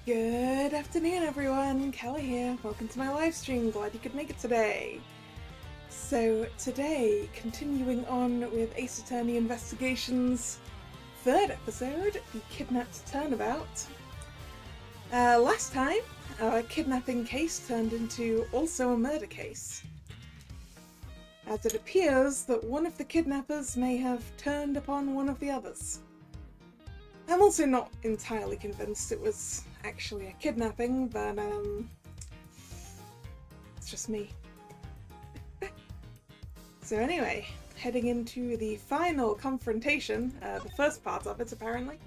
Good afternoon, everyone. Kalla here. Welcome to my live stream. Glad you could make it today. So today, continuing on with Ace Attorney Investigations' third episode, the Kidnapped Turnabout. Last time, our kidnapping case turned into also a murder case, as it appears that one of the kidnappers may have turned upon one of the others. I'm also not entirely convinced it was actually a kidnapping, but it's just me. So anyway, heading into the final confrontation, the first part of it apparently.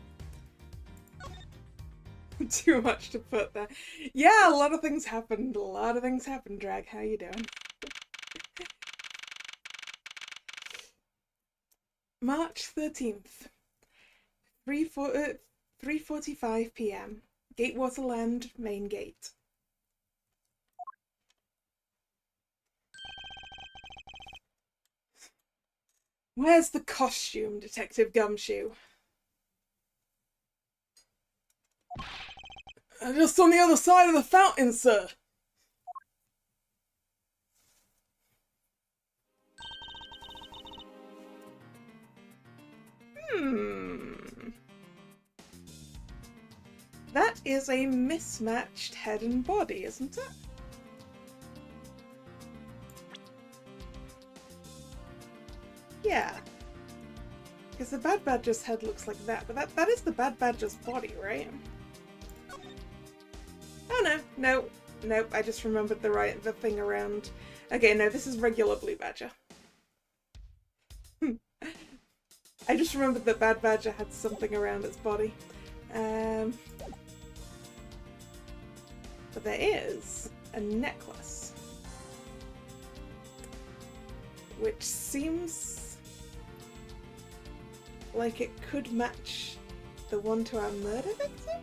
Too much to put there. Yeah, a lot of things happened, Drag. How you doing? March 13th. 3:45 p.m. Gatewaterland main gate. Where's the costume, Detective Gumshoe? Just on the other side of the fountain, sir. That is a mismatched head and body, isn't it? Yeah. Because the Bad Badger's head looks like that, but that is the Bad Badger's body, right? Oh no, nope, I just remembered the thing around. Okay, no, this is regular Blue Badger. I just remembered that Bad Badger had something around its body. But there is a necklace, which seems like it could match the one to our murder victim?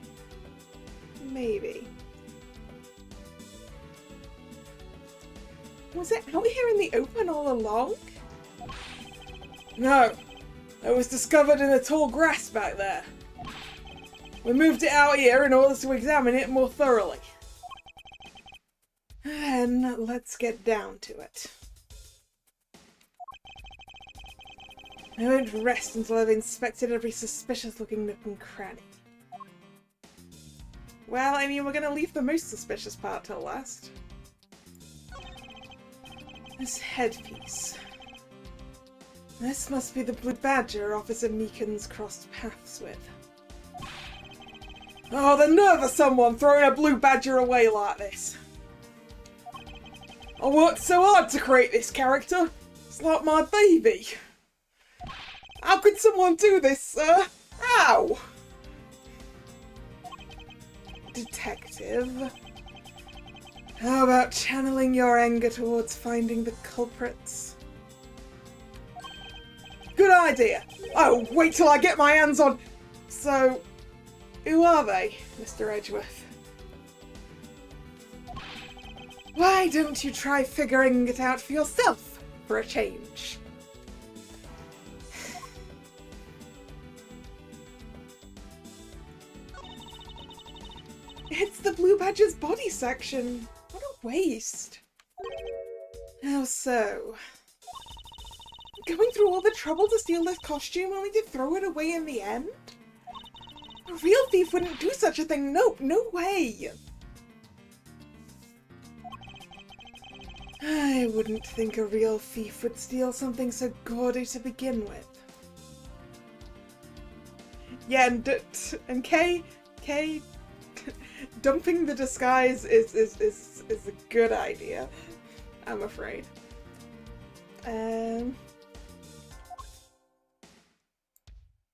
Maybe. Was it out here in the open all along? No, It was discovered in the tall grass back there. We moved it out here in order to examine it more thoroughly. And let's get down to it. I won't rest until I've inspected every suspicious-looking nook and cranny. Well, I mean, we're gonna leave the most suspicious part till last. This headpiece. This must be the Blue Badger Officer Meekins crossed paths with. Oh, the nerve of someone throwing a Blue Badger away like this! I worked so hard to create this character. It's like my baby. How could someone do this, sir? Ow! Detective. How about channeling your anger towards finding the culprits? Good idea! Oh, wait till I get my hands on... So, who are they, Mr. Edgeworth? Why don't you try figuring it out for yourself, for a change? It's the Blue Badger's body section. What a waste. How so? Going through all the trouble to steal this costume only to throw it away in the end? A real thief wouldn't do such a thing. No way. I wouldn't think a real thief would steal something so gaudy to begin with. Yeah, and Kay, dumping the disguise is a good idea, I'm afraid.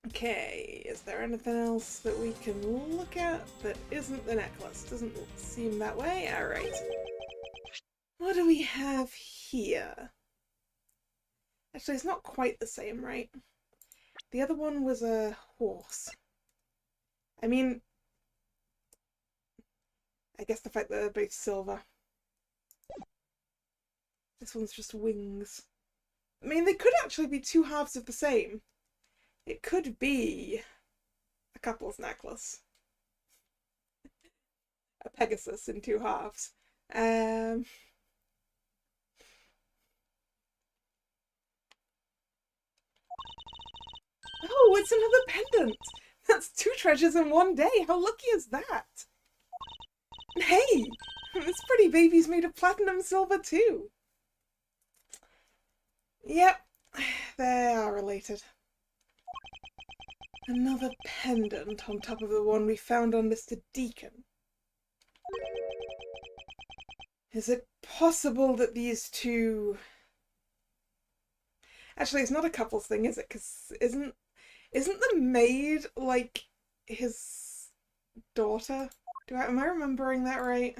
Okay, is there anything else that we can look at that isn't the necklace? Doesn't seem that way. Alright. What do we have here? Actually, it's not quite the same, right? The other one was a horse. I mean, I guess the fact that they're both silver. This one's just wings. I mean, they could actually be two halves of the same. It could be a couple's necklace. A Pegasus in two halves. Oh, it's another pendant! That's two treasures in one day! How lucky is that? Hey! This pretty baby's made of platinum silver too! Yep, they are related. Another pendant on top of the one we found on Mr. Deacon. Is it possible that these two... Actually, it's not a couple's thing, is it? Because isn't the maid, like, his daughter? Am I remembering that right?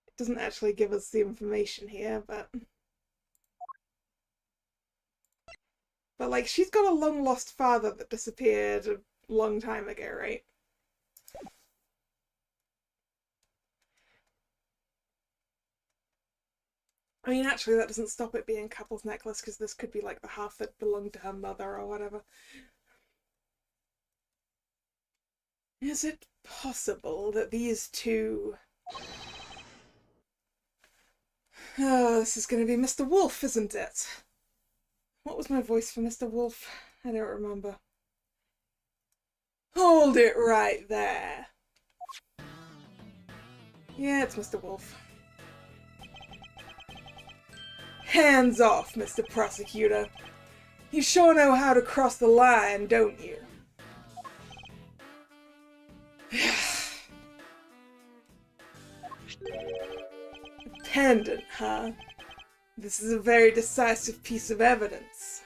It doesn't actually give us the information here, but like, she's got a long-lost father that disappeared a long time ago, right? I mean, actually, that doesn't stop it being a couple's necklace, because this could be, like, the half that belonged to her mother or whatever. Is it possible that these two... Oh, this is going to be Mr. Wolf, isn't it? What was my voice for Mr. Wolf? I don't remember. Hold it right there. Yeah, it's Mr. Wolf. Hands off, Mr. Prosecutor. You sure know how to cross the line, don't you? A pendant, huh? This is a very decisive piece of evidence.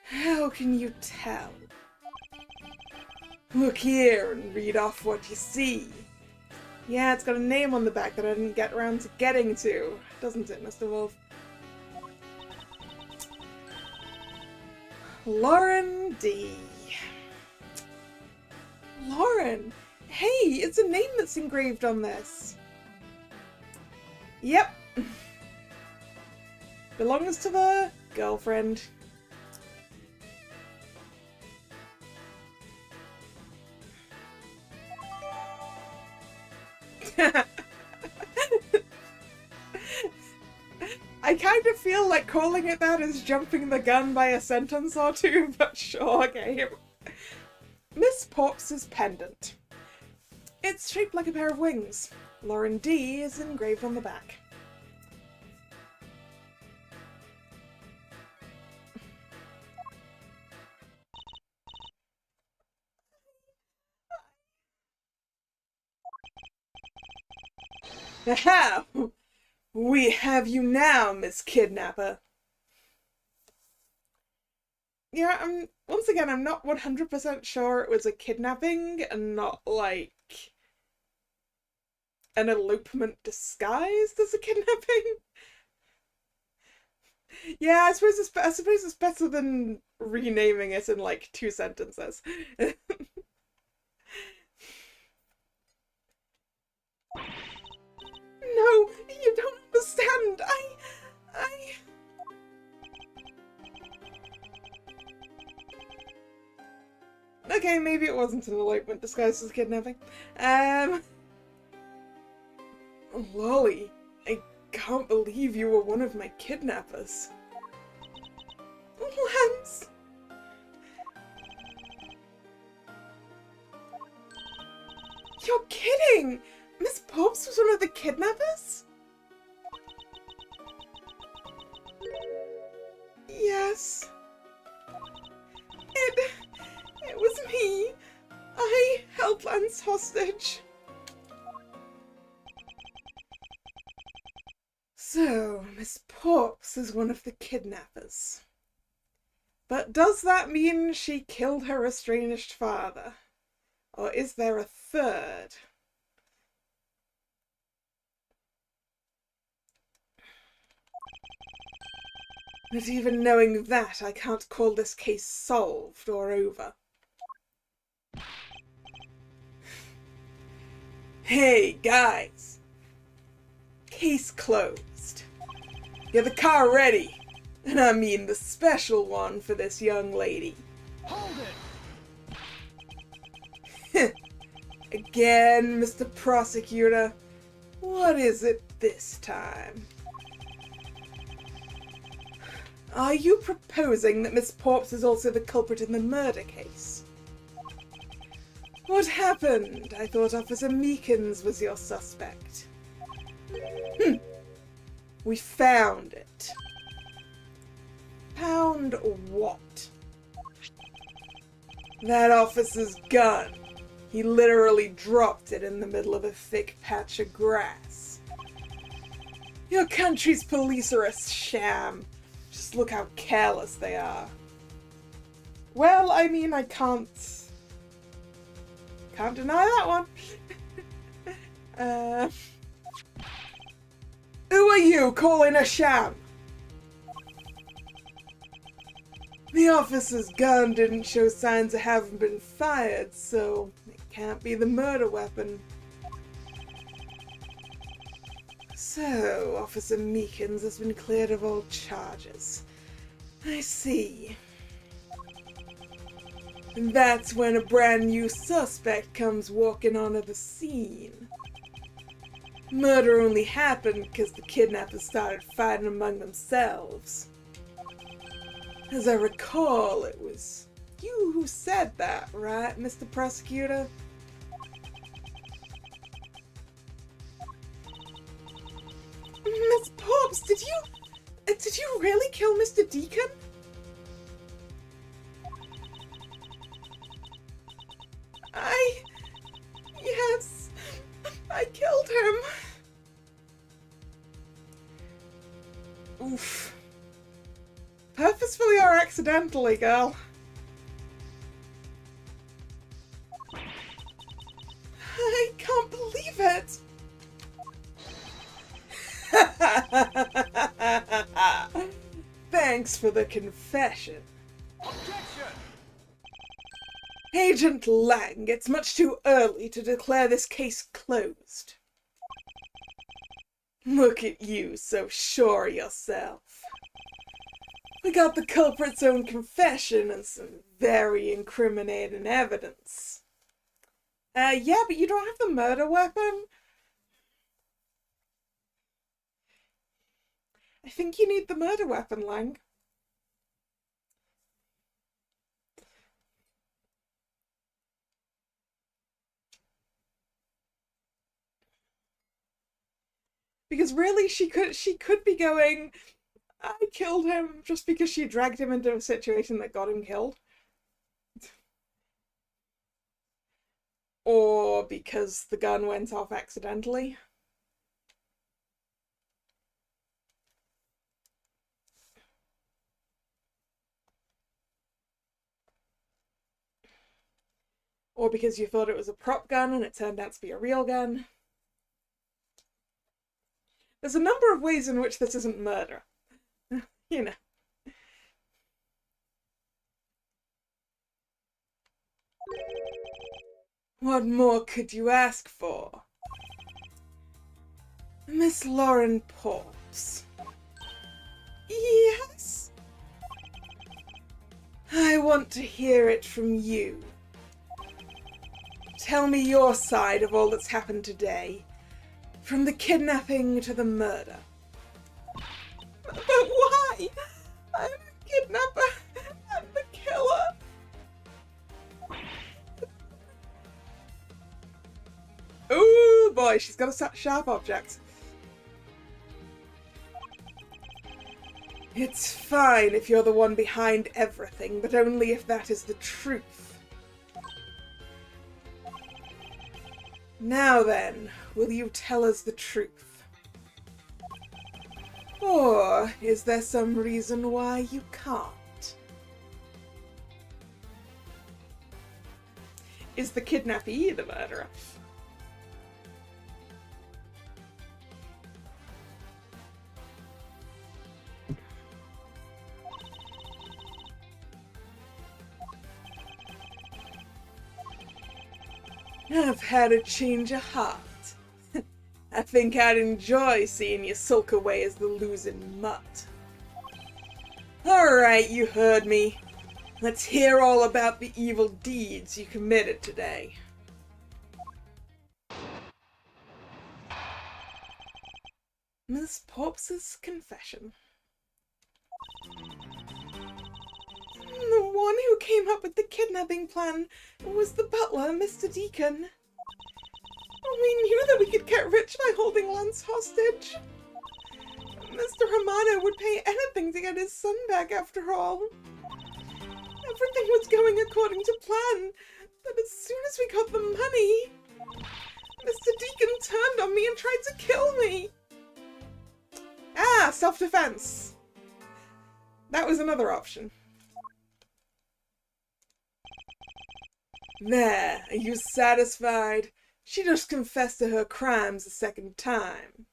How can you tell? Look here and read off what you see. Yeah, it's got a name on the back that I didn't get around to getting to, doesn't it, Mr. Wolf? Lauren D. Lauren! Hey, it's a name that's engraved on this. Yep. Belongs to the girlfriend. I kind of feel like calling it that is jumping the gun by a sentence or two, but sure, game. Miss Pops's pendant. It's shaped like a pair of wings. Lauren D is engraved on the back. Aha! We have you now, Miss Kidnapper. Yeah, once again, I'm not 100% sure it was a kidnapping and not like an elopement disguised as a kidnapping. Yeah, I suppose it's better than renaming it in like 2 sentences. No, you don't understand. I... Okay, maybe it wasn't an elopement disguised as kidnapping. Lolly, I can't believe you were one of my kidnappers. Lance! You're kidding! Miss Pops was one of the kidnappers? Yes. It was me. I held Lance hostage. So, Miss Pops is one of the kidnappers. But does that mean she killed her estranged father? Or is there a third? But even knowing that, I can't call this case solved or over. Hey, guys! Case closed. Get the car ready! And I mean the special one for this young lady. Hold it! Again, Mr. Prosecutor. What is it this time? Are you proposing that Miss Pops is also the culprit in the murder case? What happened? I thought Officer Meekins was your suspect. We found it. Found what? That officer's gun. He literally dropped it in the middle of a thick patch of grass. Your country's police are a sham. Just look how careless they are. Well, I mean, I can't deny that one. Who are you calling a sham? The officer's gun didn't show signs of having been fired, so it can't be the murder weapon. So, Officer Meekins has been cleared of all charges. I see. And that's when a brand new suspect comes walking onto the scene. Murder only happened because the kidnappers started fighting among themselves. As I recall, it was you who said that, right, Mr. Prosecutor? Miss Pops, did you really kill Mr. Deacon? Yes, I killed him. Oof. Purposefully or accidentally, girl? I can't believe it. Thanks for the confession. Objection! Hey, Agent Lang, it's much too early to declare this case closed. Look at you, so sure of yourself. We got the culprit's own confession and some very incriminating evidence. Yeah, but you don't have the murder weapon? I think you need the murder weapon, Lang. Because really, she could be going, I killed him, just because she dragged him into a situation that got him killed. Or because the gun went off accidentally. Or because you thought it was a prop gun and it turned out to be a real gun. There's a number of ways in which this isn't murder. You know. What more could you ask for? Miss Lauren Porps. Yes? I want to hear it from you. Tell me your side of all that's happened today. From the kidnapping to the murder. But why? I'm the kidnapper. I'm the killer. Ooh, boy, she's got a sharp object. It's fine if you're the one behind everything, but only if that is the truth. Now then, will you tell us the truth? Or is there some reason why you can't? Is the kidnappee the murderer? I've had a change of heart. I think I'd enjoy seeing you sulk away as the losing mutt. Alright, you heard me. Let's hear all about the evil deeds you committed today. Miss Porps's confession. The one who came up with the kidnapping plan was the butler, Mr. Deacon. We knew that we could get rich by holding Lance hostage. Mr. Romano would pay anything to get his son back after all. Everything was going according to plan, but as soon as we got the money, Mr. Deacon turned on me and tried to kill me. Ah, self-defense. That was another option. There, are you satisfied? She just confessed to her crimes a second time.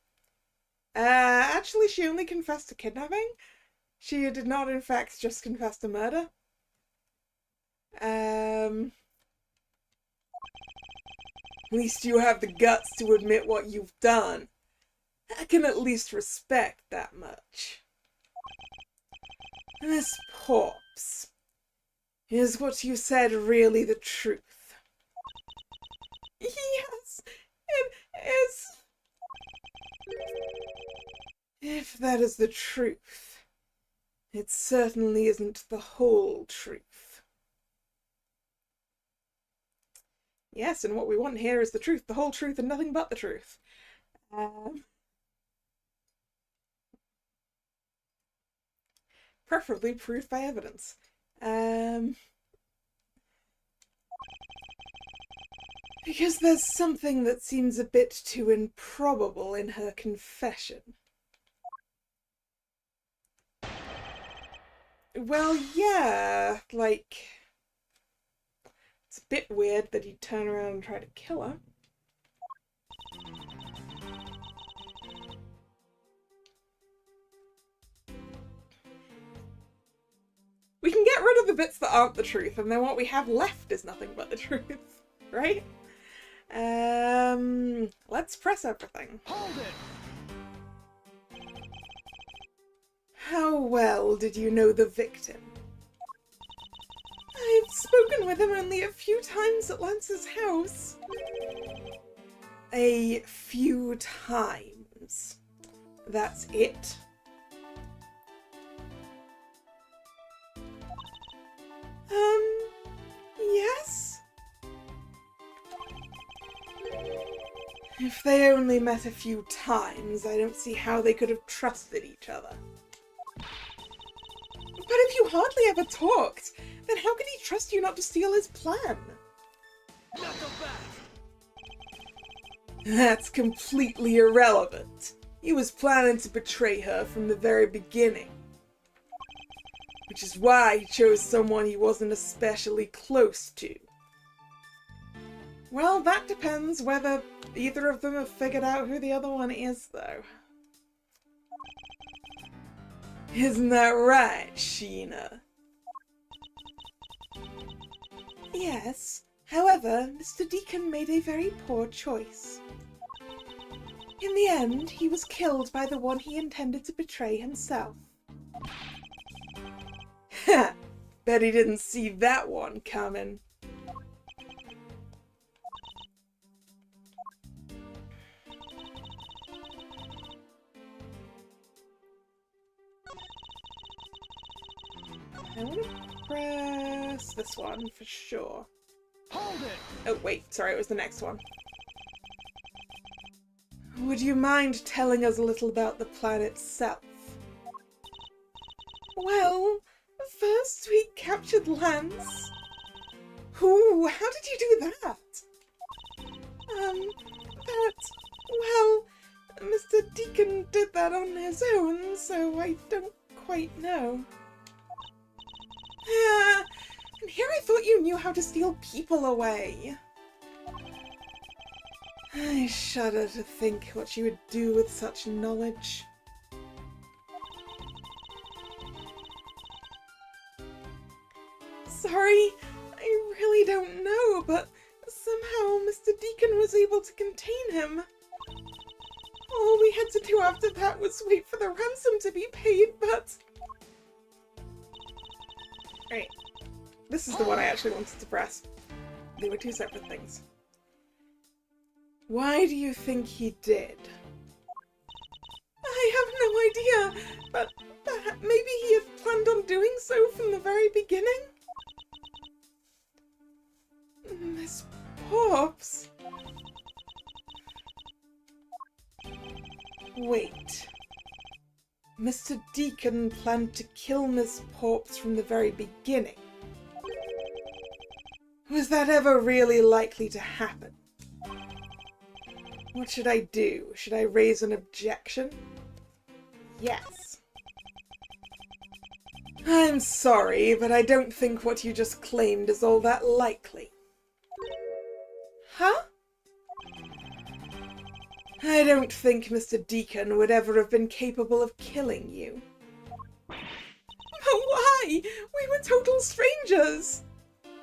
Actually, she only confessed to kidnapping. She did not, in fact, just confess to murder. At least you have the guts to admit what you've done. I can at least respect that much. Miss Porps, is what you said really the truth? Yes, it is. If that is the truth, it certainly isn't the whole truth. Yes, and what we want here is the truth, the whole truth, and nothing but the truth. Preferably proof by evidence. Because there's something that seems a bit too improbable in her confession. Well, yeah, like, it's a bit weird that he'd turn around and try to kill her. We can get rid of the bits that aren't the truth, and then what we have left is nothing but the truth, right? Let's press everything. Hold it! How well did you know the victim? I've spoken with him only a few times at Lance's house. A few times. That's it? Yes? If they only met a few times, I don't see how they could have trusted each other. But if you hardly ever talked, then how could he trust you not to steal his plan? Knuckle back! That's completely irrelevant. He was planning to betray her from the very beginning. Which is why he chose someone he wasn't especially close to. Well, that depends whether either of them have figured out who the other one is, though. Isn't that right, Sheena? Yes. However, Mr. Deacon made a very poor choice. In the end, he was killed by the one he intended to betray himself. Ha! Bet he didn't see that one coming. I want to press this one for sure. Hold it! Oh wait, sorry, it was the next one. Would you mind telling us a little about the plan itself? Well, first we captured Lance. Ooh, how did you do that? Well, Mr. Deacon did that on his own, so I don't quite know. And here I thought you knew how to steal people away. I shudder to think what you would do with such knowledge. Sorry, I really don't know, but somehow Mr. Deacon was able to contain him. All we had to do after that was wait for the ransom to be paid, but... Right. This is the one I actually wanted to press. They were two separate things. Why do you think he did? I have no idea, but maybe he had planned on doing so from the very beginning? Miss Pops. Wait. Mr. Deacon planned to kill Miss Pops from the very beginning. Was that ever really likely to happen? What should I do? Should I raise an objection? Yes. I'm sorry, but I don't think what you just claimed is all that likely. Huh? I don't think Mr. Deacon would ever have been capable of killing you. But why? We were total strangers!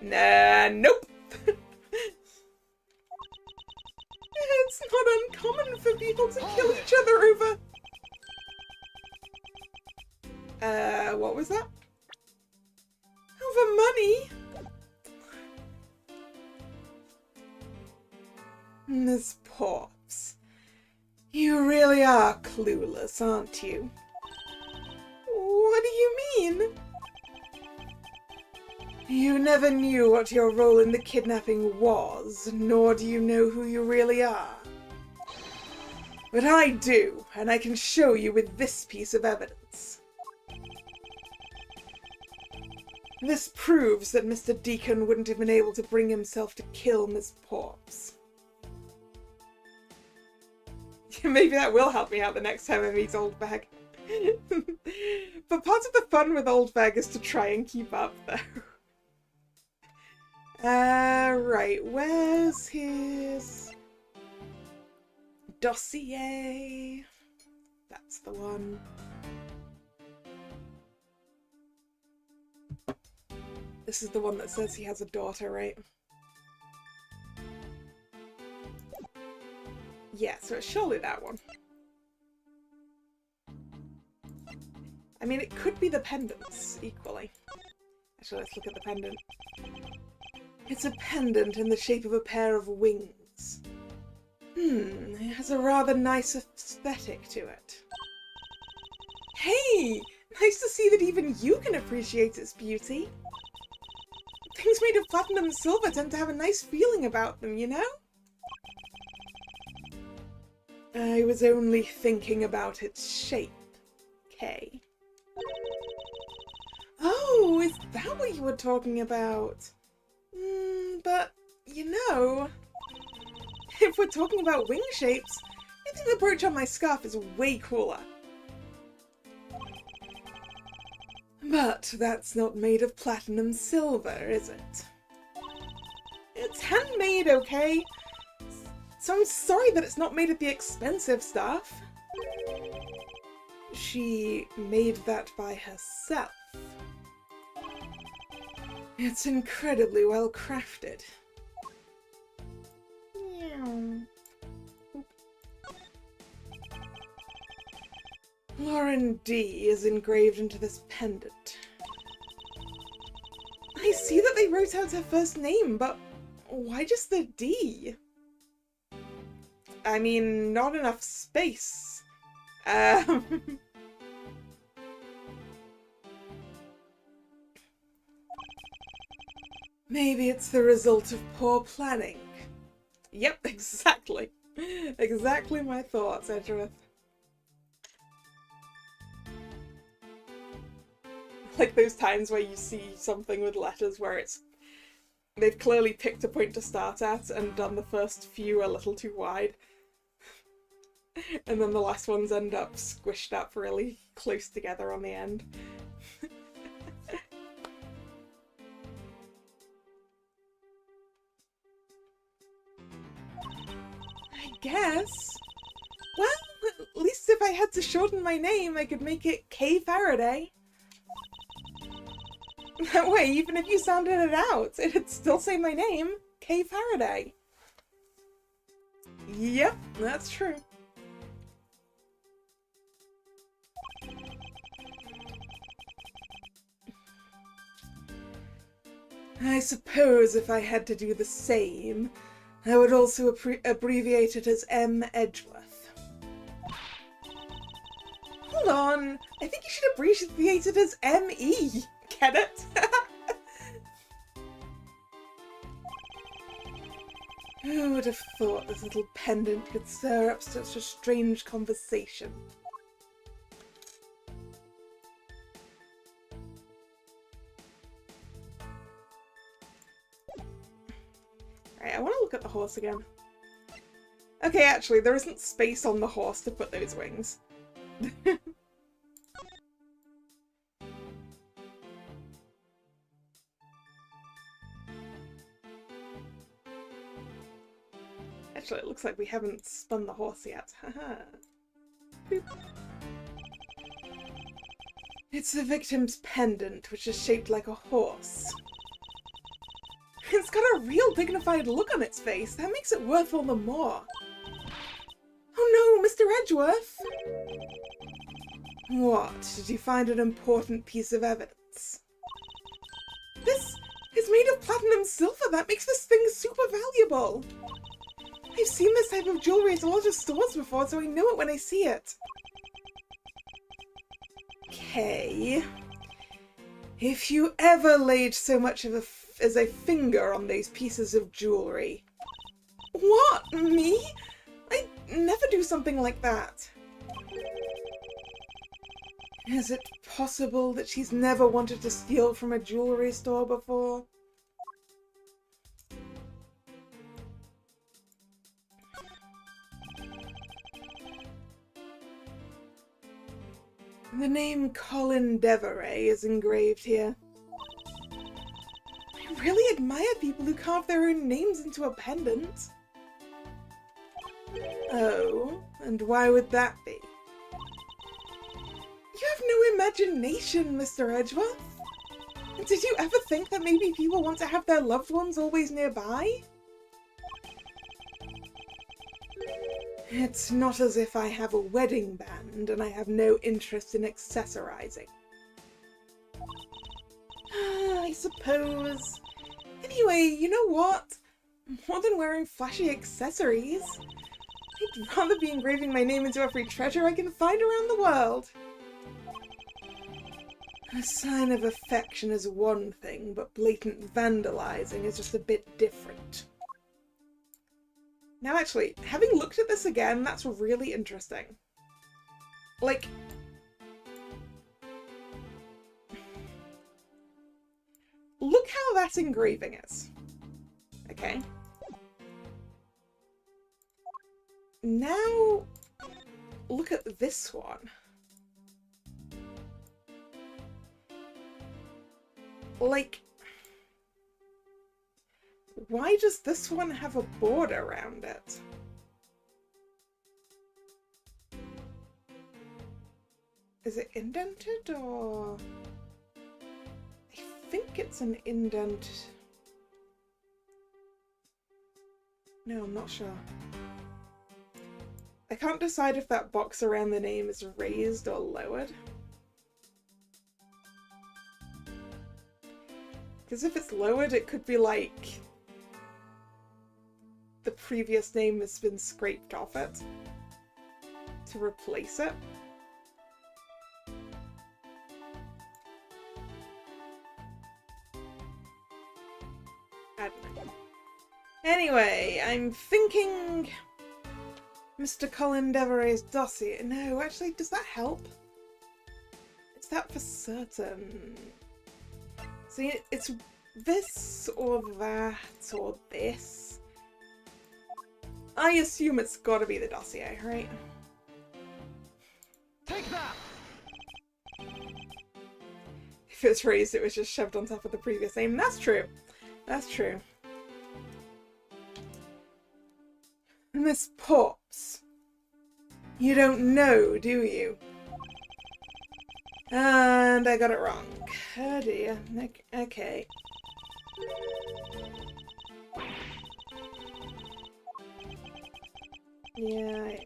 Nah, nope. It's not uncommon for people to kill each other over... what was that? Over money? Miss Pops, you really are clueless, aren't you? What do you mean? You never knew what your role in the kidnapping was, nor do you know who you really are. But I do, and I can show you with this piece of evidence. This proves that Mr. Deacon wouldn't have been able to bring himself to kill Miss Pops. Maybe that will help me out the next time I meet Old Bag. But part of the fun with Old Bag is to try and keep up, though. Right, where's his dossier? That's the one. This is the one that says he has a daughter, right? Yeah, so it's surely that one. I mean, it could be the pendants, equally. Actually, let's look at the pendant. It's a pendant in the shape of a pair of wings. It has a rather nice aesthetic to it. Hey! Nice to see that even you can appreciate its beauty. Things made of platinum and silver tend to have a nice feeling about them, you know? I was only thinking about its shape, Kay. Oh, is that what you were talking about? But, you know, if we're talking about wing shapes, I think the brooch on my scarf is way cooler. But that's not made of platinum silver, is it? It's handmade, okay? So I'm sorry that it's not made of the expensive stuff. She made that by herself. It's incredibly well crafted. Lauren D is engraved into this pendant. I see that they wrote out her first name, but why just the D? I mean, not enough space. Maybe it's the result of poor planning. Yep, exactly. Exactly my thoughts, Edgeworth. Like those times where you see something with letters where they've clearly picked a point to start at and done the first few a little too wide. And then the last ones end up squished up really close together on the end. I guess. Well, at least if I had to shorten my name, I could make it K. Faraday. That way, even if you sounded it out, it'd still say my name, K. Faraday. Yep, that's true. I suppose if I had to do the same, I would also abbreviate it as M. Edgeworth. Hold on, I think you should abbreviate it as M.E. Get it? Who would have thought this little pendant could stir up such a strange conversation? Right, I want to look at the horse again. Okay, actually, there isn't space on the horse to put those wings. Actually, it looks like we haven't spun the horse yet. Haha. It's the victim's pendant, which is shaped like a horse. It's got a real dignified look on its face. That makes it worth all the more. Oh no, Mr. Edgeworth! What? Did you find an important piece of evidence? This is made of platinum silver. That makes this thing super valuable. I've seen this type of jewelry at a lot of stores before, so I know it when I see it. Okay. If you ever laid so much as a finger on those pieces of jewelry. What? Me? I'd never do something like that. Is it possible that she's never wanted to steal from a jewelry store before? The name Colin Deveray is engraved here. I really admire people who carve their own names into a pendant. Oh, and why would that be? You have no imagination, Mr. Edgeworth. Did you ever think that maybe people want to have their loved ones always nearby? It's not as if I have a wedding band and I have no interest in accessorizing. I suppose. Anyway, you know what? More than wearing flashy accessories, I'd rather be engraving my name into every treasure I can find around the world. A sign of affection is one thing, but blatant vandalizing is just a bit different. Now actually, having looked at this again, that's really interesting. Like, look how that engraving is. Okay. Now, look at this one. Like, why does this one have a border around it? Is it indented or... I think it's an indent. No, I'm not sure. I can't decide if that box around the name is raised or lowered. Because if it's lowered, it could be like the previous name has been scraped off it to replace it. I don't know. Anyway, I'm thinking Mr. Colin Devereaux's dossier. No, actually, does that help? Is that for certain? See, it's this or that or this. I assume it's gotta be the dossier, right? Take that! If it's raised, it was just shoved on top of the previous name. That's true. That's true. Miss Pops. You don't know, do you? And I got it wrong. Oh dear. Okay. Yeah.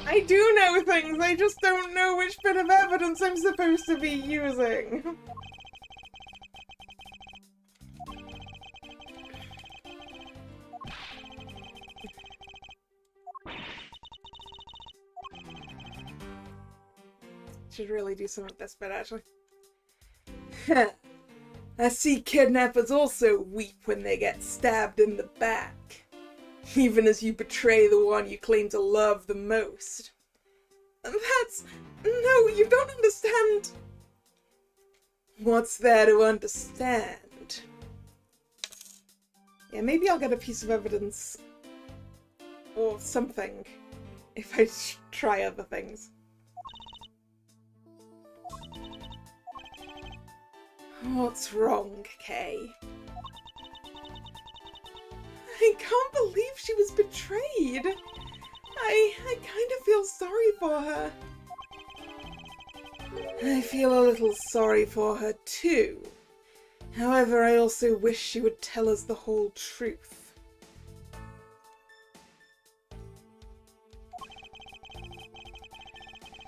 I do know things, I just don't know which bit of evidence I'm supposed to be using. Should really do some of this bit, actually. I see kidnappers also weep when they get stabbed in the back, even as you betray the one you claim to love the most. That's... no, you don't understand. What's there to understand? Yeah, maybe I'll get a piece of evidence or something if I try other things. What's wrong, Kay? I can't believe she was betrayed. I kind of feel sorry for her. I feel a little sorry for her too. However, I also wish she would tell us the whole truth.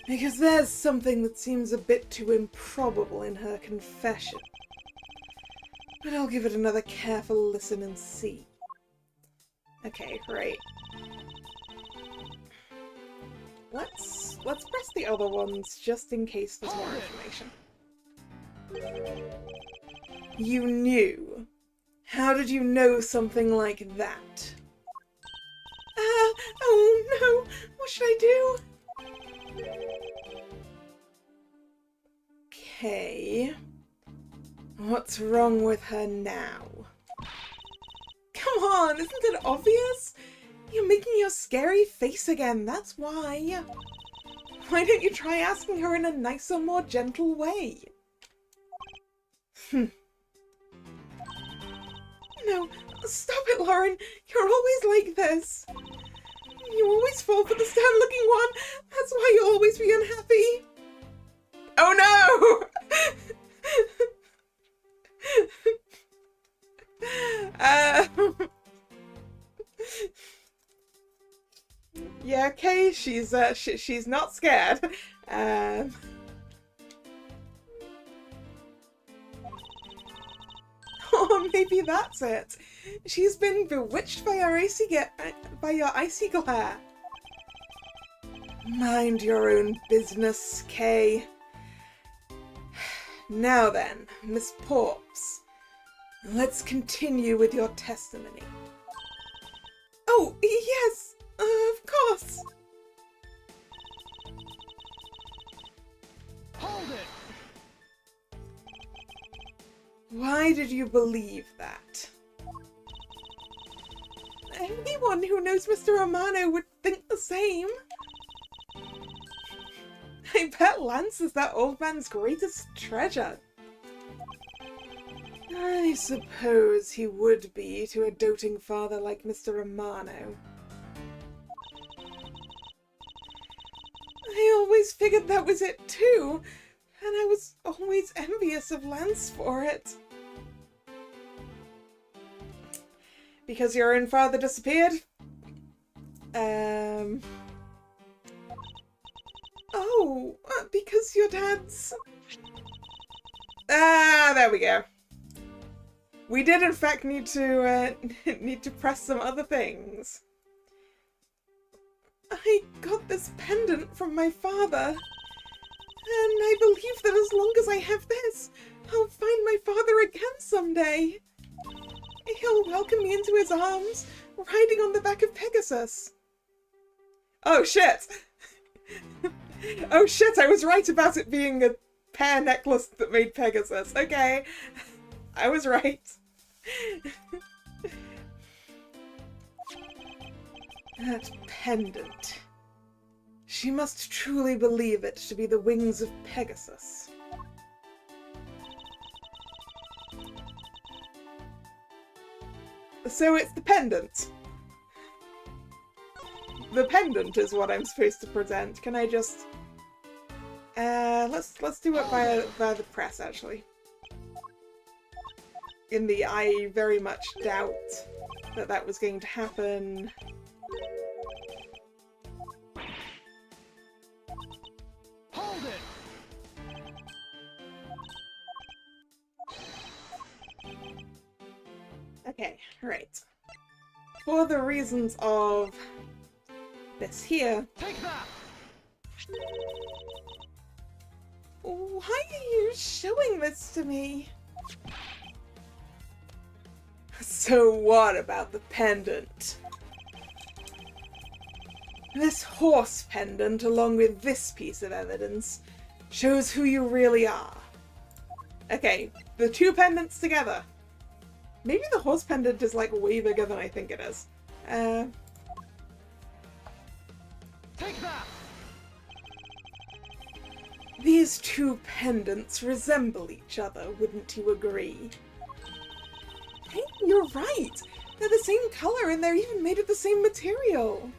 Because there's something that seems a bit too improbable in her confession. But I'll give it another careful listen and see. Okay, right. Let's press the other ones just in case there's more information. You knew? How did you know something like that? Oh no! What should I do? Okay. What's wrong with her now? Come on, isn't it obvious? You're making your scary face again, that's why. Why don't you try asking her in a nicer, more gentle way? No, stop it, Lauren. You're always like this. You always fall for the sad-looking one. That's why you'll always be unhappy. Oh no! Yeah, okay, she's not scared. Um... Oh, maybe that's it. She's been bewitched by your icy glare. Mind your own business, Kay. Now then, Miss Porps, let's continue with your testimony. Oh, yes, of course. Hold it! Why did you believe that? Anyone who knows Mr. Romano would think the same. I bet Lance is that old man's greatest treasure. I suppose he would be to a doting father like Mr. Romano. I always figured that was it too, and I was always envious of Lance for it. Because your own father disappeared? Oh, because your dad's... there we go. We did in fact need to press some other things. I got this pendant from my father, and I believe that as long as I have this, I'll find my father again someday. He'll welcome me into his arms, riding on the back of Pegasus. Oh shit! Oh shit, I was right about it being a pear necklace that made Pegasus. Okay, I was right. That pendant. She must truly believe it to be the wings of Pegasus. So it's the pendant. The pendant is what I'm supposed to present. Can I just... let's do it via the press, actually. I very much doubt that that was going to happen. Hold it! Okay, right. For the reasons of this here. Take that! Why are you showing this to me? So what about the pendant? This horse pendant, along with this piece of evidence, shows who you really are. Okay, the two pendants together. Maybe the horse pendant is like way bigger than I think it is. Take that! These two pendants resemble each other, wouldn't you agree? Hey, you're right! They're the same color and they're even made of the same material!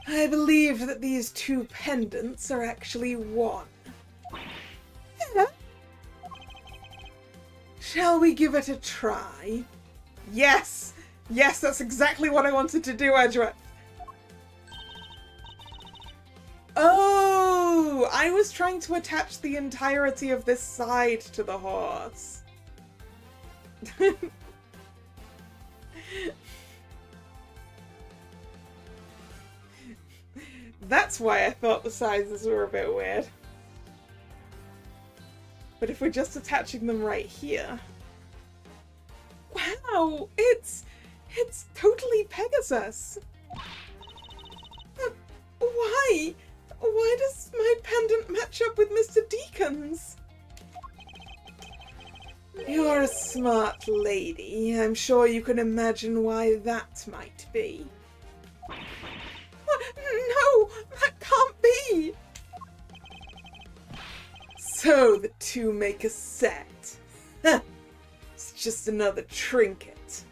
I believe that these two pendants are actually one. Yeah. Shall we give it a try? Yes! Yes, that's exactly what I wanted to do, Edgeworth! Oh! I was trying to attach the entirety of this side to the horse. That's why I thought the sizes were a bit weird. But if we're just attaching them right here... Wow! It's totally Pegasus! Why? Why does my pendant match up with Mr. Deacon's? You're a smart lady. I'm sure you can imagine why that might be. No! That can't be! So the two make a set. It's just another trinket.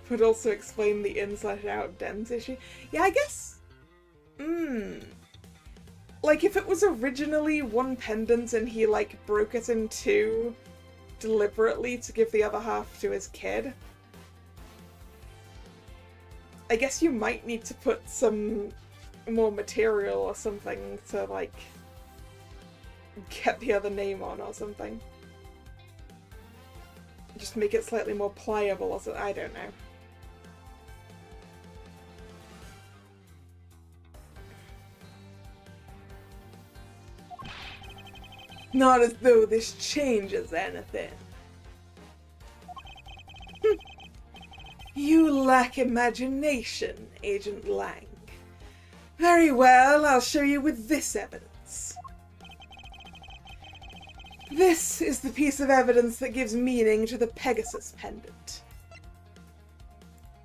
Would also explain the in/out dent issue. Yeah, I guess... Like, if it was originally one pendant and he, like, broke it in two, deliberately to give the other half to his kid. I guess you might need to put some more material or something to, like, get the other name on or something. Just make it slightly more pliable or something. I don't know. Not as though this changes anything. You lack imagination, Agent Lang. Very well, I'll show you with this evidence. This is the piece of evidence that gives meaning to the Pegasus pendant.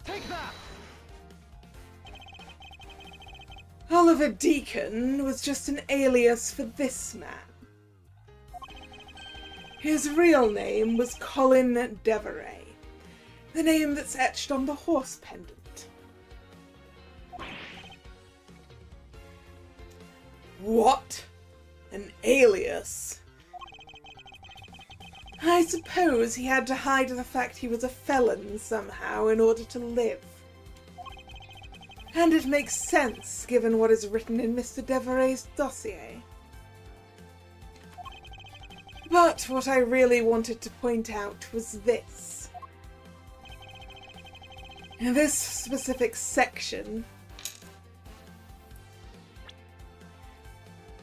Take that! Oliver Deacon was just an alias for this man. His real name was Colin Deveray, the name that's etched on the horse pendant. What? An alias? I suppose he had to hide the fact he was a felon somehow in order to live. And it makes sense given what is written in Mr. Deveray's dossier. But what I really wanted to point out was this. In this specific section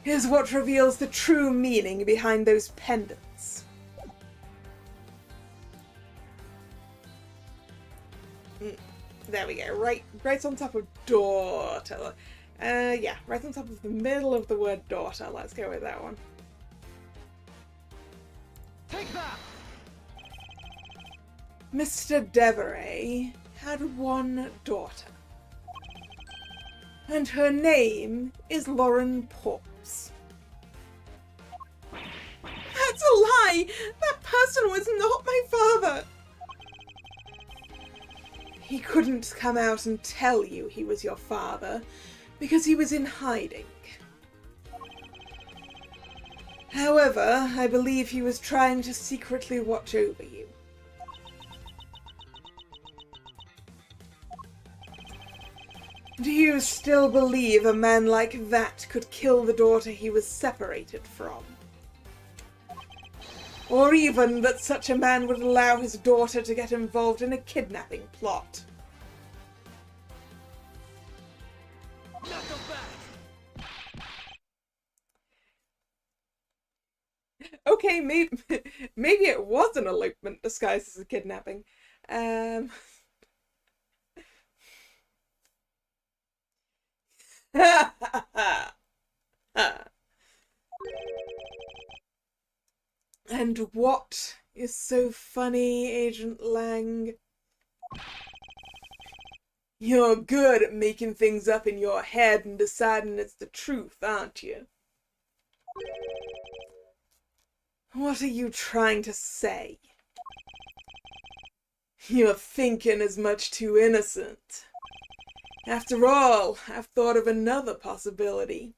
is what reveals the true meaning behind those pendants. There we go, right on top of daughter. Yeah, right on top of the middle of the word daughter. Let's go with that one. Take that! Mr. Deveray had one daughter. And her name is Lauren Porps. That's a lie! That person was not my father! He couldn't come out and tell you he was your father because he was in hiding. However, I believe he was trying to secretly watch over you. Do you still believe a man like that could kill the daughter he was separated from? Or even that such a man would allow his daughter to get involved in a kidnapping plot? Knuckle back! Okay, maybe it was an elopement disguised as a kidnapping. And what is so funny, Agent Lang? You're good at making things up in your head and deciding it's the truth, aren't you? What are you trying to say? You're thinking as much too innocent. After all, I've thought of another possibility.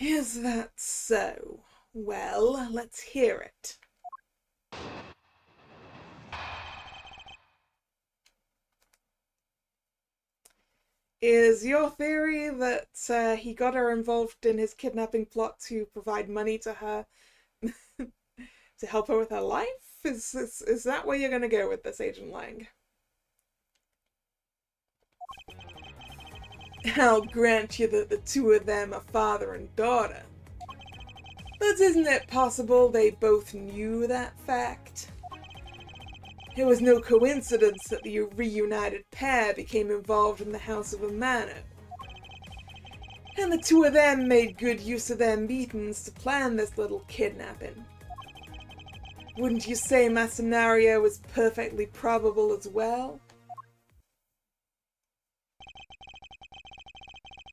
Is that so? Well, let's hear it. Is your theory that he got her involved in his kidnapping plot to provide money to her to help her with her life? Is that where you're going to go with this, Agent Lang? I'll grant you that the two of them are father and daughter. But isn't it possible they both knew that fact? It was no coincidence that the reunited pair became involved in the House of a Manor. And the two of them made good use of their meetings to plan this little kidnapping. Wouldn't you say my scenario is perfectly probable as well?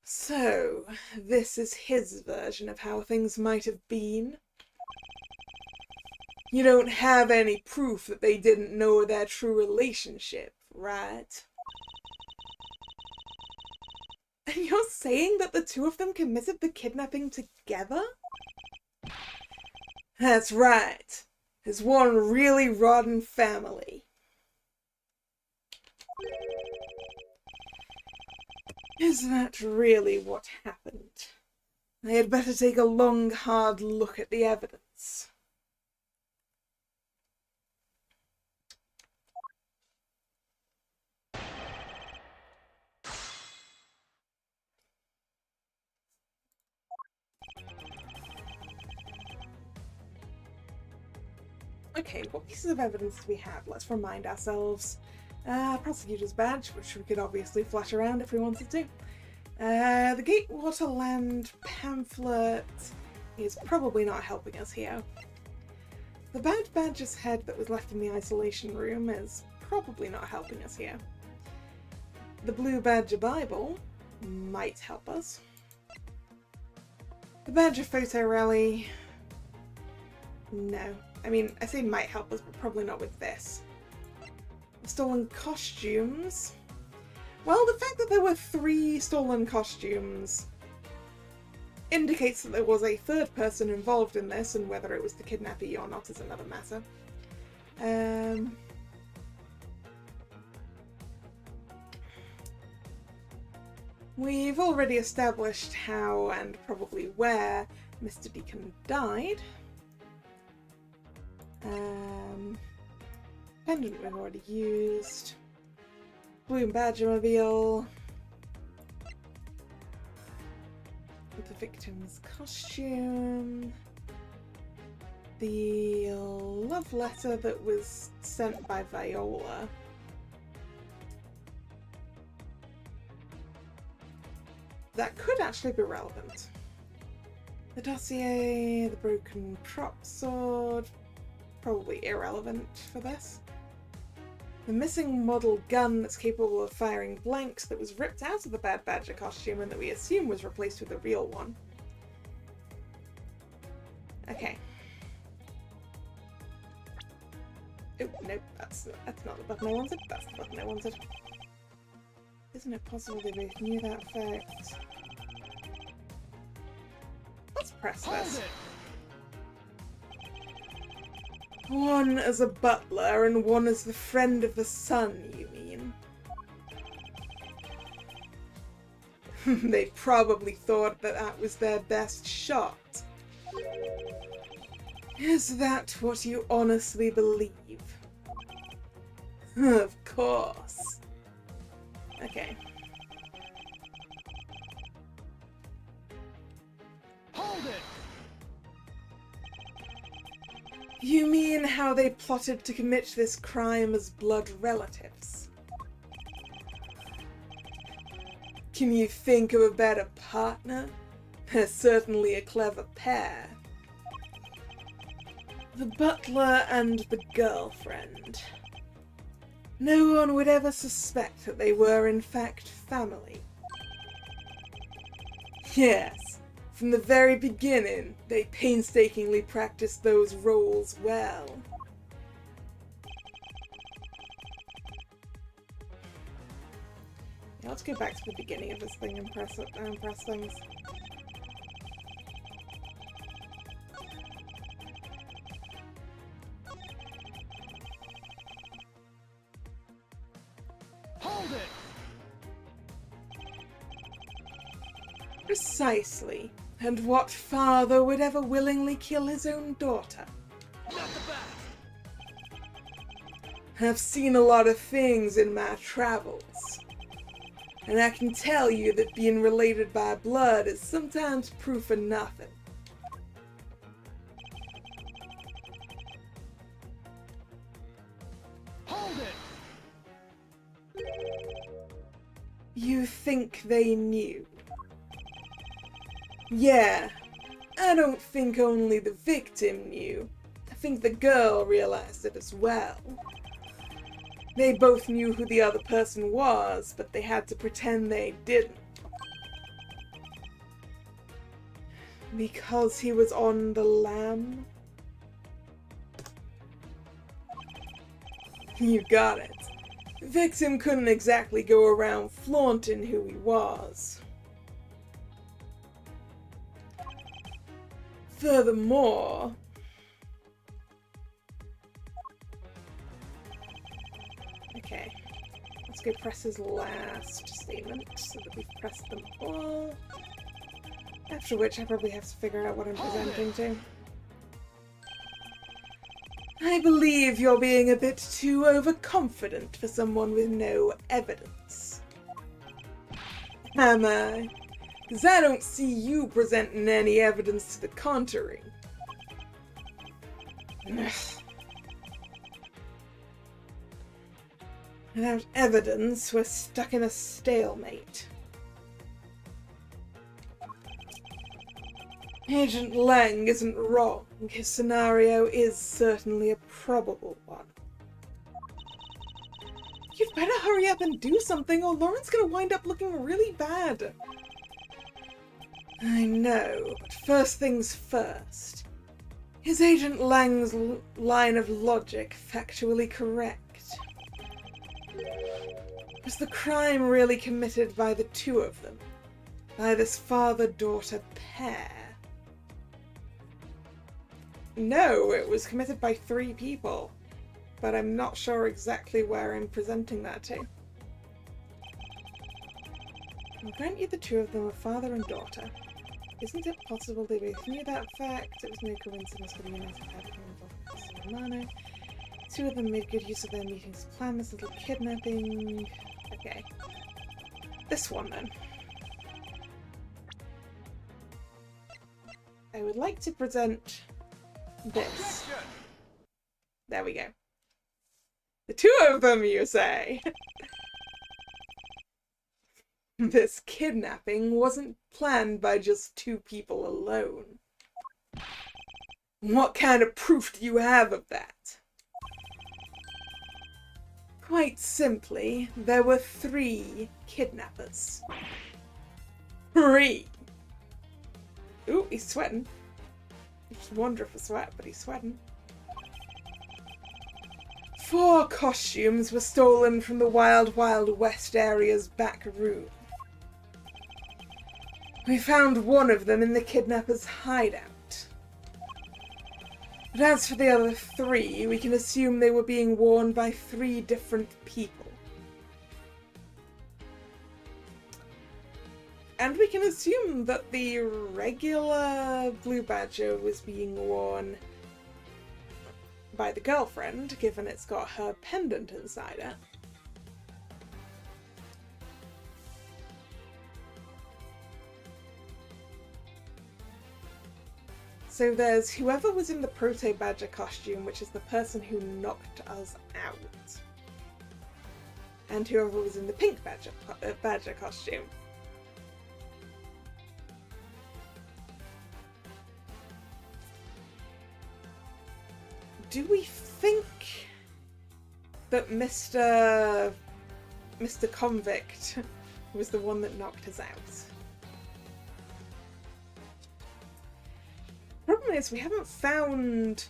So, this is his version of how things might have been. You don't have any proof that they didn't know their true relationship, right? And you're saying that the two of them committed the kidnapping together? That's right. It's one really rotten family. Is that really what happened? I had better take a long, hard look at the evidence. Okay, what pieces of evidence do we have? Let's remind ourselves. Prosecutor's badge, which we could obviously flash around if we wanted to. The Gatewater Land pamphlet is probably not helping us here. The Bad Badger's head that was left in the isolation room is probably not helping us here. The Blue Badger Bible might help us. The Badger Photo Rally... no. I mean, I say might help us, but probably not with this. The stolen costumes... well, the fact that there were 3 stolen costumes indicates that there was a third person involved in this, and whether it was the kidnappee or not is another matter. We've already established how and probably where Mr. Deacon died. Pendant we've already used. Blue Badgermobile. The victim's costume. The love letter that was sent by Viola. That could actually be relevant. The dossier, the broken prop sword, probably irrelevant for this. The missing model gun that's capable of firing blanks that was ripped out of the Bad Badger costume and that we assume was replaced with a real one. Okay. Oh, nope, that's not the button I wanted. That's the button I wanted. Isn't it possible they both knew that fact? Let's press this. One as a butler and one as the friend of the son, you mean? They probably thought that that was their best shot. Is that what you honestly believe? Of course. Okay. Hold it! You mean how they plotted to commit this crime as blood relatives? Can you think of a better partner? They're certainly a clever pair. The butler and the girlfriend. No one would ever suspect that they were in fact family. Yes. From the very beginning, they painstakingly practiced those roles well. Yeah, let's go back to the beginning of this thing and press things. Hold it! Precisely. And what father would ever willingly kill his own daughter? Not the back! I've seen a lot of things in my travels. And I can tell you that being related by blood is sometimes proof of nothing. Hold it! You think they knew? Yeah, I don't think only the victim knew. I think the girl realized it as well. They both knew who the other person was, but they had to pretend they didn't. Because he was on the lam? You got it. The victim couldn't exactly go around flaunting who he was. Furthermore, Okay. Let's go press his last statement so that we've pressed them all. After which I probably have to figure out what I'm presenting to. I believe you're being a bit too overconfident for someone with no evidence. Am I? Because I don't see you presenting any evidence to the contrary. Without evidence, we're stuck in a stalemate. Agent Lang isn't wrong. His scenario is certainly a probable one. You'd better hurry up and do something, or Lauren's gonna wind up looking really bad. I know, but first things first. Is Agent Lang's line of logic factually correct? Was the crime really committed by the two of them? By this father-daughter pair? No, it was committed by 3 people. But I'm not sure exactly where I'm presenting that to. I'll grant you the two of them are father and daughter. Isn't it possible they both knew that fact? It was no coincidence for the United States Romano. 2 of them made good use of their meetings to plan this little kidnapping. Okay. This one then. I would like to present this. There we go. The 2 of them, you say? This kidnapping wasn't planned by just 2 people alone. What kind of proof do you have of that? Quite simply, there were 3 kidnappers. 3! Ooh, he's sweating. It's wonderful sweat, but he's sweating. 4 costumes were stolen from the Wild Wild West area's back room. We found one of them in the kidnapper's hideout. But as for the other 3, we can assume they were being worn by 3 different people. And we can assume that the regular Blue Badger was being worn by the girlfriend, given it's got her pendant inside it. So there's whoever was in the Proto-Badger costume, which is the person who knocked us out. And whoever was in the Pink Badger costume. Do we think that Mr. Convict was the one that knocked us out? Problem is, we haven't found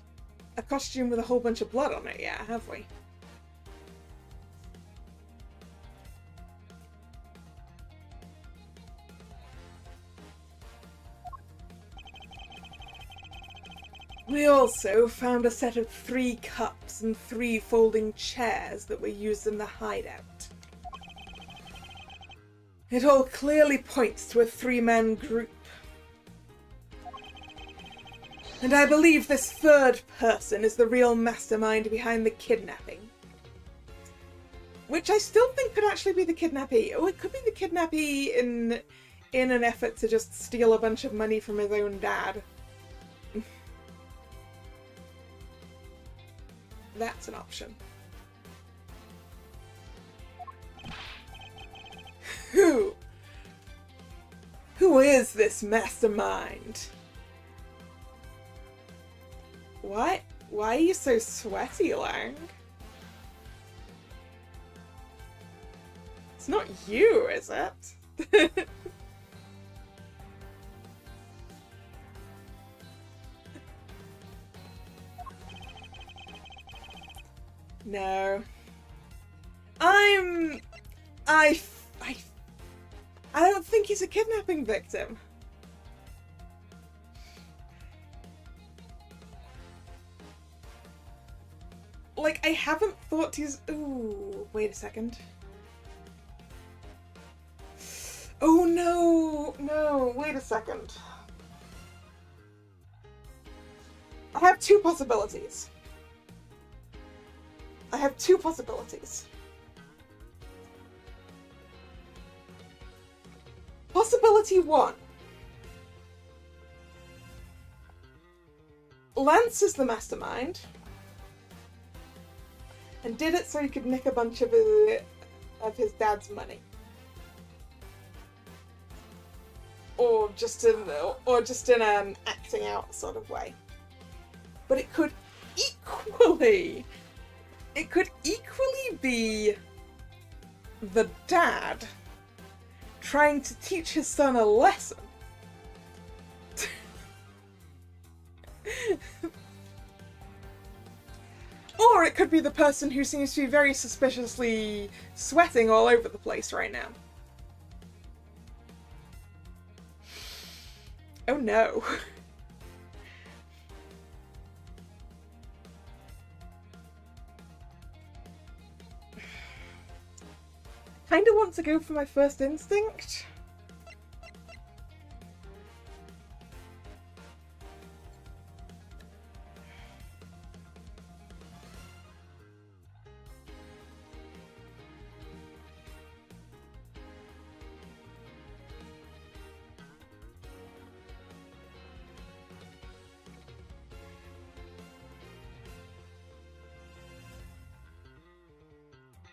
a costume with a whole bunch of blood on it yet, have we? We also found a set of 3 cups and 3 folding chairs that were used in the hideout. It all clearly points to a 3-man group. And I believe this 3rd person is the real mastermind behind the kidnapping. Which I still think could actually be the kidnappee. Oh, it could be the kidnappee in an effort to just steal a bunch of money from his own dad. That's an option. Who is this mastermind? What? Why are you so sweaty, Lang? It's not you, is it? No. I don't think he's a kidnapping victim. Like, I haven't thought he's... Ooh. wait a second. Oh no! No, wait a second. I have two possibilities. Possibility one. Lance is the mastermind and did it so he could nick a bunch of his dad's money. Or just in an acting out sort of way. But it could equally be the dad trying to teach his son a lesson. Or it could be the person who seems to be very suspiciously sweating all over the place right now. Oh no. Kinda want to go for my first instinct.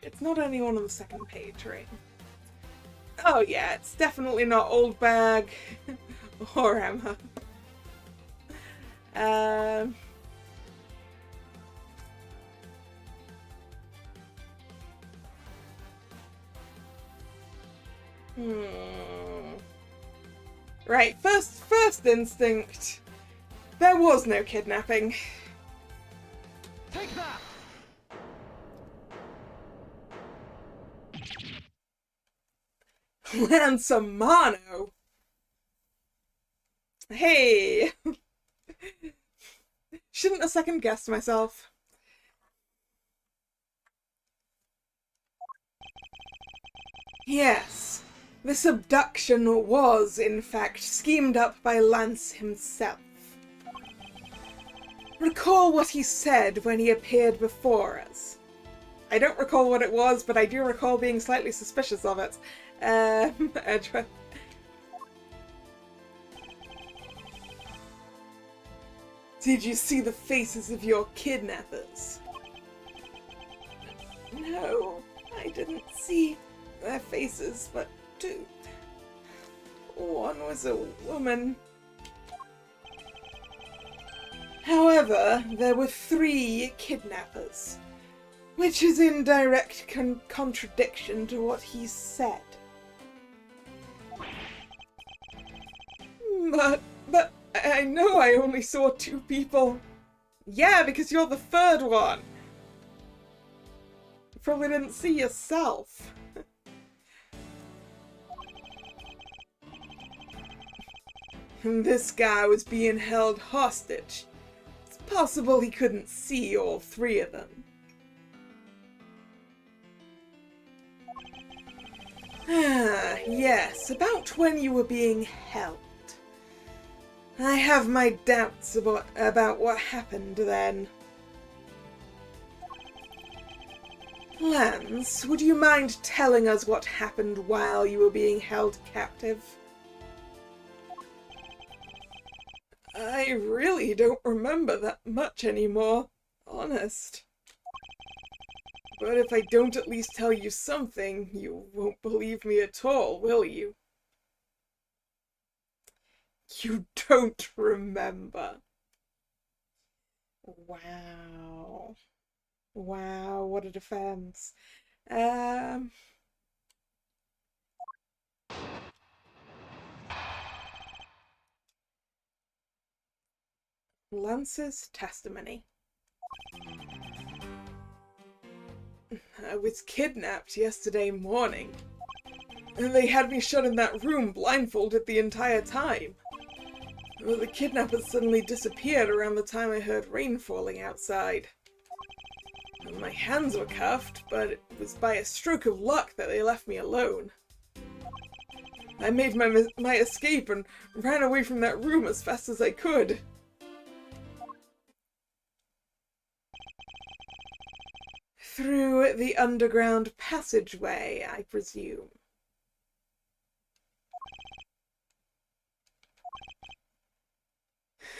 It's not anyone on the second page, right? Oh yeah, it's definitely not Old Bag or Emma. Right, first instinct. There was no kidnapping. Take that! Lansamano! Hey! Shouldn't have second guessed myself. Yes, this abduction was, in fact, schemed up by Lance himself. Recall what he said when he appeared before us. I don't recall what it was, but I do recall being slightly suspicious of it. Edra. Did you see the faces of your kidnappers? No, I didn't see their faces, but two. One was a woman. However, there were 3 kidnappers, which is in direct contradiction to what he said. But I know I only saw 2 people. Yeah, because you're the 3rd one. You probably didn't see yourself. And this guy was being held hostage. It's possible he couldn't see all 3 of them. Ah, yes, about when you were being held. I have my doubts about what happened then. Lance, would you mind telling us what happened while you were being held captive? I really don't remember that much anymore, honest. But if I don't at least tell you something, you won't believe me at all, will you? You don't remember. Wow. Wow, what a defense. Lance's testimony. I was kidnapped yesterday morning. And they had me shut in that room blindfolded the entire time. Well, the kidnappers suddenly disappeared around the time I heard rain falling outside. My hands were cuffed, but it was by a stroke of luck that they left me alone. I made my escape and ran away from that room as fast as I could. Through the underground passageway, I presume.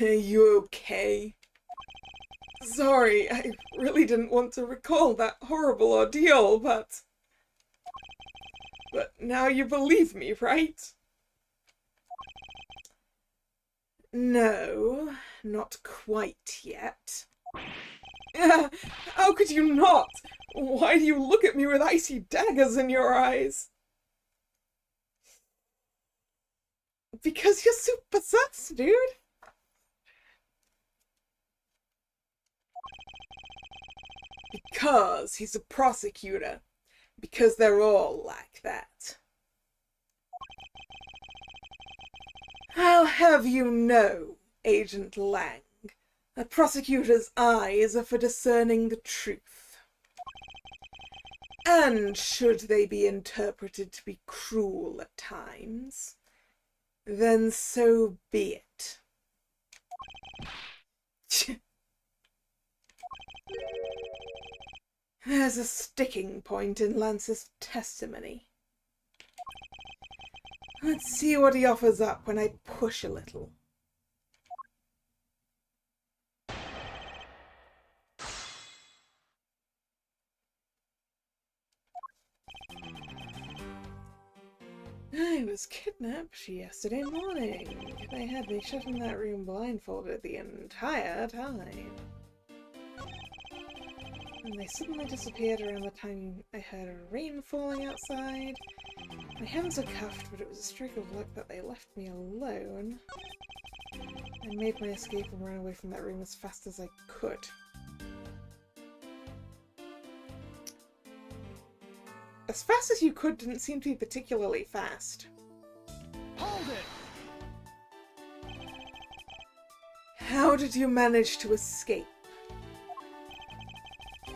Are you okay? Sorry, I really didn't want to recall that horrible ordeal, but now you believe me, right? No, not quite yet. How could you not? Why do you look at me with icy daggers in your eyes? Because you're super sus, dude. Because he's a prosecutor. Because they're all like that. I'll have you know, Agent Lang, a prosecutor's eyes are for discerning the truth. And should they be interpreted to be cruel at times, then so be it. There's a sticking point in Lance's testimony. Let's see what he offers up when I push a little. I was kidnapped yesterday morning. They had me shut in that room blindfolded the entire time. And they suddenly disappeared around the time I heard rain falling outside. My hands were cuffed, but it was a stroke of luck that they left me alone. I made my escape and ran away from that room as fast as I could. As fast as you could didn't seem to be particularly fast. Hold it! How did you manage to escape?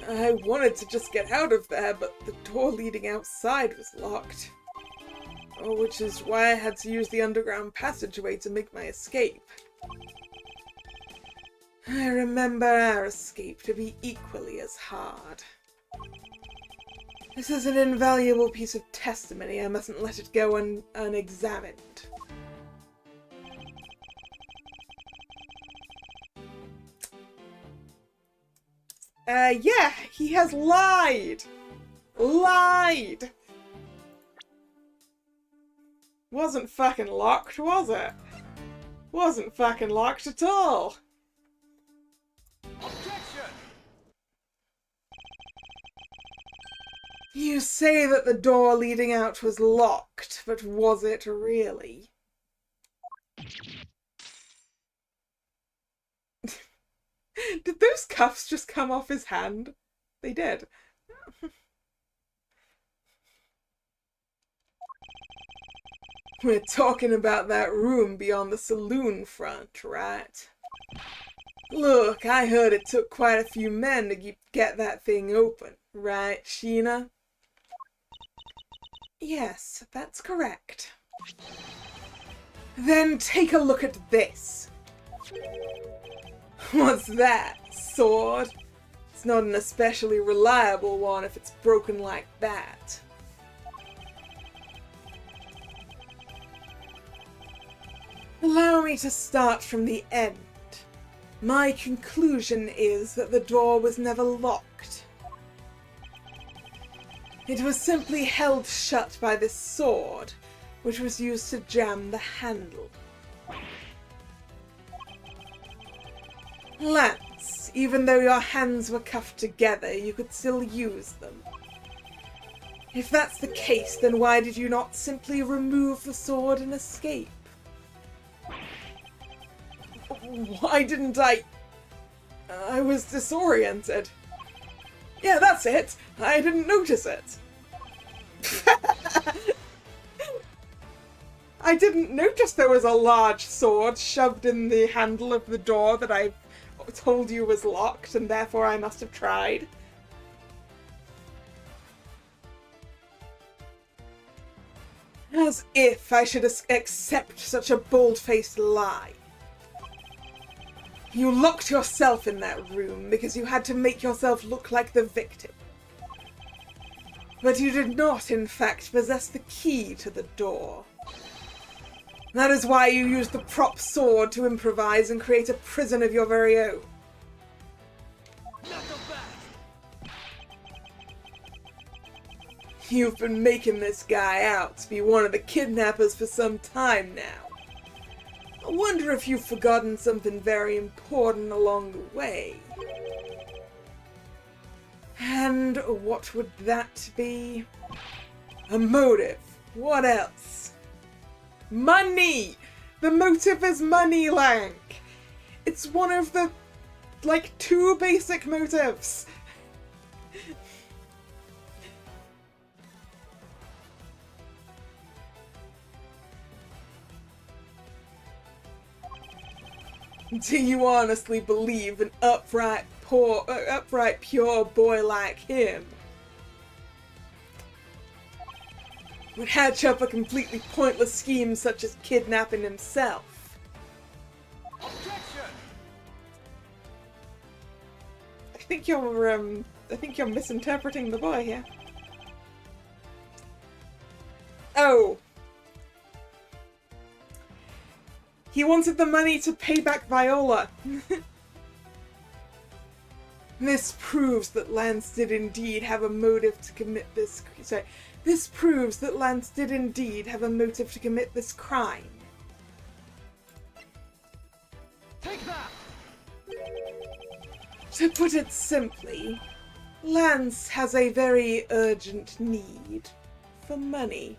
I wanted to just get out of there, but the door leading outside was locked. Which is why I had to use the underground passageway to make my escape. I remember our escape to be equally as hard. This is an invaluable piece of testimony. I mustn't let it go unexamined. Yeah, he has lied! Lied! Wasn't fucking locked, was it? Wasn't fucking locked at all. Objection! You say that the door leading out was locked, but was it really? Did those cuffs just come off his hand? They did. We're talking about that room beyond the saloon front, right? Look, I heard it took quite a few men to get that thing open, right, Sheena? Yes, that's correct. Then take a look at this. What's that? Sword? It's not an especially reliable one if it's broken like that. Allow me to start from the end. My conclusion is that the door was never locked. It was simply held shut by this sword, which was used to jam the handle. Lance, even though your hands were cuffed together, you could still use them. If that's the case, then why did you not simply remove the sword and escape? Why didn't I was disoriented. Yeah, that's it. I didn't notice it. I didn't notice there was a large sword shoved in the handle of the door that I told you was locked, and therefore I must have tried. As if I should accept such a bold-faced lie. You locked yourself in that room because you had to make yourself look like the victim. But you did not, in fact, possess the key to the door. That is why you used the prop sword to improvise and create a prison of your very own. You've been making this guy out to be one of the kidnappers for some time now. I wonder if you've forgotten something very important along the way. And what would that be? A motive. What else? Money! The motive is money, Lank! It's one of the, like, 2 basic motives. Do you honestly believe an upright, pure boy like him would hatch up a completely pointless scheme such as kidnapping himself? Objection! I think you're misinterpreting the boy here. Oh. He wanted the money to pay back Viola. This proves that Lance did indeed have a motive to commit this... Sorry. This proves that Lance did indeed have a motive to commit this crime. Take that! To put it simply, Lance has a very urgent need for money.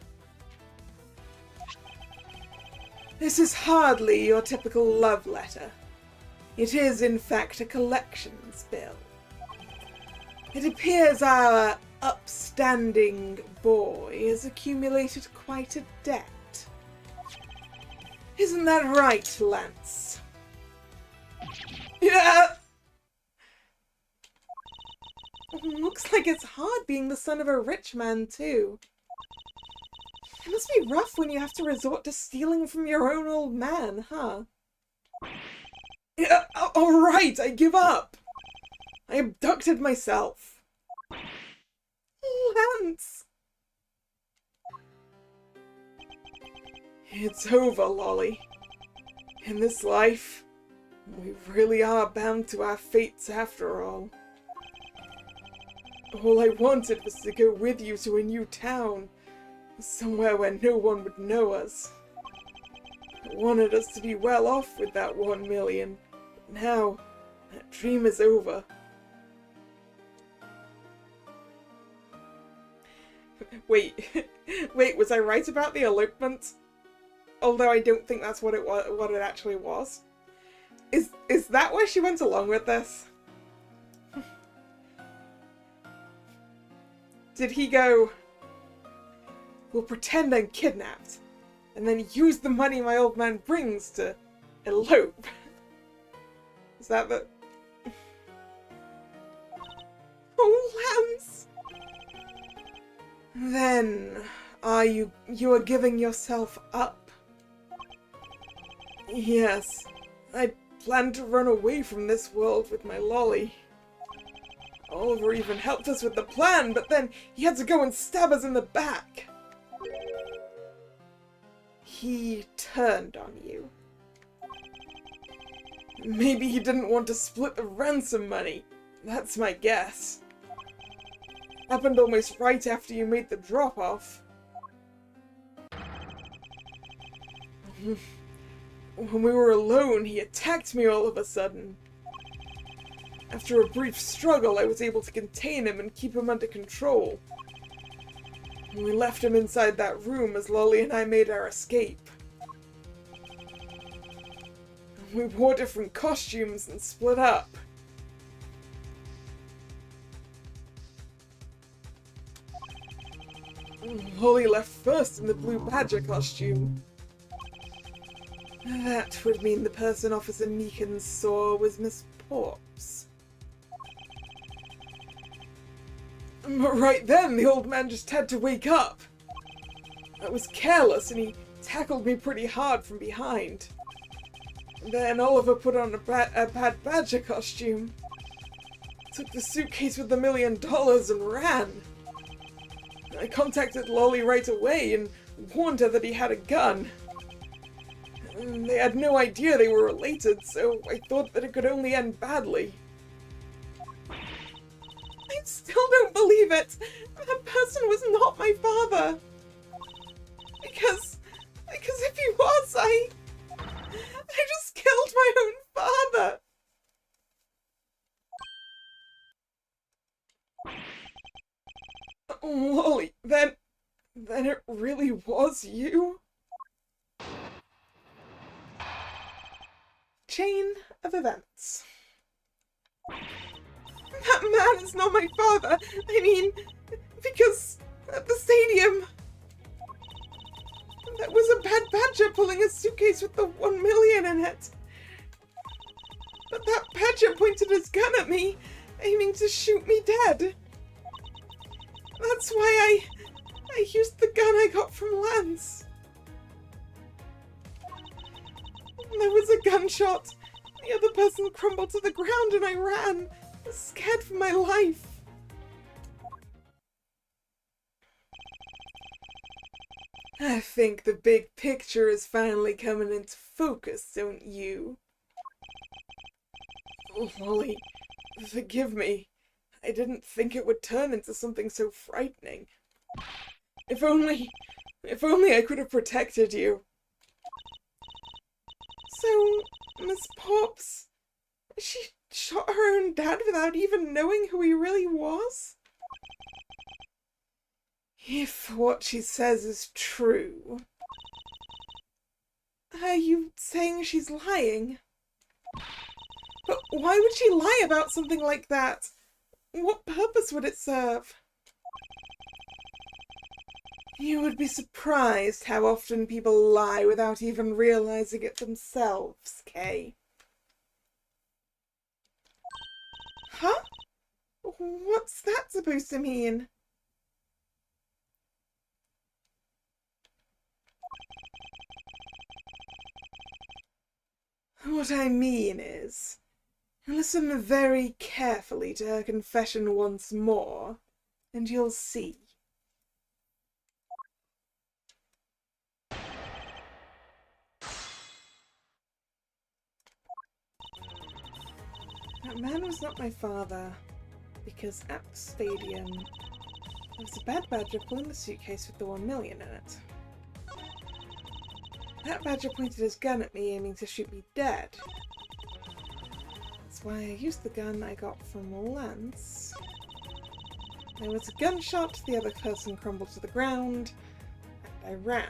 This is hardly your typical love letter. It is, in fact, a collections bill. It appears our upstanding boy has accumulated quite a debt. Isn't that right, Lance? Yeah! Looks like it's hard being the son of a rich man, too. It must be rough when you have to resort to stealing from your own old man, huh? Yeah, alright, I give up! I abducted myself. Lance! It's over, Lolly. In this life, we really are bound to our fates after all. All I wanted was to go with you to a new town. Somewhere where no one would know us. I wanted us to be well off with that 1 million. But now, that dream is over. Wait, was I right about the elopement? Although I don't think that's what it actually was. Is that why she went along with this? Did he go, we'll pretend I'm kidnapped, and then use the money my old man brings to elope? Is that the... Oh, Lance! Then, you are giving yourself up? Yes, I planned to run away from this world with my lolly. Oliver even helped us with the plan, but then he had to go and stab us in the back. He turned on you. Maybe he didn't want to split the ransom money. That's my guess. Happened almost right after you made the drop-off. When we were alone, he attacked me all of a sudden. After a brief struggle, I was able to contain him and keep him under control. We left him inside that room as Lolly and I made our escape. We wore different costumes and split up. Lolly left first in the blue badger costume. That would mean the person Officer Meekins saw was Miss Porps. But right then, the old man just had to wake up. I was careless and he tackled me pretty hard from behind. Then Oliver put on a bad badger costume, took the suitcase with the $1 million and ran. I contacted Lolly right away and warned her that he had a gun. They had no idea they were related, so I thought that it could only end badly. I still don't believe it! That person was not my father! Because if he was, I just killed my own father! Oh, Lolly, then it really was you? Chain of events. That man is not my father! I mean, because at the stadium there was a bad badger pulling a suitcase with the 1 million in it. But that badger pointed his gun at me, aiming to shoot me dead. That's why I used the gun I got from Lance. There was a gunshot. The other person crumbled to the ground and I ran, scared for my life. I think the big picture is finally coming into focus, don't you? Oh, Lolly, forgive me. I didn't think it would turn into something so frightening. If only I could have protected you. So, Miss Pops, she shot her own dad without even knowing who he really was? If what she says is true... Are you saying she's lying? But why would she lie about something like that? What purpose would it serve? You would be surprised how often people lie without even realizing it themselves, Kay. Huh? What's that supposed to mean? What I mean is, listen very carefully to her confession once more, and you'll see. That man was not my father, because at the stadium, there was a bad badger pulling the suitcase with the 1 million in it. That badger pointed his gun at me, aiming to shoot me dead. That's why I used the gun I got from Lance. There was a gunshot, the other person crumbled to the ground, and I ran.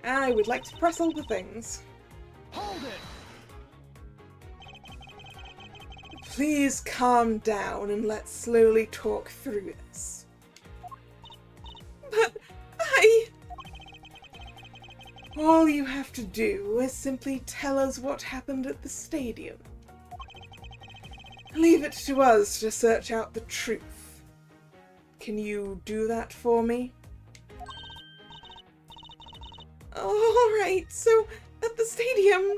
I would like to press all the things. Hold it! Please calm down and let's slowly talk through this. But all you have to do is simply tell us what happened at the stadium. Leave it to us to search out the truth. Can you do that for me? Alright, so at the stadium...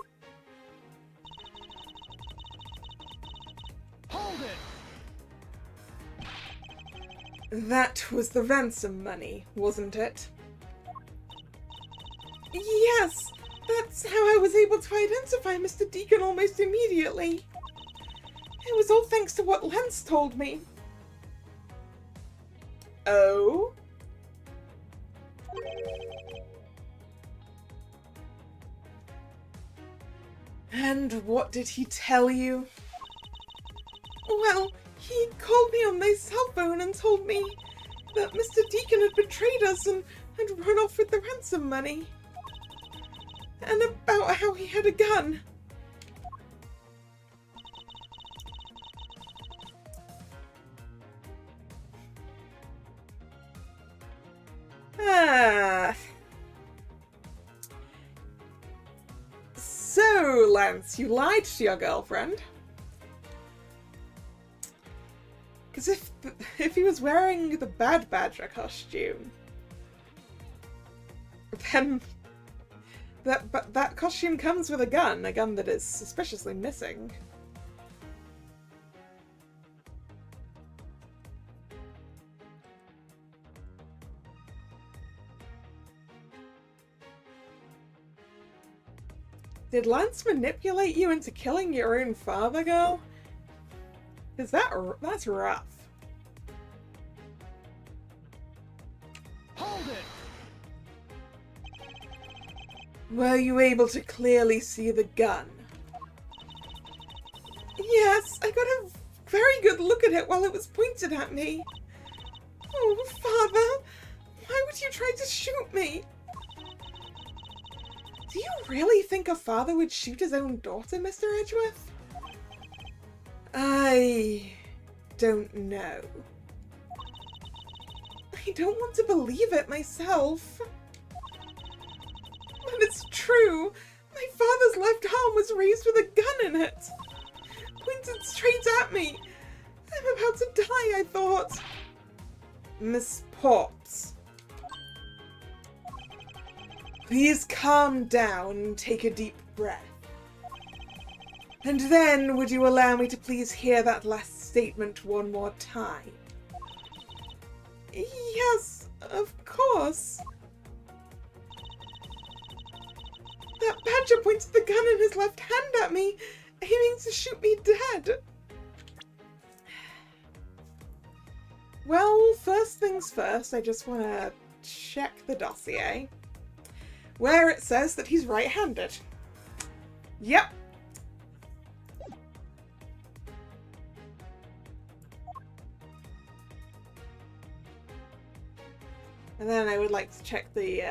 Hold it! That was the ransom money, wasn't it? Yes, that's how I was able to identify Mr. Deacon almost immediately. It was all thanks to what Lance told me. Oh? And what did he tell you? Well, he called me on my cell phone and told me that Mr. Deacon had betrayed us and had run off with the ransom money. And about how he had a gun. So, Lance, you lied to your girlfriend. Because if he was wearing the Bad Badger costume, then that costume comes with a gun that is suspiciously missing. Did Lance manipulate you into killing your own father, girl? Is that's rough. Hold it! Were you able to clearly see the gun? Yes, I got a very good look at it while it was pointed at me. Oh, Father, why would you try to shoot me? Do you really think a father would shoot his own daughter, Mr. Edgeworth? I don't know. I don't want to believe it myself. But it's true. My father's left arm was raised with a gun in it. Pointed straight at me. I'm about to die, I thought. Miss Potts. Please calm down and take a deep breath. And then, would you allow me to please hear that last statement one more time? Yes, of course. That badger pointed the gun in his left hand at me, aiming to shoot me dead. Well, first things first, I just want to check the dossier, where it says that he's right-handed. Yep. And then I would like to check the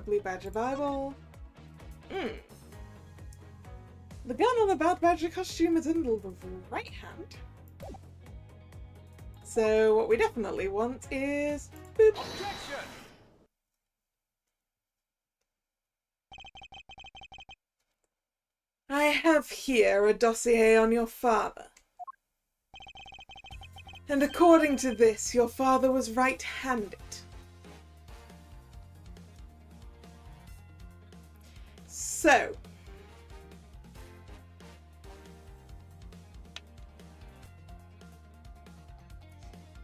Blue Badger Bible. The gun on the Bad Badger costume is in the right hand. So what we definitely want is... boop. Objection! I have here a dossier on your father. And according to this, your father was right-handed.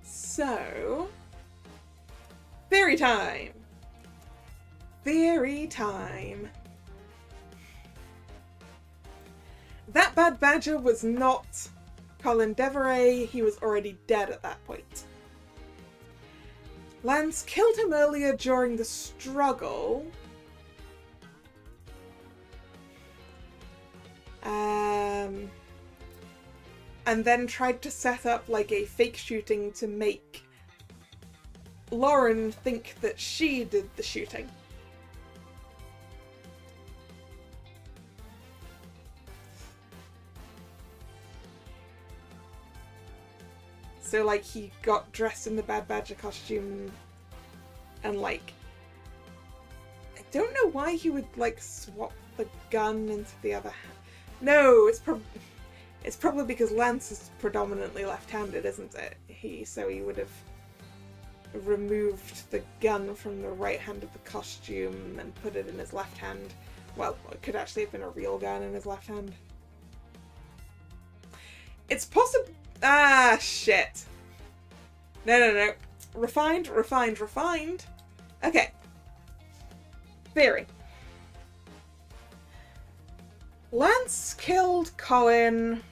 So, theory time! Theory time! That Bad Badger was not Colin Deveray, he was already dead at that point. Lance killed him earlier during the struggle. And then tried to set up like a fake shooting to make Lauren think that she did the shooting. So like he got dressed in the Bad Badger costume and like, I don't know why he would like swap the gun into the other hand. No, it's probably because Lance is predominantly left-handed, isn't it? So he would have removed the gun from the right hand of the costume and put it in his left hand. Well, it could actually have been a real gun in his left hand. It's possible. Ah, shit. No. Refined. Okay. Theory. Lance killed Colin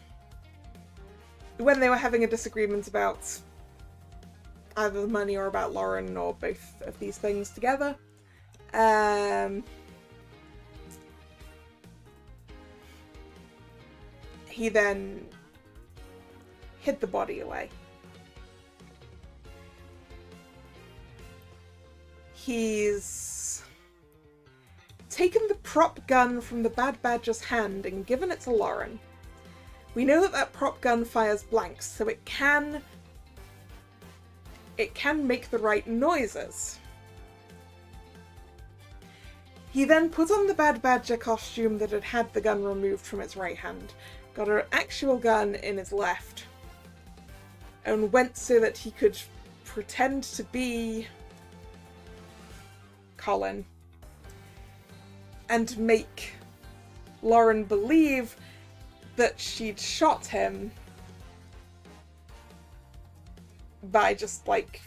when they were having a disagreement about either the money or about Lauren or both of these things together. He then hid the body away. He's taken the prop gun from the Bad Badger's hand and given it to Lauren. We know that that prop gun fires blanks, so it can make the right noises. He then put on the Bad Badger costume that had the gun removed from its right hand, got an actual gun in his left, and went so that he could pretend to be Colin and make Lauren believe that she'd shot him by just, like,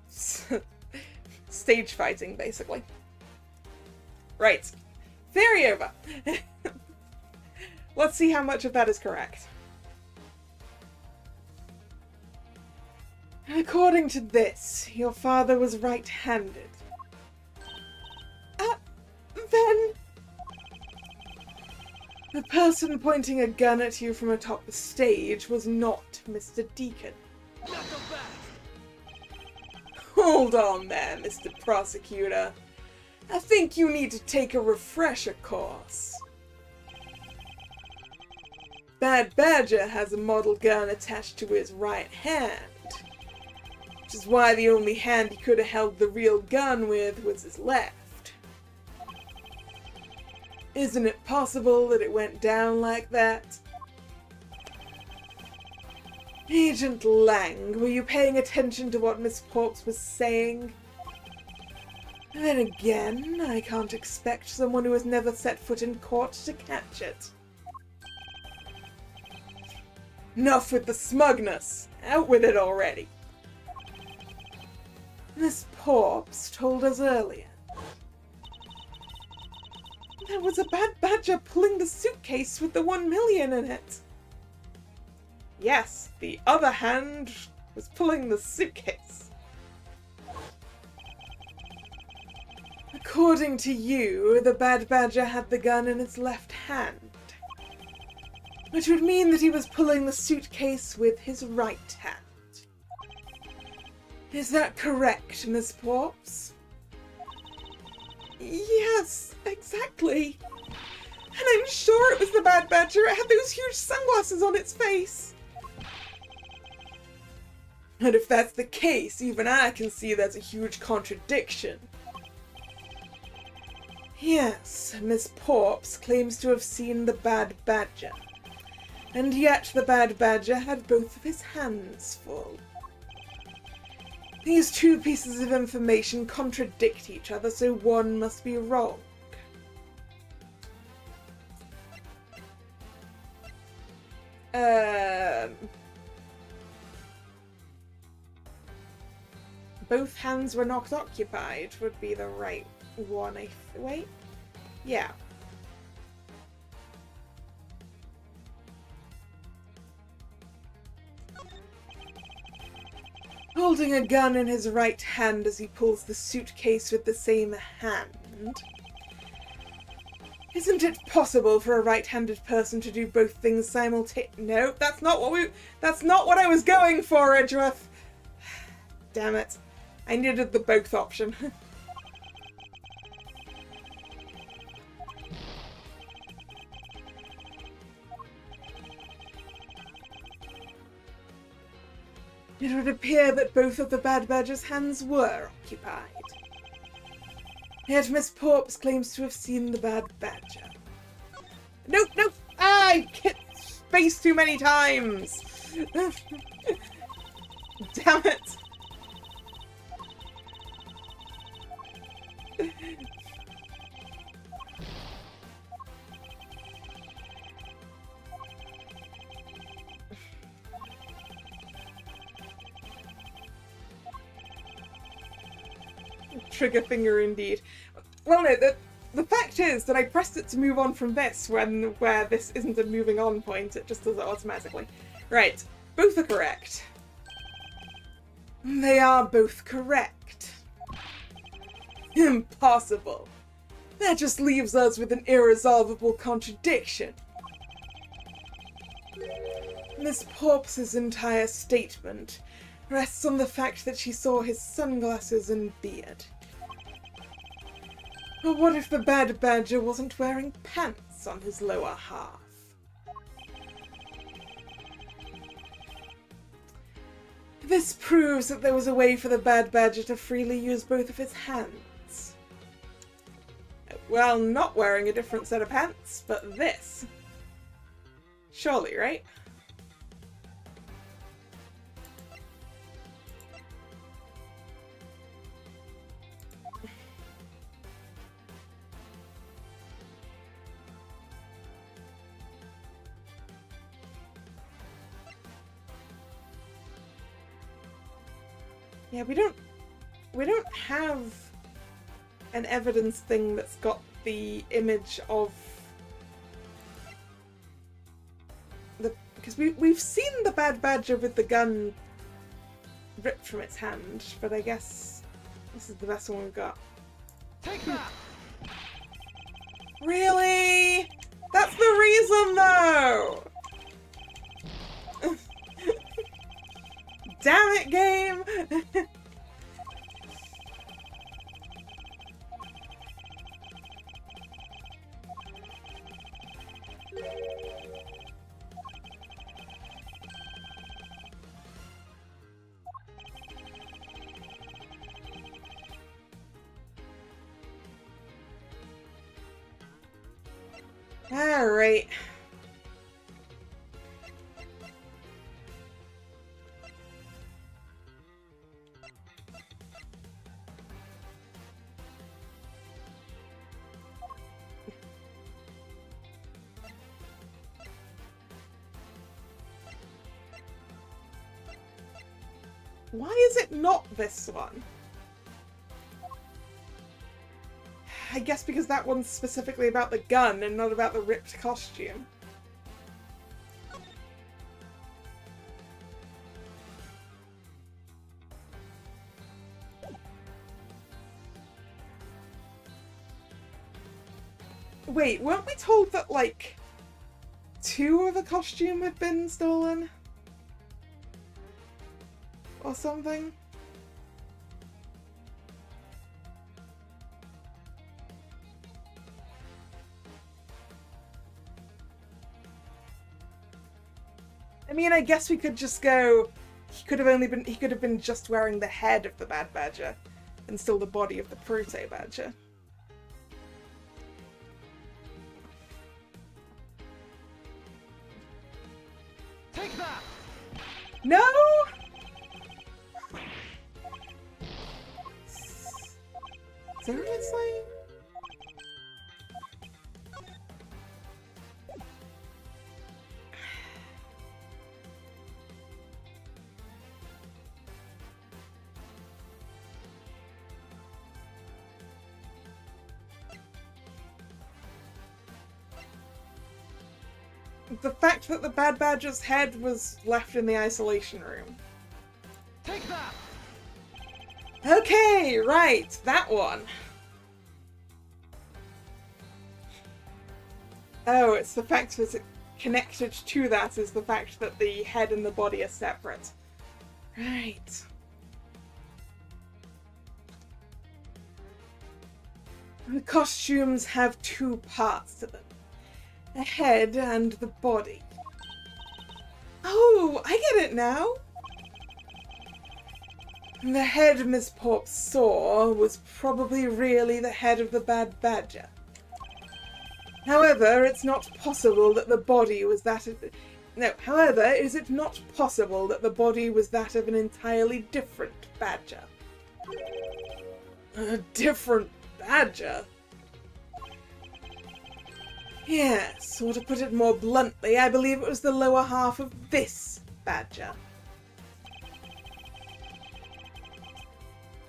stage fighting, basically. Right. Theory over. Let's see how much of that is correct. According to this, your father was right-handed. Then... the person pointing a gun at you from atop the stage was not Mr. Deacon. Not so fast. Hold on there, Mr. Prosecutor. I think you need to take a refresher course. Bad Badger has a model gun attached to his right hand, which is why the only hand he could have held the real gun with was his left. Isn't it possible that it went down like that? Agent Lang, were you paying attention to what Miss Porks was saying? Then again, I can't expect someone who has never set foot in court to catch it. Enough with the smugness. Out with it already. Miss Porks told us earlier. There was a Bad Badger pulling the suitcase with the 1 million in it. Yes, the other hand was pulling the suitcase. According to you, the Bad Badger had the gun in its left hand, which would mean that he was pulling the suitcase with his right hand. Is that correct, Miss Porks? Yes, exactly. And I'm sure it was the Bad Badger. It had those huge sunglasses on its face. And if that's the case, even I can see there's a huge contradiction. Yes, Miss Porks claims to have seen the Bad Badger. And yet the Bad Badger had both of his hands full. These two pieces of information contradict each other, so one must be wrong. Both hands were not occupied would be the right one, wait? Yeah. Holding a gun in his right hand as he pulls the suitcase with the same hand. Isn't it possible for a right-handed person to do both things simultaneously? No, that's not what I was going for, Edgeworth. Damn it. I needed the both option. It would appear that both of the Bad Badger's hands were occupied. Yet Miss Porks claims to have seen the Bad Badger. Nope, nope! I hit space too many times! Damn it! Trigger finger indeed. Well, no, the fact is that I pressed it to move on from this where this isn't a moving on point, it just does it automatically. Right, both are correct. They are both correct. Impossible. That just leaves us with an irresolvable contradiction. Miss Porks's entire statement rests on the fact that she saw his sunglasses and beard. But what if the Bad Badger wasn't wearing pants on his lower half? This proves that there was a way for the Bad Badger to freely use both of his hands. Oh, Well, not wearing a different set of pants, but this. Surely, right? Yeah, we don't have an evidence thing that's got the image of the, because we've seen the bad badger with the gun ripped from its hand, but I guess this is the best one we've got. Take that! Really? That's the reason, though! Damn it, game! Alright. Why is it not this one? I guess because that one's specifically about the gun and not about the ripped costume. Wait, weren't we told that, like, 2 of a costume had been stolen? Or something? I mean, I guess we could just go, he could have been just wearing the head of the bad badger and still the body of the proto badger. Take that! No! Seriously? The fact that the bad badger's head was left in the isolation room. Take that! Okay, right, that one. Oh, it's the fact that it connected to that is the fact that the head and the body are separate. Right. The costumes have 2 parts to them. The head and the body. Oh, I get it now! The head Miss Porp saw was probably really the head of the bad badger. However, it's not possible that the body was that of... No, however, is it not possible that the body was that of an entirely different badger? A different badger? Yes, or to put it more bluntly, I believe it was the lower half of this badger.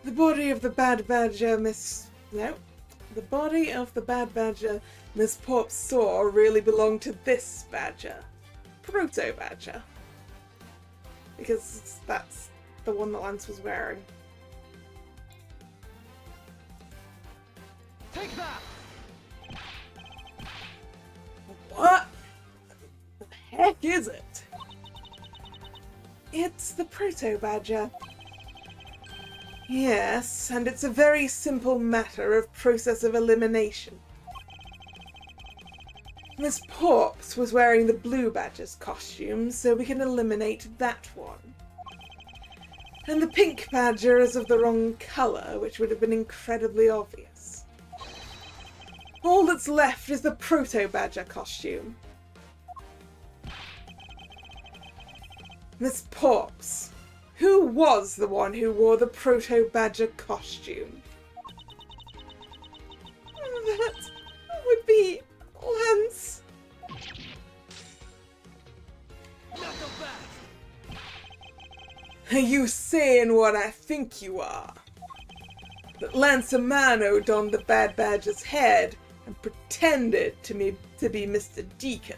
The body of the bad badger the body of the bad badger Miss Porp saw really belonged to this badger. Proto-badger. Because that's the one that Lance was wearing. Take that! What the heck is it? It's the proto-badger. Yes, and it's a very simple matter of process of elimination. Miss Porps was wearing the blue badger's costume, so we can eliminate that one. And the pink badger is of the wrong colour, which would have been incredibly obvious. All that's left is the proto-badger costume. Miss Porps, who was the one who wore the proto-badger costume? That would be Lance. Are you saying what I think you are? That Lance Amano donned the Bad Badger's head and pretended to be Mr. Deacon.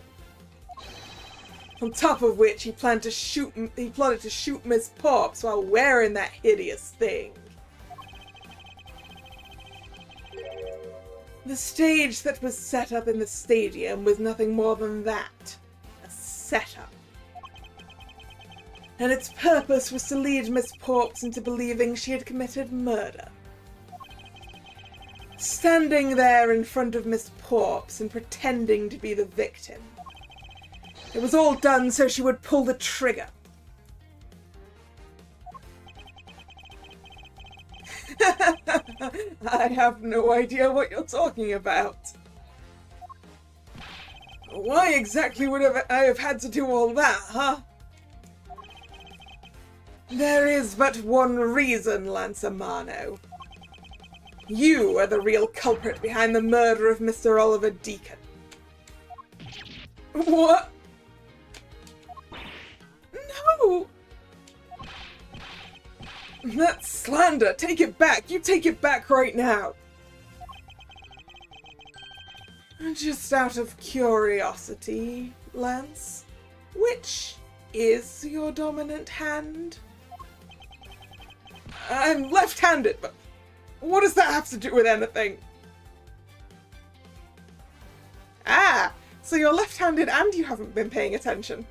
On top of which, he plotted to shoot Miss Porps while wearing that hideous thing. The stage that was set up in the stadium was nothing more than that. A setup. And its purpose was to lead Miss Porps into believing she had committed murder. Standing there in front of Miss Porps and pretending to be the victim. It was all done so she would pull the trigger. I have no idea what you're talking about. Why exactly would I have had to do all that, huh? There is but one reason, Lance Amano. You are the real culprit behind the murder of Mr. Oliver Deacon. What? No! That's slander! Take it back! You take it back right now! Just out of curiosity, Lance, which is your dominant hand? I'm left-handed, but what does that have to do with anything? Ah, so you're left-handed and you haven't been paying attention.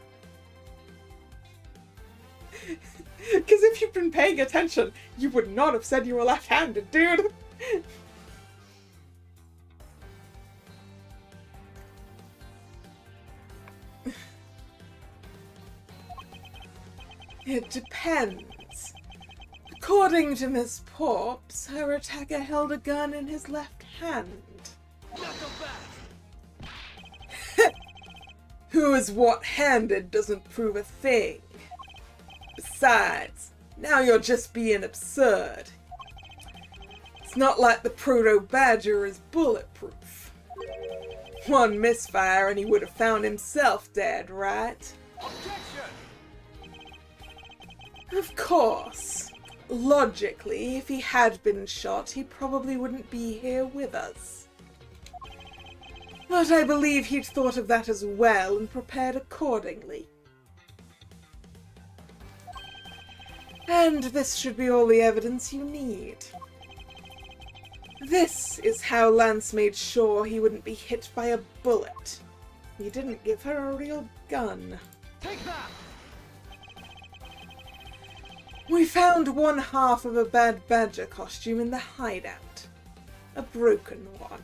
Because if you'd been paying attention, you would not have said you were left-handed, dude. It depends. According to Miss Porps, her attacker held a gun in his left hand. Who is what-handed doesn't prove a thing. Besides, now you're just being absurd. It's not like the proto-badger is bulletproof. One misfire and he would have found himself dead, right? Objection! Of course. Logically, if he had been shot, he probably wouldn't be here with us. But I believe he'd thought of that as well and prepared accordingly. And this should be all the evidence you need. This is how Lance made sure he wouldn't be hit by a bullet. He didn't give her a real gun. Take that! We found one half of a Bad Badger costume in the hideout. A broken one.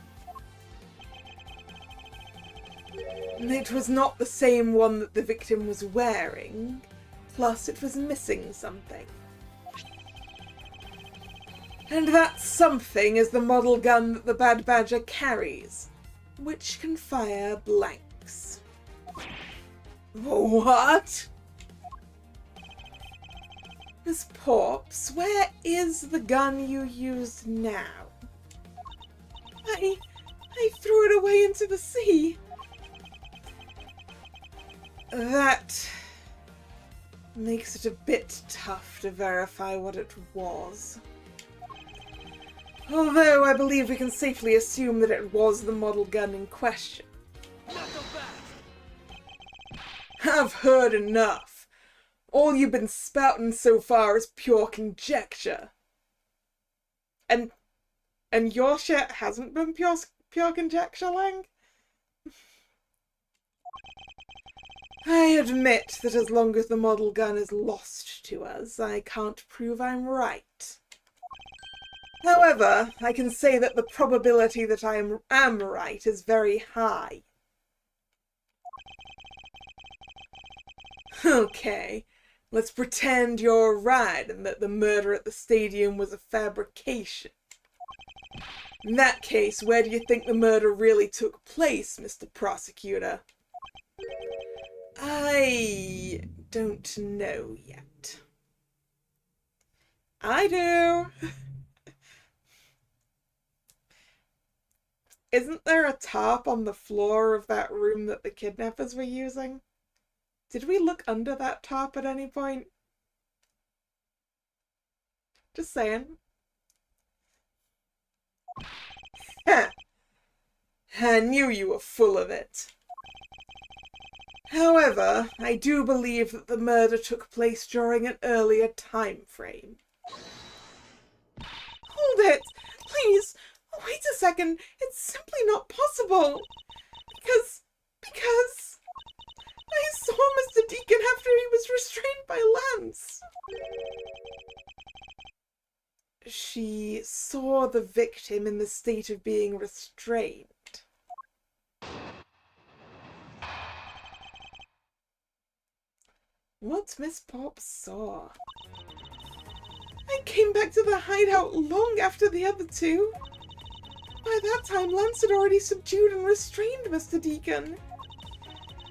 It was not the same one that the victim was wearing, plus it was missing something. And that something is the model gun that the Bad Badger carries, which can fire blanks. What? Miss Porps, where is the gun you used now? I threw it away into the sea. That makes it a bit tough to verify what it was. Although I believe we can safely assume that it was the model gun in question. I've heard enough. All you've been spouting so far is pure conjecture. And your shit hasn't been pure conjecture, Lang? I admit that as long as the model gun is lost to us, I can't prove I'm right. However, I can say that the probability that I am right is very high. Okay. Let's pretend you're right and that the murder at the stadium was a fabrication. In that case, where do you think the murder really took place, Mr. Prosecutor? I don't know yet. I do. Isn't there a tarp on the floor of that room that the kidnappers were using? Did we look under that tarp at any point? Just saying. I knew you were full of it. However, I do believe that the murder took place during an earlier time frame. Hold it! Please! Wait a second! It's simply not possible! Because I saw Mr. Deacon after he was restrained by Lance! She saw the victim in the state of being restrained. What Miss Pop saw? I came back to the hideout long after the other two. By that time, Lance had already subdued and restrained Mr. Deacon.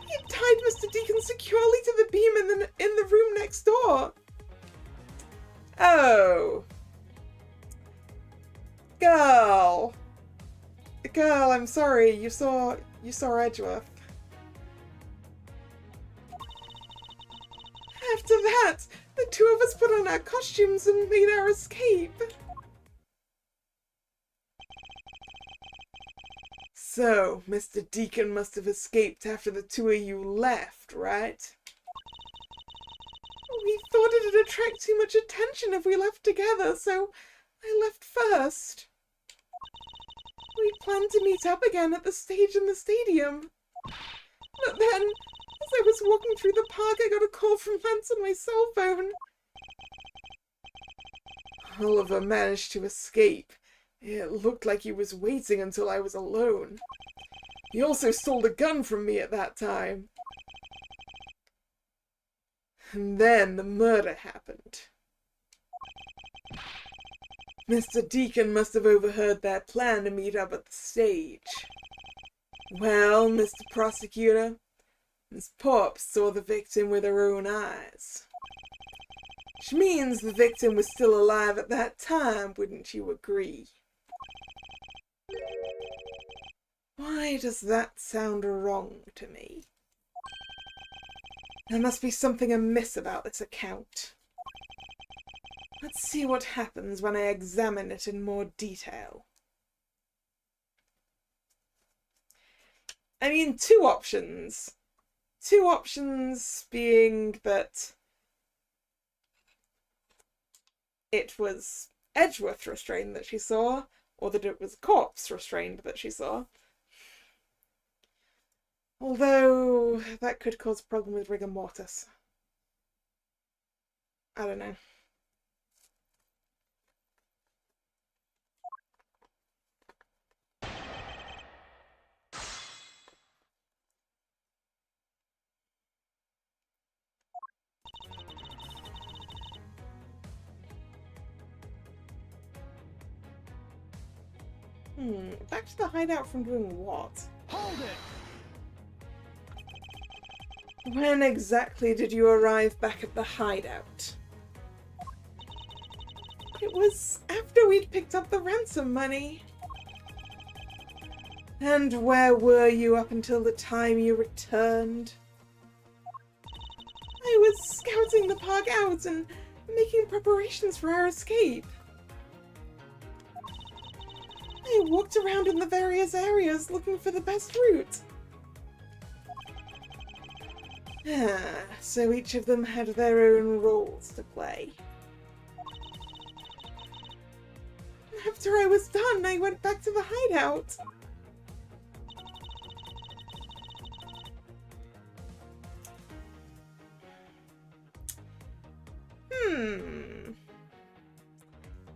He had tied Mr. Deacon securely to the beam in the room next door. Oh. Girl, I'm sorry. You saw Edgeworth. After that, the two of us put on our costumes and made our escape. So, Mr. Deacon must have escaped after the two of you left, right? We thought it'd attract too much attention if we left together, so I left first. We planned to meet up again at the stage in the stadium. But then, as I was walking through the park, I got a call from Lance on my cell phone. Oliver managed to escape. It looked like he was waiting until I was alone. He also stole a gun from me at that time. And then the murder happened. Mr. Deacon must have overheard their plan to meet up at the stage. Well, Mr. Prosecutor, Miss Pop saw the victim with her own eyes. Which means the victim was still alive at that time, wouldn't you agree? Why does that sound wrong to me? There must be something amiss about this account. Let's see what happens when I examine it in more detail. I mean, two options. Two options being that it was Edgeworth restrained that she saw, or that it was a corpse restrained that she saw. Although, that could cause a problem with rigor mortis. I don't know. Back to the hideout from doing what? Hold it! When exactly did you arrive back at the hideout? It was after we'd picked up the ransom money. And where were you up until the time you returned? I was scouting the park out and making preparations for our escape. I walked around in the various areas looking for the best route. So each of them had their own roles to play. After I was done, I went back to the hideout.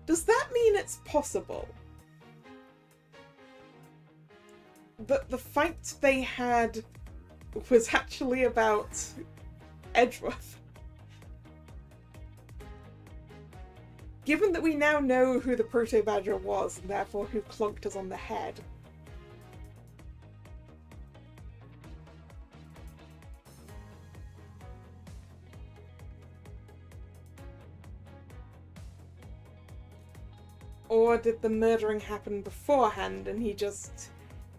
Does that mean it's possible that the fight they had was actually about Edgeworth? given that we now know who the proto-badger was, and therefore who clonked us on the head, or did the murdering happen beforehand and he just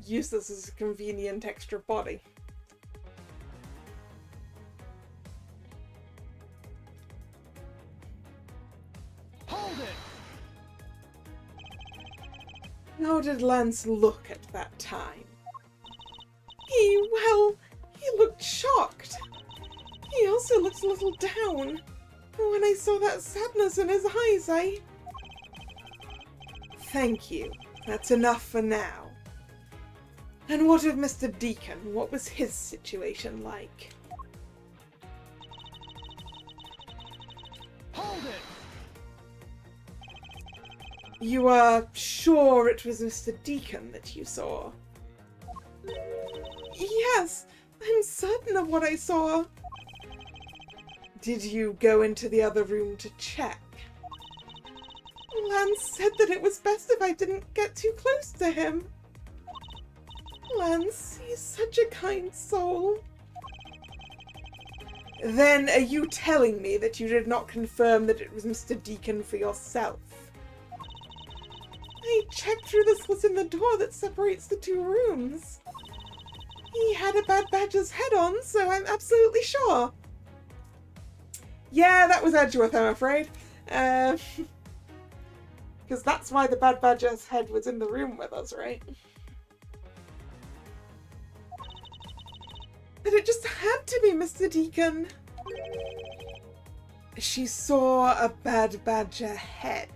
used this as a convenient extra body? Hold it! How did Lance look at that time? He looked shocked. He also looked a little down. When I saw that sadness in his eyes, Thank you. That's enough for now. And what of Mr. Deacon? What was his situation like? Hold it! You are sure it was Mr. Deacon that you saw? Yes, I'm certain of what I saw. Did you go into the other room to check? Lance said that it was best if I didn't get too close to him. Lance, he's such a kind soul. Then are you telling me that you did not confirm that it was Mr. Deacon for yourself? I checked through the slit in the door that separates the two rooms. He had a bad badger's head on, so I'm absolutely sure. Yeah, that was Edgeworth, I'm afraid. Because that's why the bad badger's head was in the room with us, right? But it just had to be Mr. Deacon. She saw a bad badger head.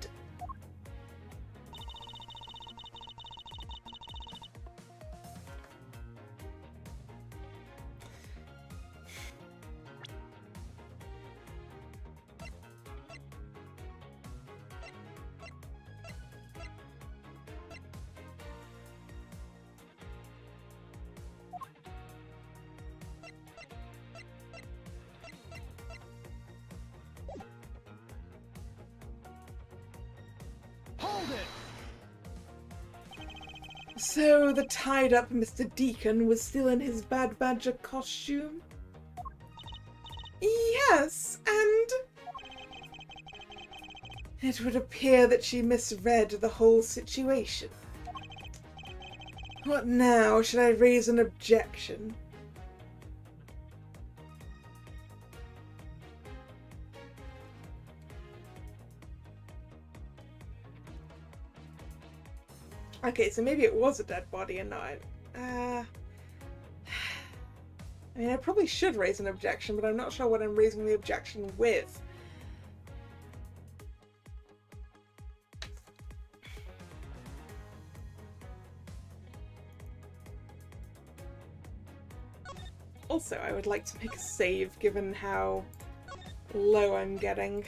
Hold it! So the tied-up Mr. Deacon was still in his bad badger costume? Yes, and it would appear that she misread the whole situation. What now? Should I raise an objection? Okay, so maybe it was a dead body and not... I mean, I probably should raise an objection, but I'm not sure what I'm raising the objection with. Also, I would like to make a save, given how low I'm getting.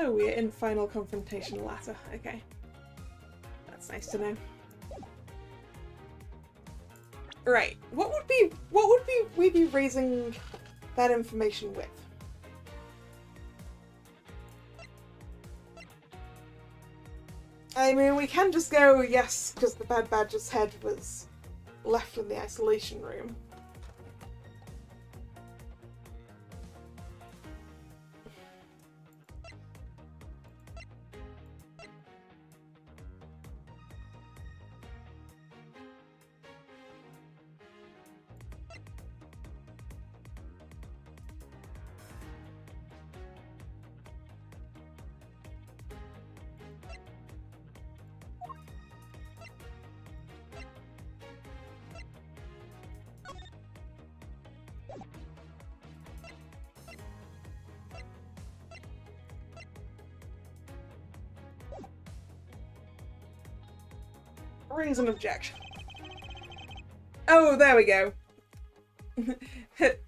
Oh, we're in final confrontation latter. Okay. That's nice to know. Right. What would we be raising that information with? I mean, we can just go, yes, because the bad badger's head was left in the isolation room. Raise an objection. Oh, there we go.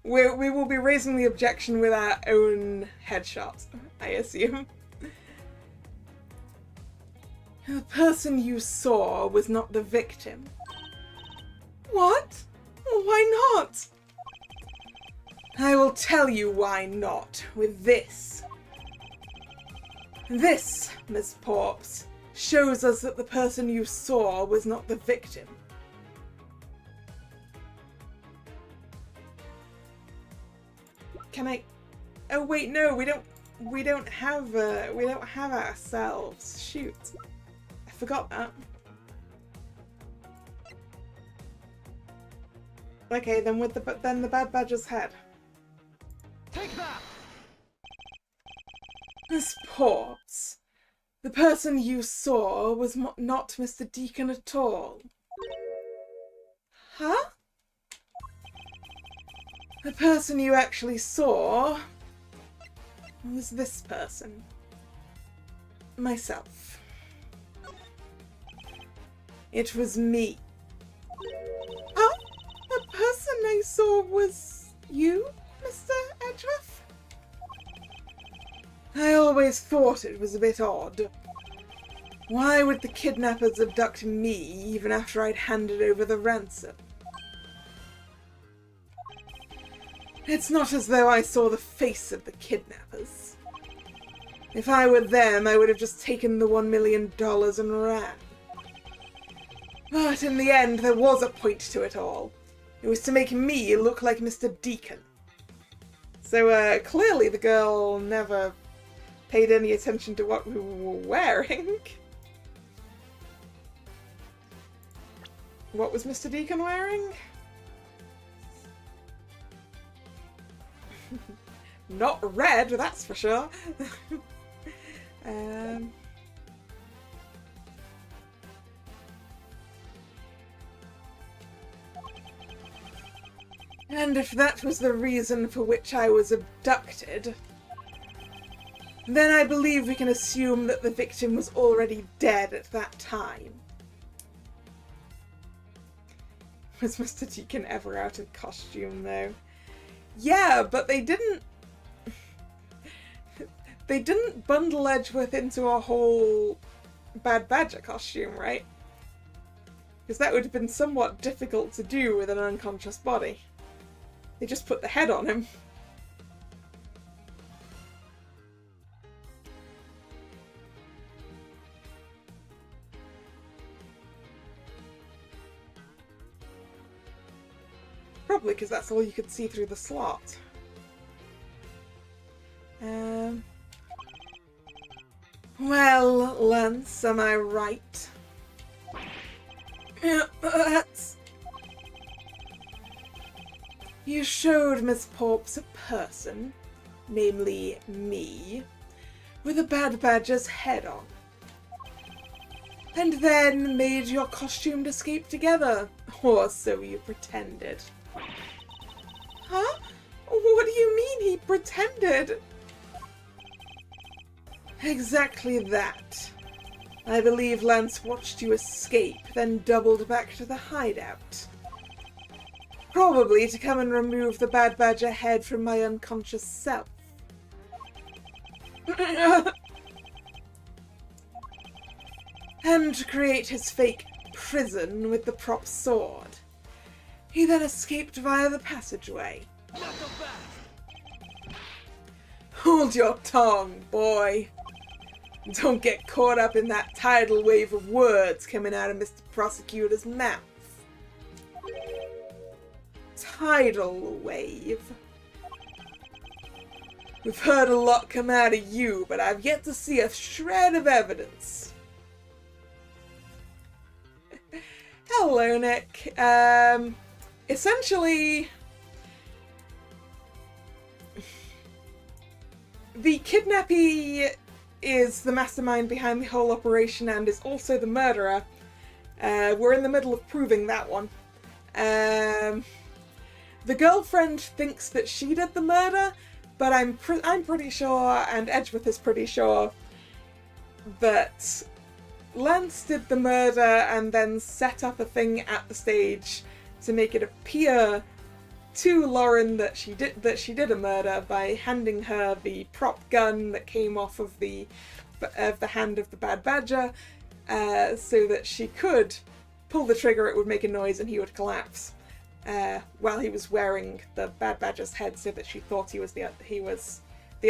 We will be raising the objection with our own headshots, I assume. The person you saw was not the victim. What? Why not? I will tell you why not with this. This, Miss Porps, shows us that the person you saw was not the victim. Can I... Oh wait, no, we don't have ourselves. Shoot. I forgot that. Okay, then the Bad Badger's head. Take that! Miss Porps, the person you saw was not Mr. Deacon at all. Huh? The person you actually saw was this person. Myself. It was me. Oh, the person I saw was you, Mr. Edgeworth? I always thought it was a bit odd. Why would the kidnappers abduct me even after I'd handed over the ransom? It's not as though I saw the face of the kidnappers. If I were them, I would have just taken the $1 million and ran. But in the end, there was a point to it all. It was to make me look like Mr. Deacon. So, clearly the girl never paid any attention to what we were wearing. What was Mr. Deacon wearing? Not red, that's for sure. And if that was the reason for which I was abducted, then I believe we can assume that the victim was already dead at that time. Was Mr. Deacon ever out of costume, though? Yeah, but they didn't bundle Edgeworth into a whole Bad Badger costume, right? Because that would have been somewhat difficult to do with an unconscious body. They just put the head on him. Probably because that's all you could see through the slot. Well, Lance, am I right? Yeah, that's... You showed Miss Porps a person, namely me, with a Bad Badger's head on. And then made your costumed escape together, or so you pretended. Huh? What do you mean he pretended? Exactly that. I believe Lance watched you escape, then doubled back to the hideout. Probably to come and remove the Bad Badger head from my unconscious self. And to create his fake prison with the prop sword. He then escaped via the passageway. Hold your tongue, boy. Don't get caught up in that tidal wave of words coming out of Mr. Prosecutor's mouth. Tidal wave. We've heard a lot come out of you, but I've yet to see a shred of evidence. Hello, Nick. Essentially, the kidnappee is the mastermind behind the whole operation and is also the murderer. We're in the middle of proving that one. The girlfriend thinks that she did the murder, but I'm pretty sure, and Edgeworth is pretty sure, that Lance did the murder and then set up a thing at the stage to make it appear to Lauren that she did a murder by handing her the prop gun that came off of the hand of the Bad Badger, so that she could pull the trigger, it would make a noise, and he would collapse. while he was wearing the Bad Badger's head so that she thought he was the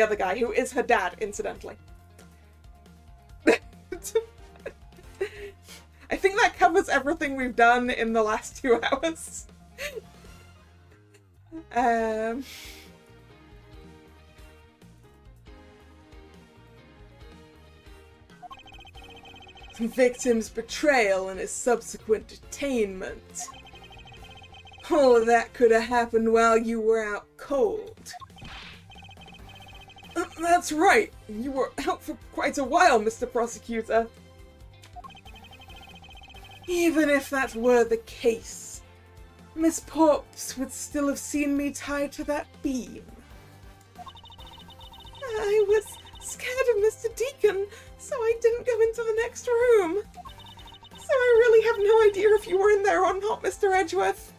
other guy, who is her dad, incidentally. I think that covers everything we've done in the last 2 hours. Victim's betrayal and his subsequent detainment. All of that could have happened while you were out cold. That's right. You were out for quite a while, Mr. Prosecutor. Even if that were the case, Miss Popps would still have seen me tied to that beam. I was scared of Mr. Deacon, so I didn't go into the next room. So I really have no idea if you were in there or not, Mr. Edgeworth.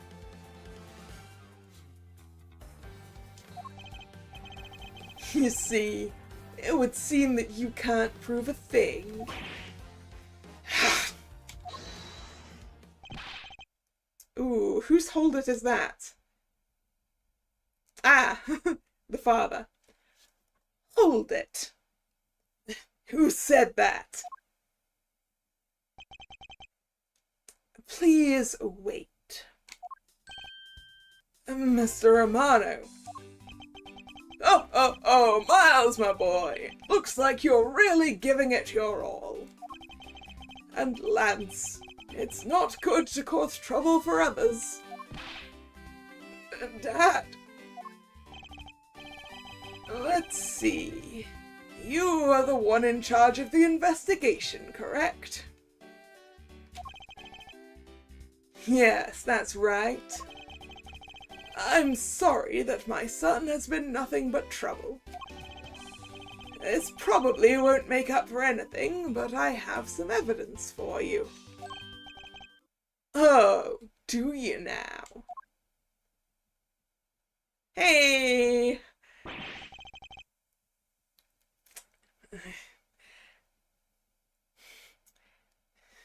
You see, it would seem that you can't prove a thing. Ooh, whose holder is that? Ah, the father. Hold it. Who said that? Please wait. Mr. Romano. Oh, Miles, my boy. Looks like you're really giving it your all. And Lance, it's not good to cause trouble for others. Dad. Let's see. You are the one in charge of the investigation, correct? Yes, that's right. I'm sorry that my son has been nothing but trouble. This probably won't make up for anything, but I have some evidence for you. Oh, do you now? Hey!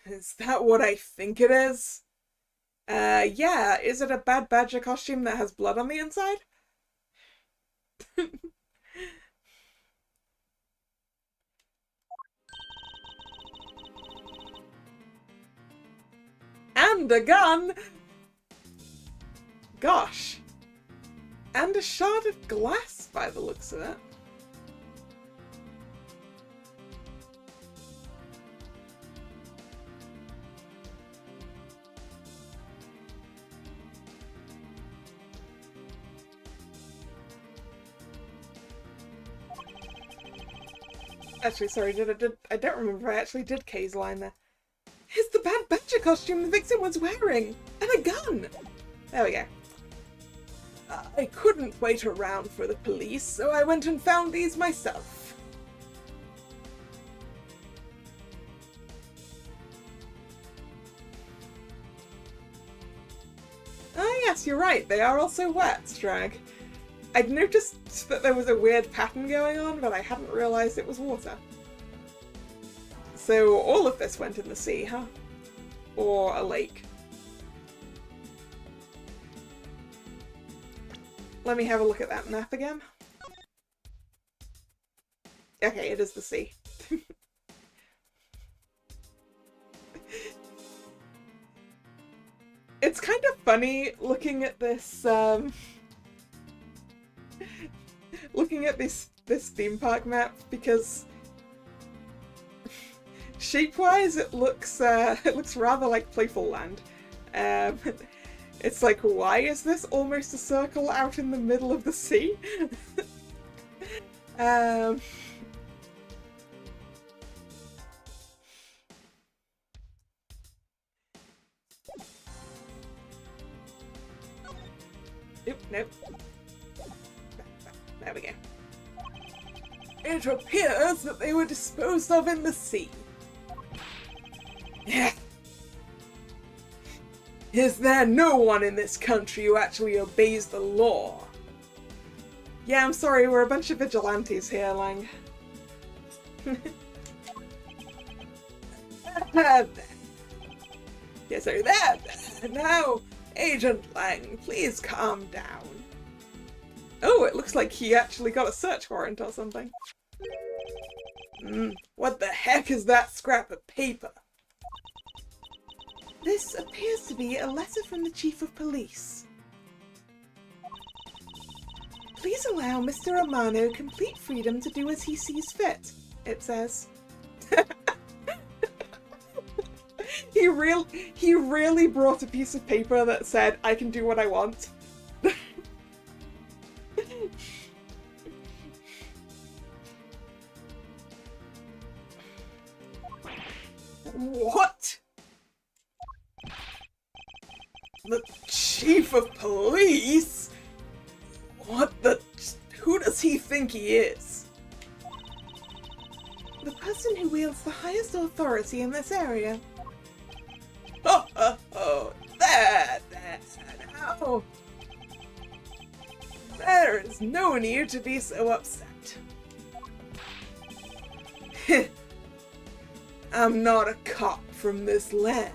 Is that what I think it is? Yeah, is it a Bad Badger costume that has blood on the inside? And a gun! Gosh. And a shard of glass by the looks of it. Actually, sorry, I don't remember if I actually did Kay's line there. It's the Bad Badger costume the victim was wearing! And a gun! There we go. I couldn't wait around for the police, so I went and found these myself. Oh yes, you're right, they are also wet, Strag. I'd noticed that there was a weird pattern going on, but I hadn't realised it was water. So all of this went in the sea, huh? Or a lake. Let me have a look at that map again. Okay, it is the sea. It's kind of funny looking at this, looking at this theme park map, because shape-wise it looks rather like Playful Land. It's like, why is this almost a circle out in the middle of the sea? Nope. There we go. It appears that they were disposed of in the sea. Yeah. Is there no one in this country who actually obeys the law? Yeah, I'm sorry, we're a bunch of vigilantes here, Lang. Yeah, so there, now, Agent Lang, please calm down. Oh, it looks like he actually got a search warrant or something. What the heck is that scrap of paper? This appears to be a letter from the Chief of Police. Please allow Mr. Amano complete freedom to do as he sees fit, it says. He really brought a piece of paper that said, I can do what I want. What? The Chief of Police? What the... Who does he think he is? The person who wields the highest authority in this area. There now. There is no need to be so upset. I'm not a cop from this land,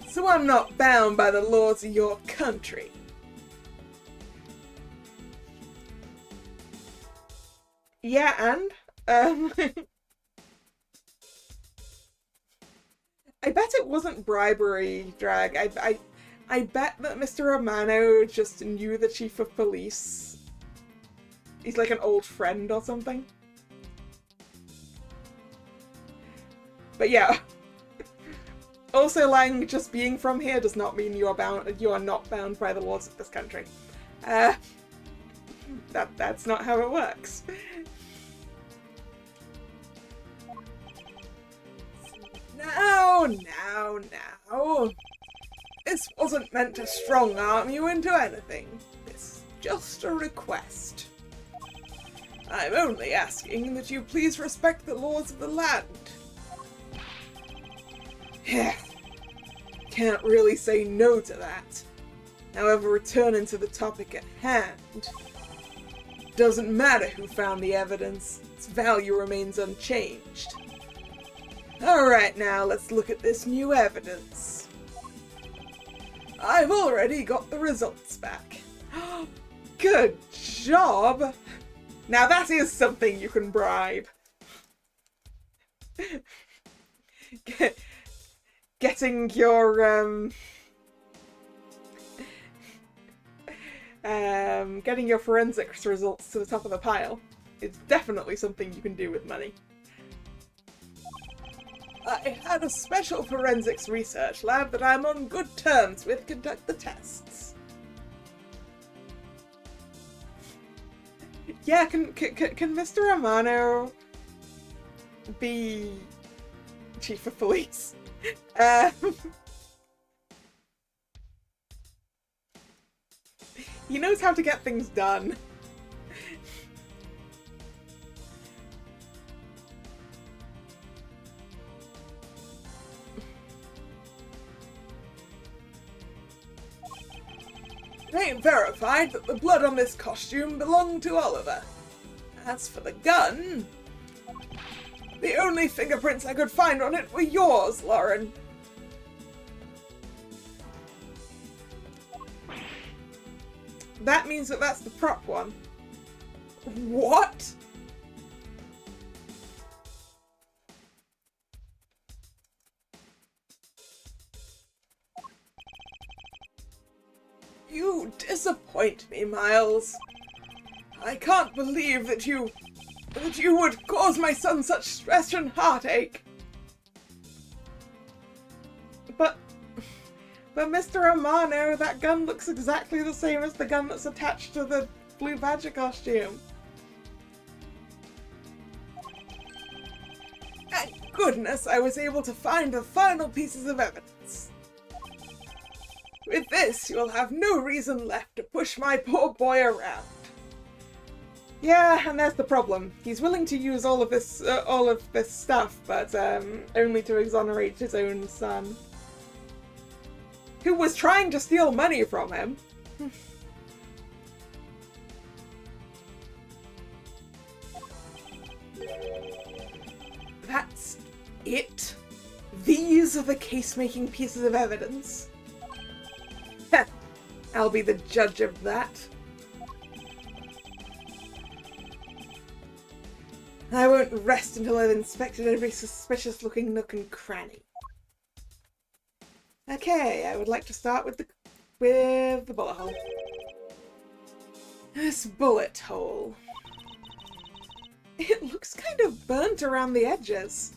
so I'm not bound by the laws of your country. Yeah, and? I bet it wasn't bribery, Drag. I bet that Mr. Romano just knew the Chief of Police. He's like an old friend or something. But yeah. Also, Lang, just being from here does not mean you are not bound by the laws of this country. That's not how it works. Now. This wasn't meant to strong-arm you into anything. It's just a request. I'm only asking that you please respect the laws of the land. Can't really say no to that. However, returning to the topic at hand. Doesn't matter who found the evidence, its value remains unchanged. Alright, now let's look at this new evidence. I've already got the results back. Good job! Now that is something you can bribe. Getting your, getting your forensics results to the top of the pile is definitely something you can do with money. I had a special forensics research lab that I'm on good terms with conduct the tests. Yeah, can Mr. Romano be Chief of Police? He knows how to get things done. They verified that the blood on this costume belonged to Oliver. As for the gun, the only fingerprints I could find on it were yours, Lauren. That means that that's the prop one. What? You disappoint me, Miles. I can't believe that you would cause my son such stress and heartache. But Mr. Romano, that gun looks exactly the same as the gun that's attached to the Blue Badger costume. Thank goodness I was able to find the final pieces of evidence. With this, you'll have no reason left to push my poor boy around. Yeah, and there's the problem. He's willing to use all of this stuff, but only to exonerate his own son, who was trying to steal money from him. That's it? These are the case-making pieces of evidence? I'll be the judge of that. I won't rest until I've inspected every suspicious-looking nook and cranny. Okay, I would like to start with the bullet hole. This bullet hole. It looks kind of burnt around the edges,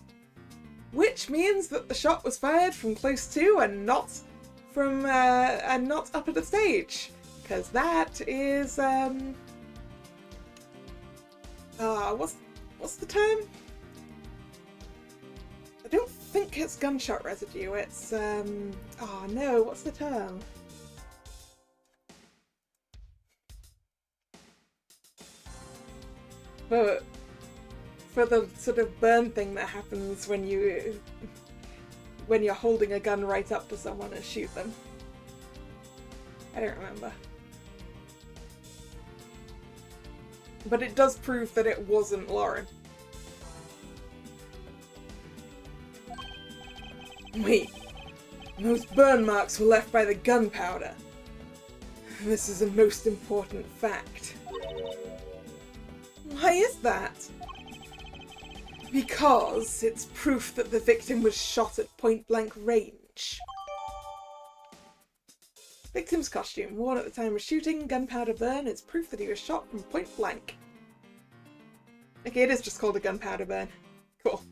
which means that the shot was fired from close to and not from and not up at the stage, because that is what's the term? I don't think it's gunshot residue. It's oh no, what's the term? For the sort of burn thing that happens when you're holding a gun right up to someone and shoot them. I don't remember. But it does prove that it wasn't Lauren. Wait, those burn marks were left by the gunpowder. This is a most important fact. Why is that? Because it's proof that the victim was shot at point-blank range. Victim's costume, worn at the time of shooting, gunpowder burn, is proof that he was shot from point-blank. Okay, it is just called a gunpowder burn. Cool.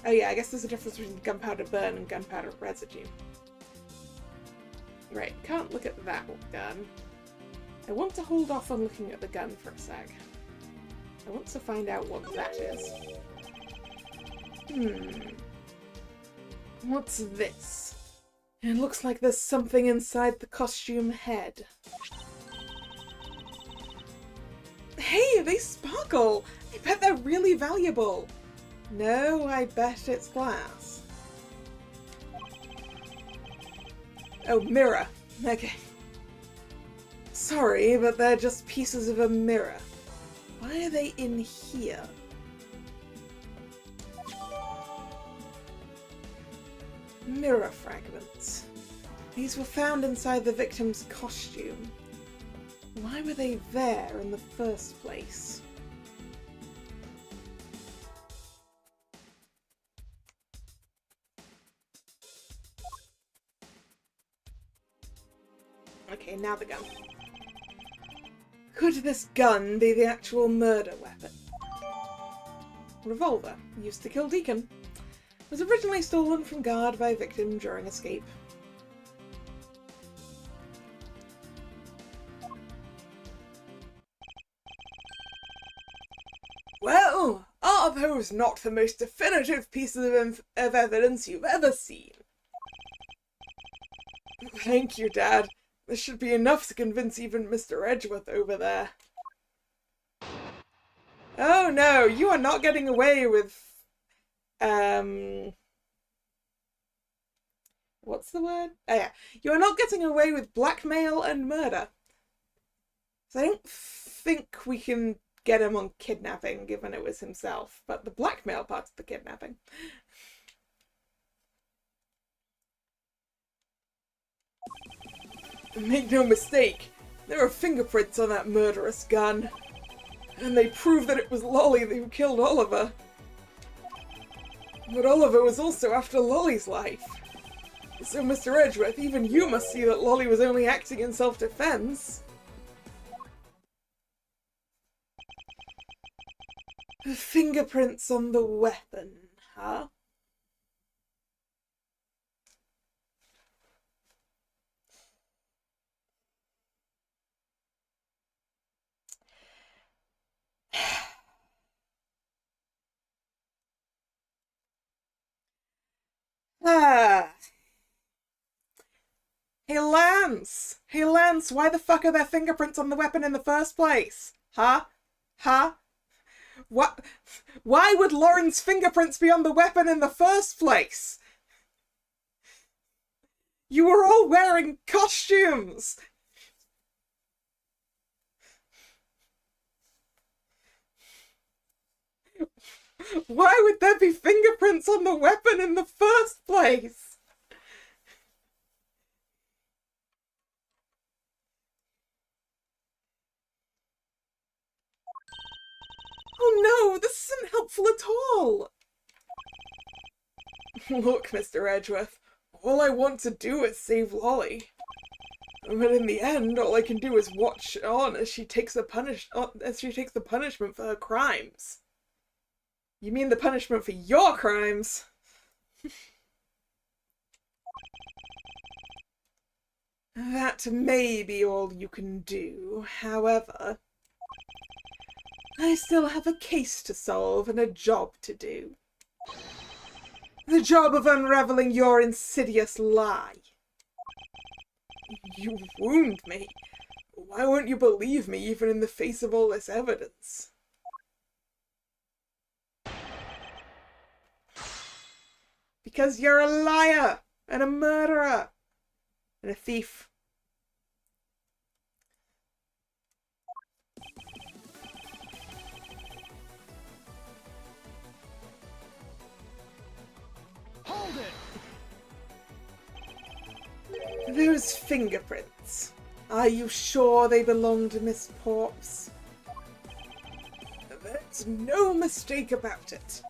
Oh yeah, I guess there's a difference between gunpowder burn and gunpowder residue. Right, can't look at that gun. I want to hold off on looking at the gun for a sec. I want to find out what that is. What's this? It looks like there's something inside the costume head. Hey, they sparkle! I bet they're really valuable! No, I bet it's glass. Oh, mirror. Okay. Sorry, but they're just pieces of a mirror. Why are they in here? Mirror fragments. These were found inside the victim's costume. Why were they there in the first place? Okay, now the gun. Could this gun be the actual murder weapon? Revolver, used to kill Deacon. Was originally stolen from guard by victim during escape. Well, are those not the most definitive pieces of evidence you've ever seen? Thank you, Dad. This should be enough to convince even Mr. Edgeworth over there. Oh no, you are not getting away with... What's the word? Oh yeah. You are not getting away with blackmail and murder. So I don't think we can get him on kidnapping, given it was himself. But the blackmail part's the kidnapping. Make no mistake, there are fingerprints on that murderous gun. And they prove that it was Lolly who killed Oliver. But Oliver was also after Lolly's life. So, Mr. Edgeworth, even you must see that Lolly was only acting in self-defense. Fingerprints on the weapon, huh? Ah. Hey Lance! Hey Lance, why the fuck are there fingerprints on the weapon in the first place? Huh? Huh? What? Why would Lauren's fingerprints be on the weapon in the first place? You were all wearing costumes! Why would there be fingerprints on the weapon in the first place? no, this isn't helpful at all. Look, Mr. Edgeworth, all I want to do is save Lolly. But in the end, all I can do is watch on as she takes the punishment for her crimes. You mean the punishment for your crimes? That may be all you can do. However, I still have a case to solve and a job to do. The job of unraveling your insidious lie. You wound me. Why won't you believe me even in the face of all this evidence? Because you're a liar and a murderer and a thief. Hold it! Those fingerprints. Are you sure they belong to Miss Porps? There's no mistake about it.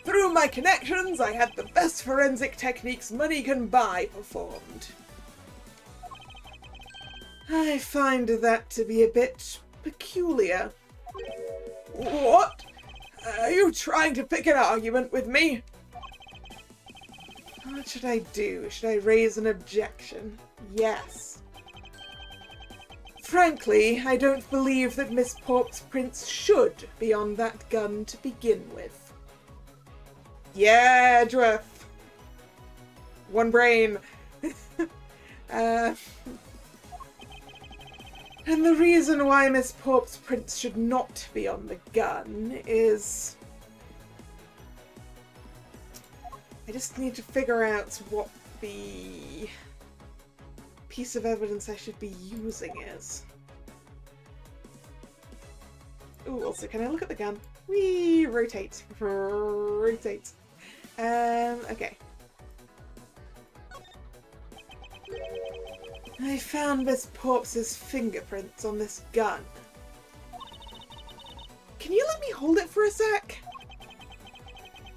Through my connections, I had the best forensic techniques money can buy performed. I find that to be a bit peculiar. What? Are you trying to pick an argument with me? What should I do? Should I raise an objection? Yes. Frankly, I don't believe that Miss Porp's prints should be on that gun to begin with. Yeah, Edgeworth. One brain. And the reason why Miss Porp's prints should not be on the gun is... I just need to figure out what the piece of evidence I should be using is. Ooh, also, can I look at the gun? Whee! Rotate. Rotate. Okay. I found Miss Porps's fingerprints on this gun. Can you let me hold it for a sec?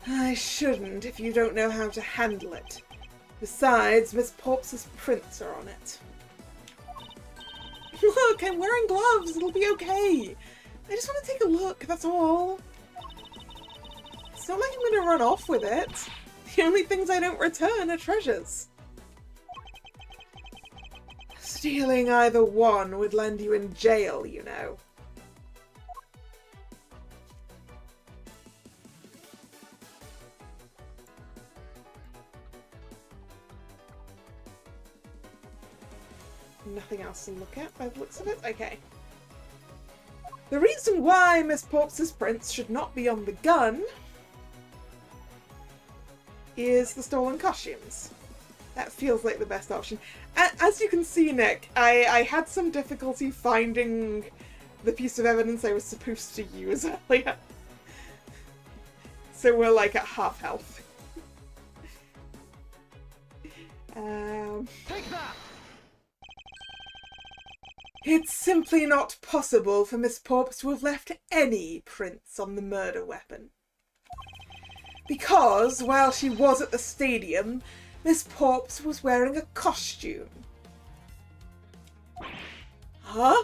I shouldn't if you don't know how to handle it. Besides, Miss Porps's prints are on it. Look, I'm wearing gloves. It'll be okay. I just want to take a look, that's all. It's not like I'm going to run off with it. The only things I don't return are treasures. Stealing either one would land you in jail, you know. Nothing else to look at by the looks of it? Okay. The reason why Miss Porps's prints should not be on the gun is the stolen costumes. That feels like the best option. As you can see, Nick, I had some difficulty finding the piece of evidence I was supposed to use earlier. So we're like at half health. Take that! It's simply not possible for Miss Porps to have left any prints on the murder weapon. Because, while she was at the stadium, Miss Porps was wearing a costume. Huh?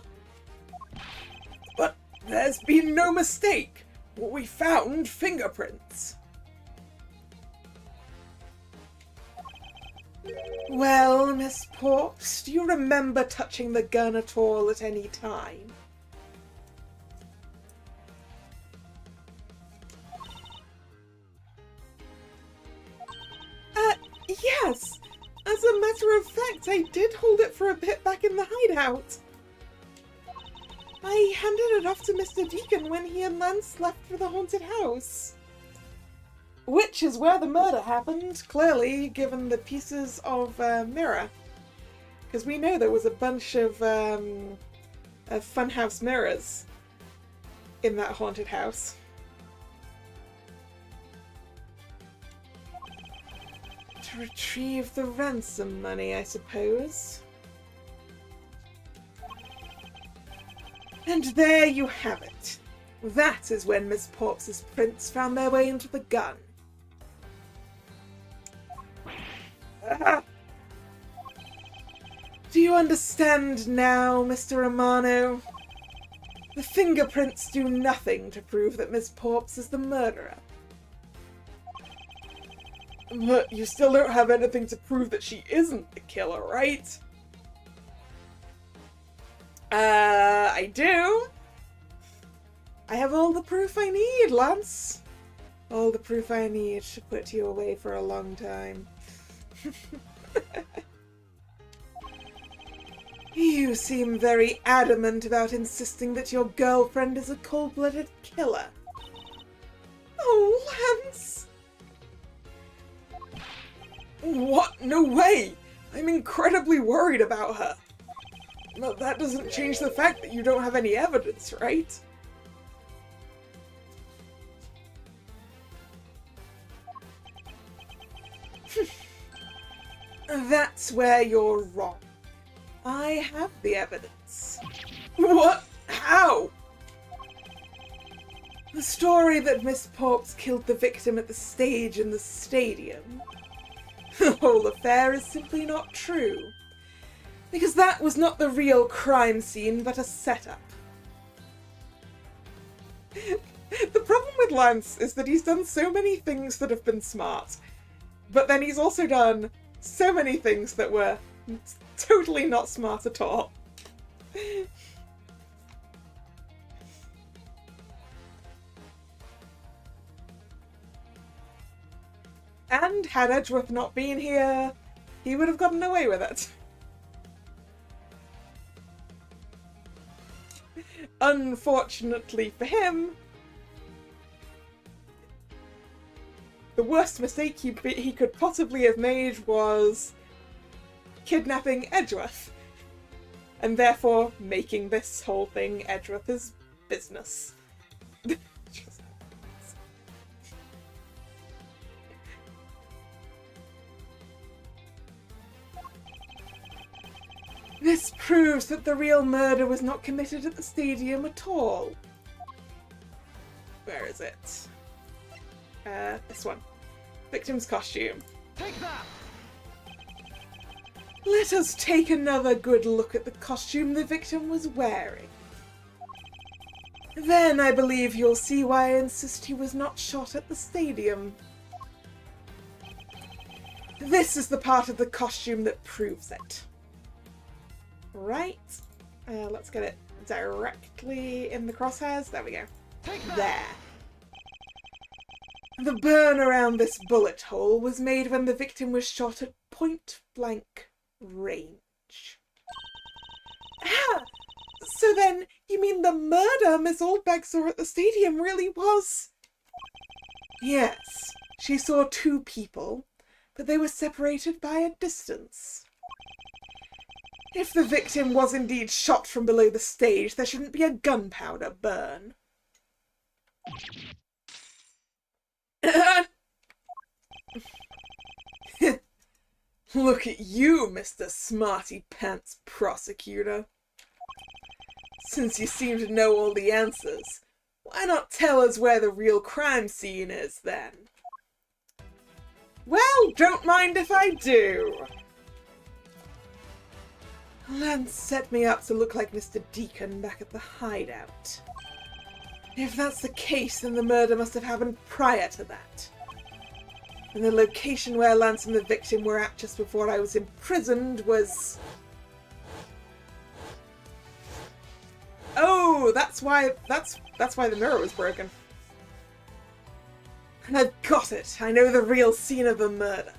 But there's been no mistake. We found fingerprints. Well, Miss Porps, do you remember touching the gun at all at any time? Yes! As a matter of fact, I did hold it for a bit back in the hideout. I handed it off to Mr. Deacon when he and Lance left for the haunted house. Which is where the murder happened, clearly, given the pieces of mirror. Because we know there was a bunch of funhouse mirrors in that haunted house. To retrieve the ransom money, I suppose. And there you have it. That is when Miss Porps's prints found their way into the gun. Do you understand now, Mr. Romano? The fingerprints do nothing to prove that Miss Porps is the murderer. But you still don't have anything to prove that she isn't the killer, right? I do. I have all the proof I need, Lance. All the proof I need to put you away for a long time. You seem very adamant about insisting that your girlfriend is a cold-blooded killer. Oh, Lance! What? No way! I'm incredibly worried about her. But that doesn't change the fact that you don't have any evidence, right? That's where you're wrong. I have the evidence. What? How? The story that Miss Porps killed the victim at the stage in the stadium. The whole affair is simply not true. Because that was not the real crime scene, but a setup. The problem with Lance is that he's done so many things that have been smart, but then he's also done so many things that were totally not smart at all. And had Edgeworth not been here, he would have gotten away with it. Unfortunately for him, the worst mistake he could possibly have made was kidnapping Edgeworth, and therefore making this whole thing Edgeworth's business. This proves that the real murder was not committed at the stadium at all. Where is it? This one. Victim's costume. Take that! Let us take another good look at the costume the victim was wearing. Then I believe you'll see why I insist he was not shot at the stadium. This is the part of the costume that proves it. Right. Let's get it directly in the crosshairs. There we go. There. The burn around this bullet hole was made when the victim was shot at point-blank range. Ah! So then, you mean the murder Miss Oldbag saw at the stadium really was... Yes, she saw two people, but they were separated by a distance. If the victim was indeed shot from below the stage, there shouldn't be a gunpowder burn. Look at you, Mr. Smarty Pants Prosecutor. Since you seem to know all the answers, why not tell us where the real crime scene is, then? Well, don't mind if I do. Lance set me up to look like Mr. Deacon back at the hideout. If that's the case, then the murder must have happened prior to that. And the location where Lance and the victim were at just before I was imprisoned was... Oh, that's why the mirror was broken. And I've got it. I know the real scene of the murder.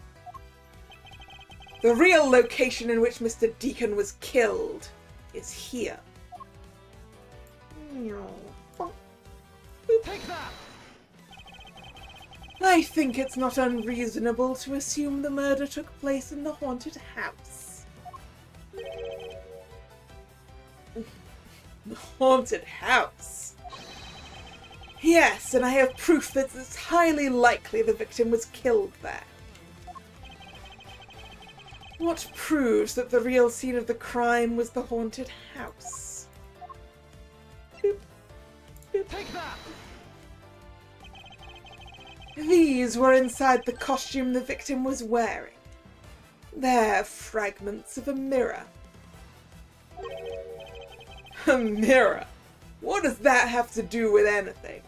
The real location in which Mr. Deacon was killed is here. Take that! I think it's not unreasonable to assume the murder took place in the haunted house. The haunted house? Yes, and I have proof that it's highly likely the victim was killed there. What proves that the real scene of the crime was the haunted house? Boop. Boop. Take that! These were inside the costume the victim was wearing. They're fragments of a mirror. A mirror? What does that have to do with anything?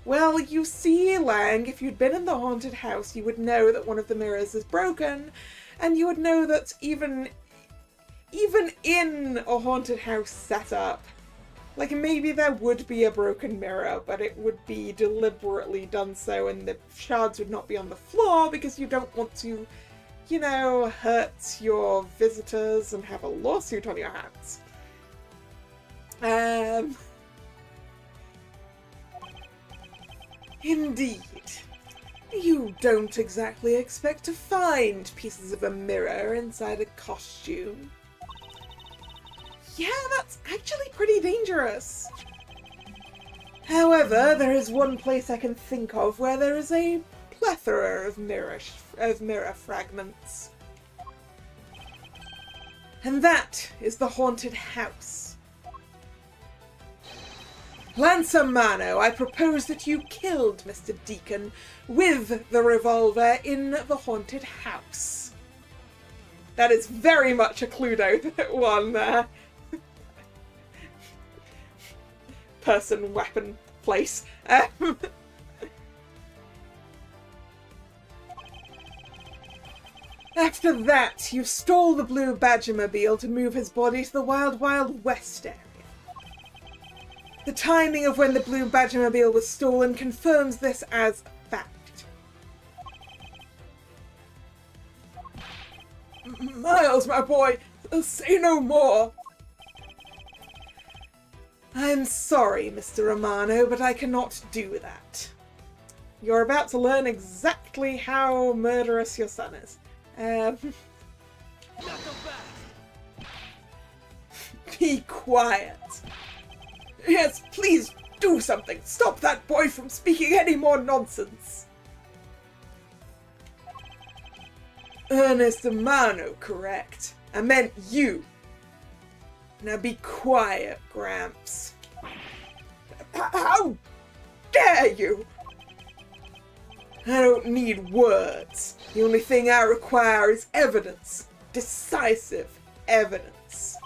Well, you see, Lang, if you'd been in the haunted house, you would know that one of the mirrors is broken, and you would know that even in a haunted house setup, like, maybe there would be a broken mirror, but it would be deliberately done so, and the shards would not be on the floor because you don't want to, you know, hurt your visitors and have a lawsuit on your hands. Indeed. You don't exactly expect to find pieces of a mirror inside a costume. Yeah, that's actually pretty dangerous. However, there is one place I can think of where there is a plethora of mirror fragments. And that is the haunted house. Lansamano, I propose that you killed Mr. Deacon with the revolver in the haunted house. That is very much a Cluedo one there. Person, weapon, place. After that, you stole the blue Badgermobile to move his body to the Wild Wild West area. The timing of when the blue Badgermobile was stolen confirms this as fact. Miles, my boy, say no more. I'm sorry, Mr. Romano, but I cannot do that. You're about to learn exactly how murderous your son is. Be quiet. Yes, please do something. Stop that boy from speaking any more nonsense. Ernest Romano, correct? I meant you. Now be quiet, Gramps. How dare you? I don't need words. The only thing I require is evidence. Decisive evidence.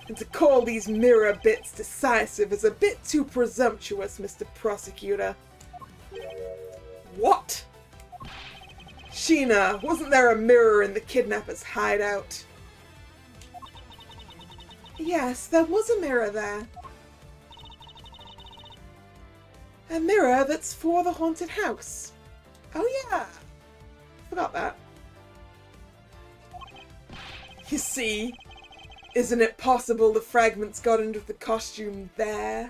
And to call these mirror bits decisive is a bit too presumptuous, Mr. Prosecutor. What? Sheena, wasn't there a mirror in the kidnapper's hideout? Yes, there was a mirror there. A mirror that's for the haunted house. Oh yeah, forgot that. You see, isn't it possible the fragments got into the costume there?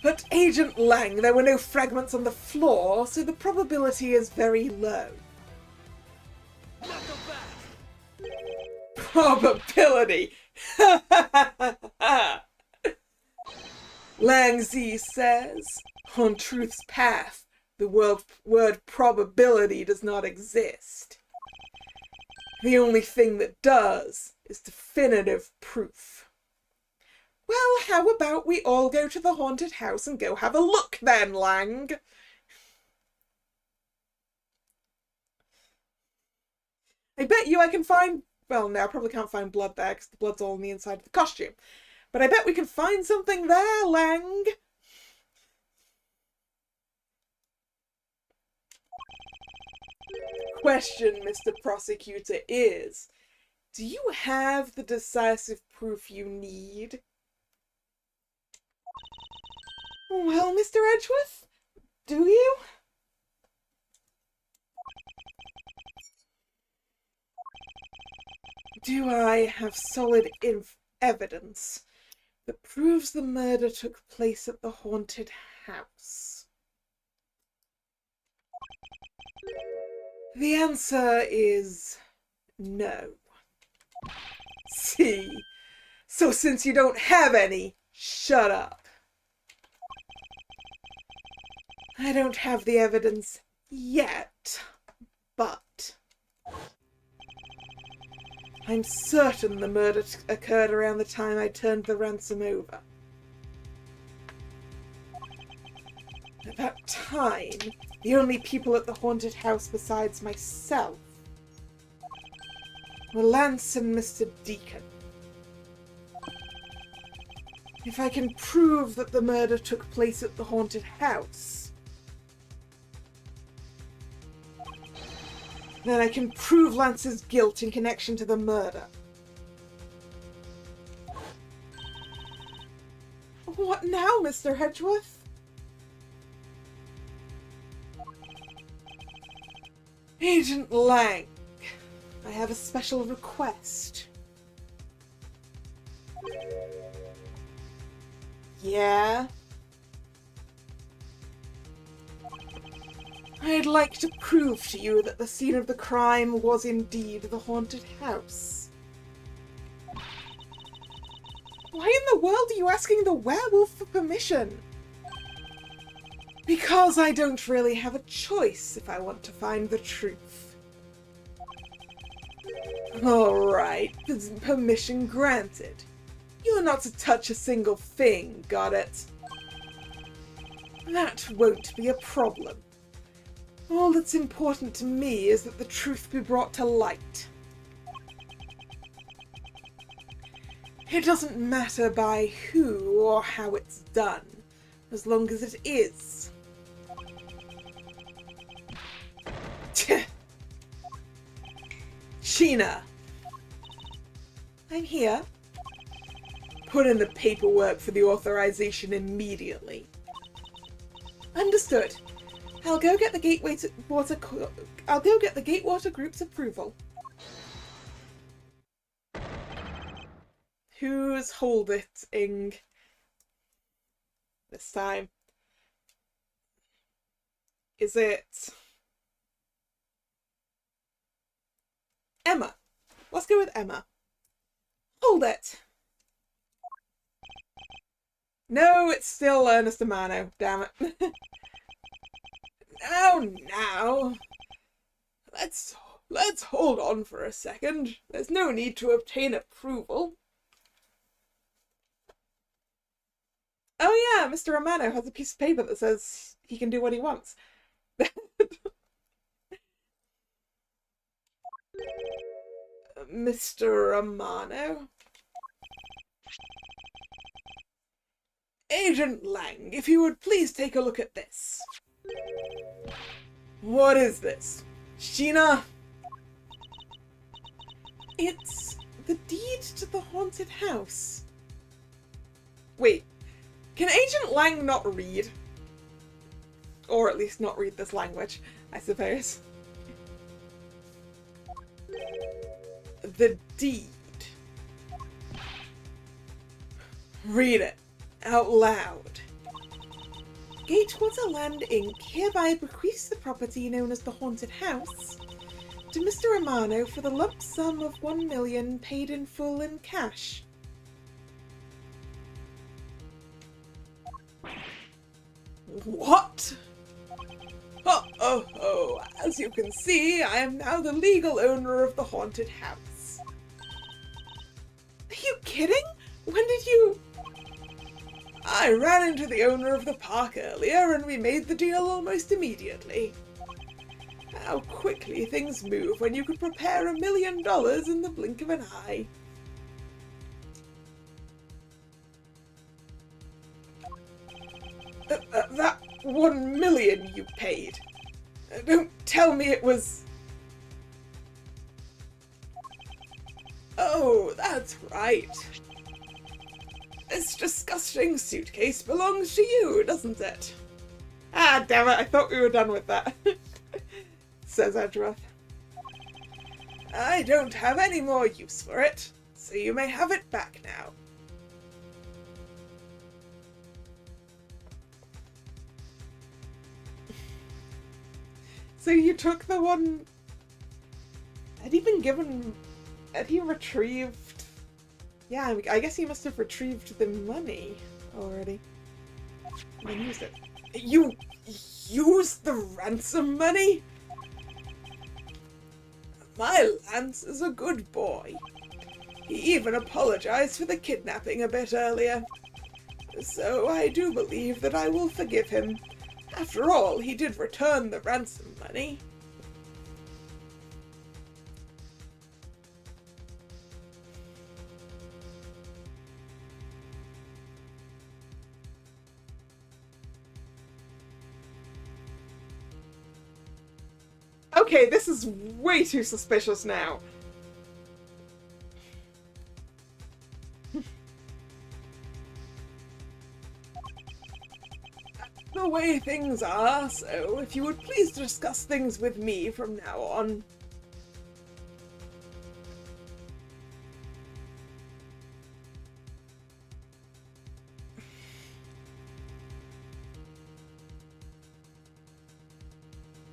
But Agent Lang, there were no fragments on the floor, so the probability is very low. Probability! Lang Z says, on truth's path, the word probability does not exist. The only thing that does is definitive proof. Well, how about we all go to the haunted house and go have a look then, Lang? I bet you I can find... Well, no, I probably can't find blood there because the blood's all on the inside of the costume. But I bet we can find something there, Lang. Question, Mr. Prosecutor, is, do you have the decisive proof you need? Well, Mr. Edgeworth, do you? Do I have solid evidence that proves the murder took place at the haunted house? The answer is no. See? So since you don't have any, shut up. I don't have the evidence yet, but I'm certain the murder occurred around the time I turned the ransom over. At that time, the only people at the haunted house besides myself were Lance and Mr. Deacon. If I can prove that the murder took place at the haunted house, then I can prove Lance's guilt in connection to the murder. What now, Mr. Hedgeworth? Agent Lang, I have a special request. Yeah? I'd like to prove to you that the scene of the crime was indeed the haunted house. Why in the world are you asking the werewolf for permission? Because I don't really have a choice if I want to find the truth. Alright, permission granted. You're not to touch a single thing, got it? That won't be a problem. All that's important to me is that the truth be brought to light. It doesn't matter by who or how it's done, as long as it is. Sheena! I'm here. Put in the paperwork for the authorization immediately. Understood. I'll go get the Gatewater Group's approval. Who's holding this time? Is it Emma? Let's go with Emma. Hold it. No, it's still Ernest Amano. Damn it. Now. Let's hold on for a second. There's no need to obtain approval. Oh yeah, Mr. Romano has a piece of paper that says he can do what he wants. Mr. Romano? Agent Lang, if you would please take a look at this. What is this? Sheena? It's the deed to the haunted house. Wait, can Agent Lang not read? Or at least not read this language, I suppose. The deed. Read it out loud. Gatewater Land Inc. hereby bequeaths the property known as the Haunted House to Mr. Romano for the lump sum of $1 million paid in full in cash. What? Oh, as you can see, I am now the legal owner of the haunted house. Are you kidding? When did you... I ran into the owner of the park earlier and we made the deal almost immediately. How quickly things move when you could prepare $1 million in the blink of an eye. That $1 million you paid. Don't tell me it was... Oh, that's right. This disgusting suitcase belongs to you, doesn't it? Ah, damn it, I thought we were done with that. Says Edgeworth. I don't have any more use for it, so you may have it back now. So you took the one... Had he been given... Had he retrieved... Yeah, I guess he must have retrieved the money already. And then used it. You used the ransom money? My Lance is a good boy. He even apologized for the kidnapping a bit earlier. So I do believe that I will forgive him After all, he did return the ransom money. Okay, this is way too suspicious now. The way things are, so if you would please discuss things with me from now on.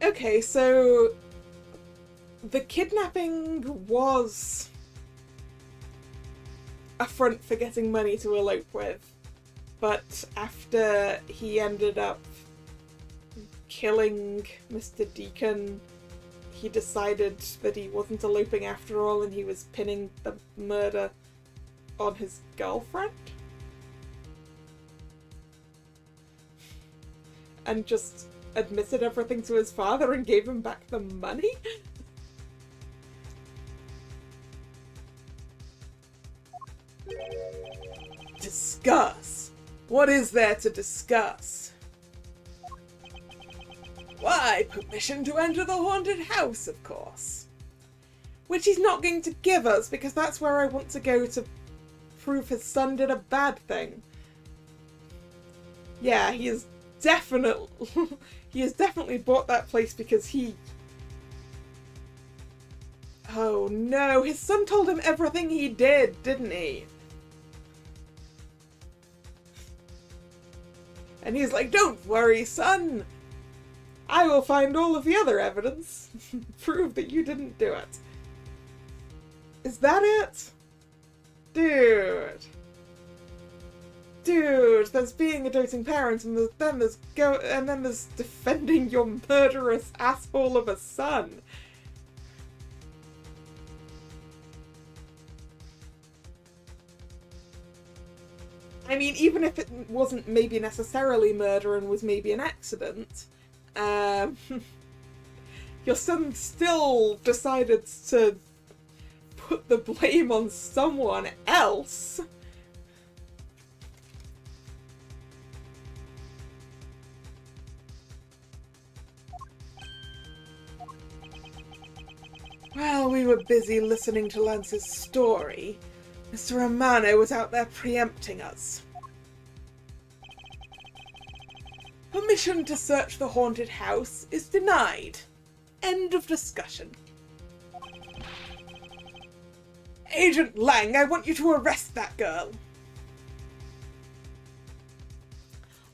Okay, so the kidnapping was a front for getting money to elope with, but after he ended up killing Mr. Deacon, he decided that he wasn't eloping after all and he was pinning the murder on his girlfriend? And just admitted everything to his father and gave him back the money? Discuss? What is there to discuss? Why, permission to enter the haunted house, of course. Which he's not going to give us, because that's where I want to go to prove his son did a bad thing. Yeah, he has definitely bought that place because he... Oh no, his son told him everything he did, didn't he? And he's like, don't worry, son. I will find all of the other evidence. Prove that you didn't do it. Is that it? Dude. Dude, there's being a doting parent, and then there's defending your murderous asshole of a son. I mean, even if it wasn't maybe necessarily murder and was maybe an accident, your son still decided to put the blame on someone else. While we were busy listening to Lance's story, Mr. Romano was out there preempting us. Permission to search the haunted house is denied. End of discussion. Agent Lang, I want you to arrest that girl.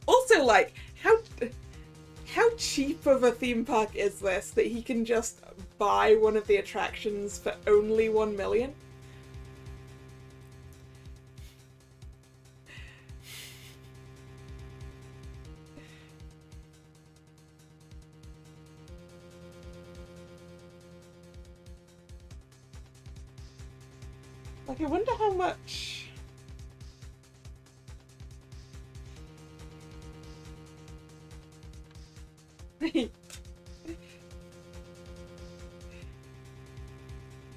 Also, like, how cheap of a theme park is this that he can just buy one of the attractions for only 1 million? Like, I wonder how much...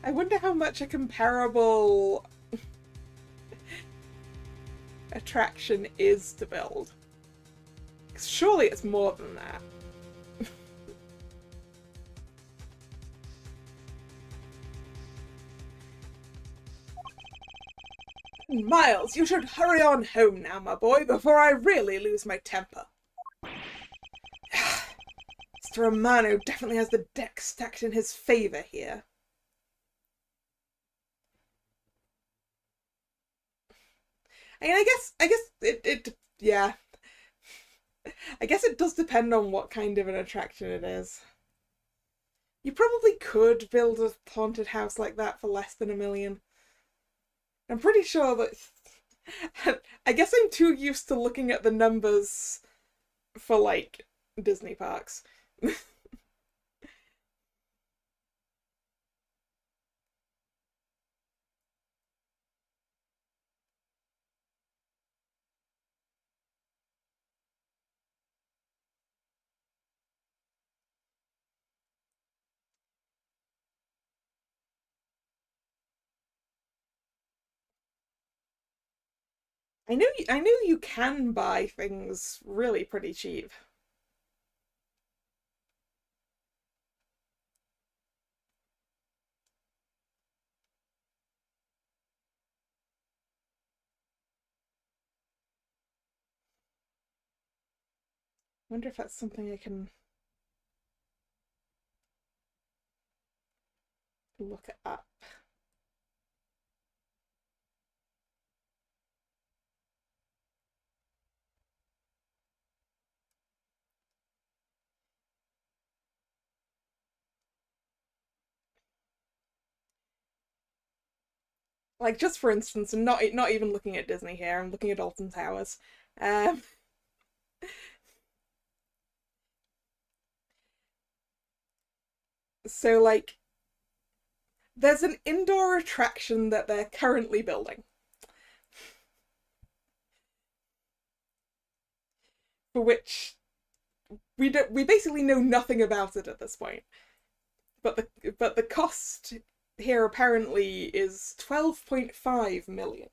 I wonder how much a comparable attraction is to build. 'Cause surely it's more than that. Miles, you should hurry on home now, my boy, before I really lose my temper. Mr. Romano definitely has the deck stacked in his favor here. I mean, I guess yeah. I guess it does depend on what kind of an attraction it is. You probably could build a haunted house like that for less than 1 million. I'm pretty sure that... I guess I'm too used to looking at the numbers for, like, Disney parks. I know you can buy things really pretty cheap. I wonder if that's something I can look up. Like, just for instance, and not even looking at Disney here, I'm looking at Alton Towers. Um, so like, there's an indoor attraction that they're currently building, for which we basically know nothing about it at this point. But the cost here apparently is 12.5 million.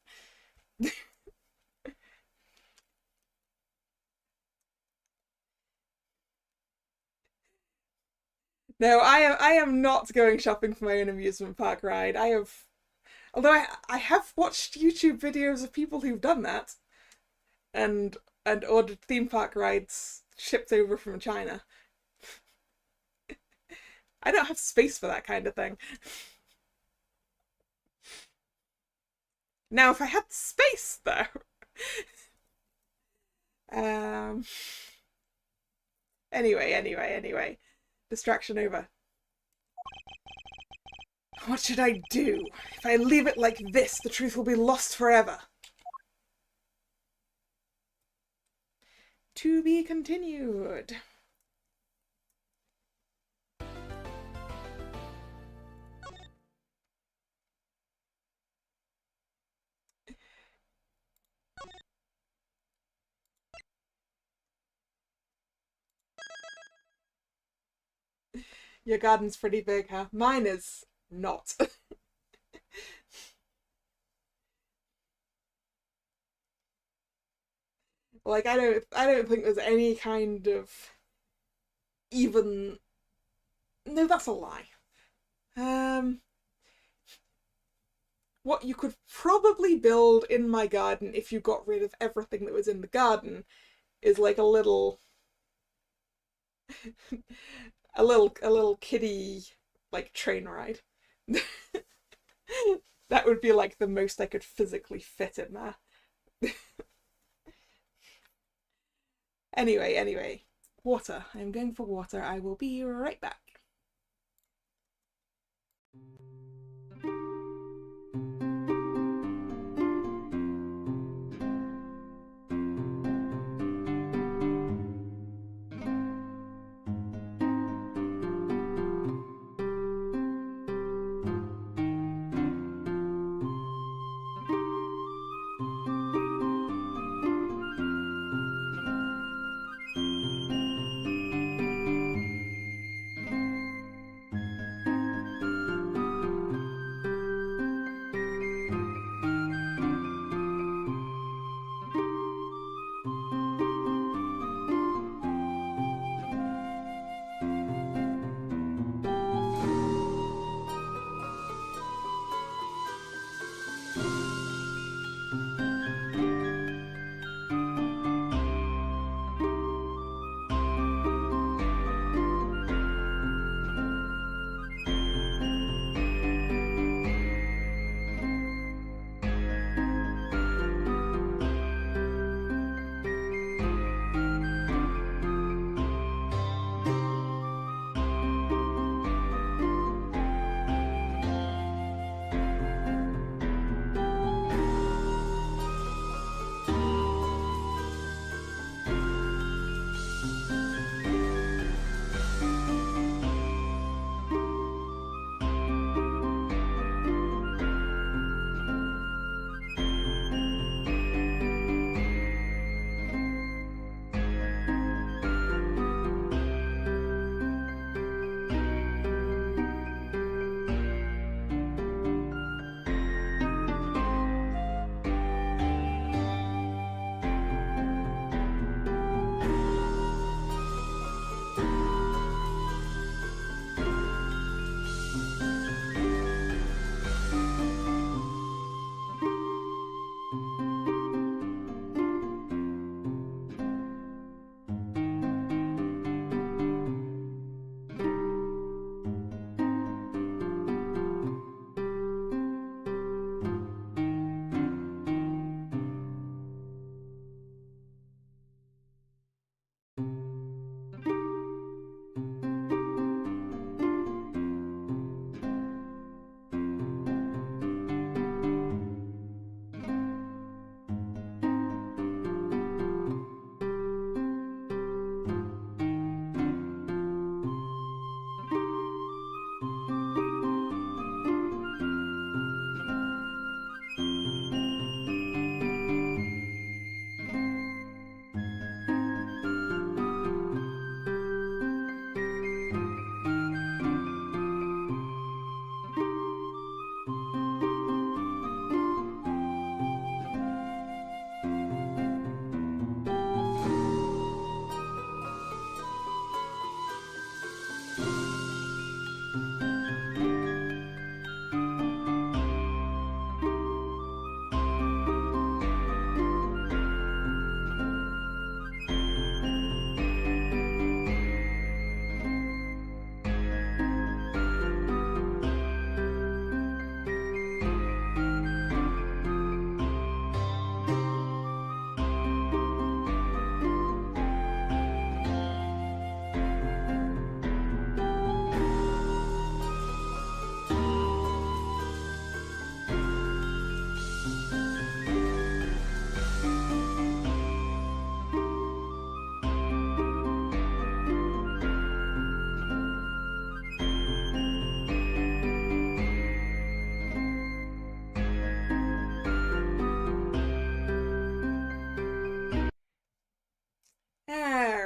No, I am not going shopping for my own amusement park ride. Although I have watched YouTube videos of people who've done that and ordered theme park rides shipped over from China. I don't have space for that kind of thing. Now, if I had space, though. um. Anyway. Distraction over. What should I do? If I leave it like this, the truth will be lost forever. To be continued. Your garden's pretty big, huh? Mine is not. Like, I don't think there's any kind of even. No, that's a lie. Um, what you could probably build in my garden if you got rid of everything that was in the garden is like a little kiddie like train ride. That would be like the most I could physically fit in there. Anyway. Water. I'm going for water. I will be right back.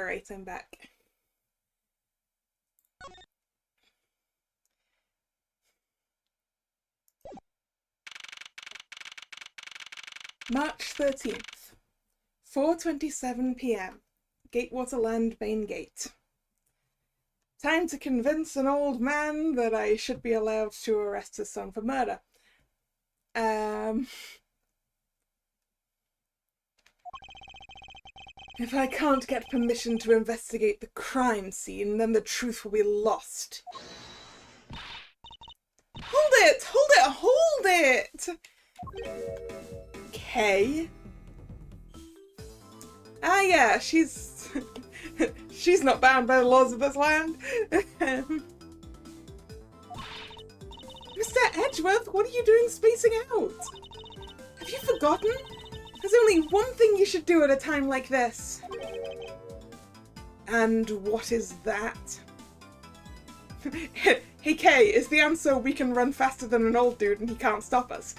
Alright, I'm back. March 13th, 4:27 p.m. Gatewaterland main gate. Time to convince an old man that I should be allowed to arrest his son for murder. If I can't get permission to investigate the crime scene, then the truth will be lost. Hold it! Hold it! Hold it! Okay. Ah, yeah, she's she's not bound by the laws of this land. Mr. Edgeworth, what are you doing spacing out? Have you forgotten? There's only one thing you should do at a time like this. And what is that? Hey Kay, is the answer we can run faster than an old dude and he can't stop us?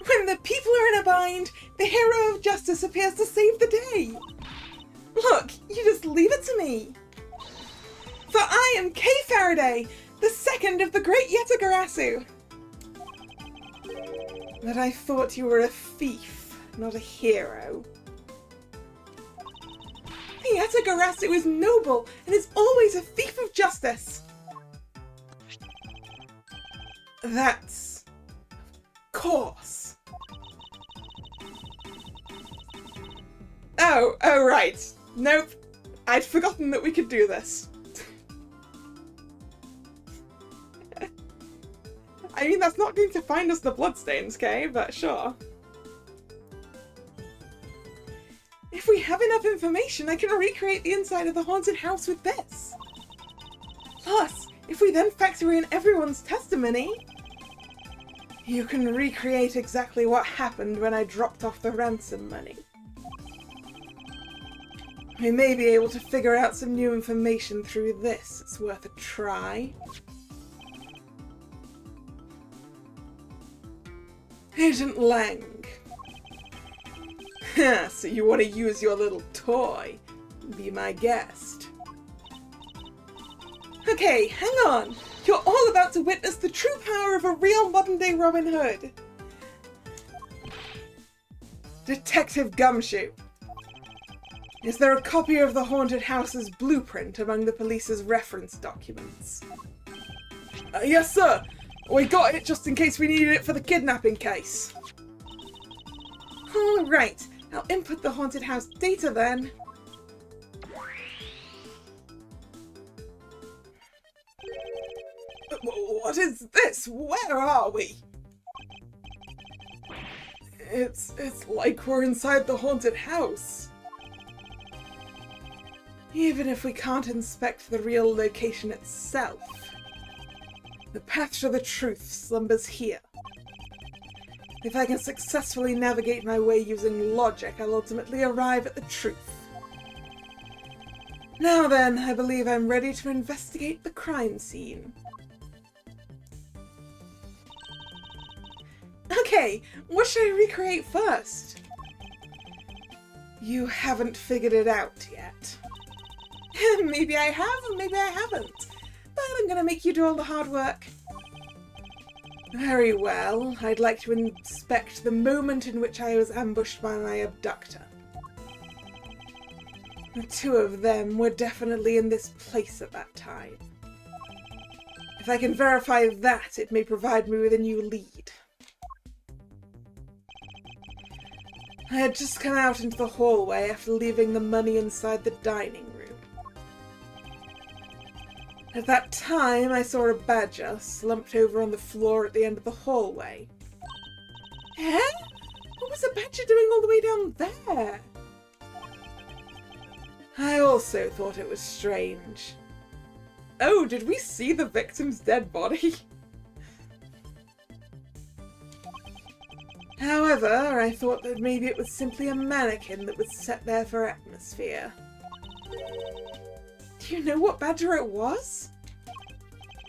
When the people are in a bind, the hero of justice appears to save the day. Look, you just leave it to me. For I am Kay Faraday, the second of the great Yetagarasu. But I thought you were a thief, not a hero. The Yetagarasu is noble and is always a thief of justice. That's... of course. Oh, right. Nope. I'd forgotten that we could do this. I mean, that's not going to find us the bloodstains, Kay, but sure. If we have enough information, I can recreate the inside of the haunted house with this. Plus, if we then factor in everyone's testimony, you can recreate exactly what happened when I dropped off the ransom money. We may be able to figure out some new information through this. It's worth a try. Agent Lang. So you want to use your little toy? Be my guest. Okay, hang on. You're all about to witness the true power of a real modern-day Robin Hood. Detective Gumshoe. Is there a copy of the haunted house's blueprint among the police's reference documents? Yes, sir. We got it just in case we needed it for the kidnapping case. All right. I'll input the haunted house data then. What is this? Where are we? It's like we're inside the haunted house. Even if we can't inspect the real location itself, the path to the truth slumbers here. If I can successfully navigate my way using logic, I'll ultimately arrive at the truth. Now then, I believe I'm ready to investigate the crime scene. Okay, what should I recreate first? You haven't figured it out yet. Maybe I have, maybe I haven't. But I'm gonna make you do all the hard work. Very well. I'd like to inspect the moment in which I was ambushed by my abductor. The two of them were definitely in this place at that time. If I can verify that, it may provide me with a new lead. I had just come out into the hallway after leaving the money inside the dining room. At that time, I saw a badger slumped over on the floor at the end of the hallway. Eh? What was a badger doing all the way down there? I also thought it was strange. Oh, did we see the victim's dead body? However, I thought that maybe it was simply a mannequin that was set there for atmosphere. Do you know what badger it was?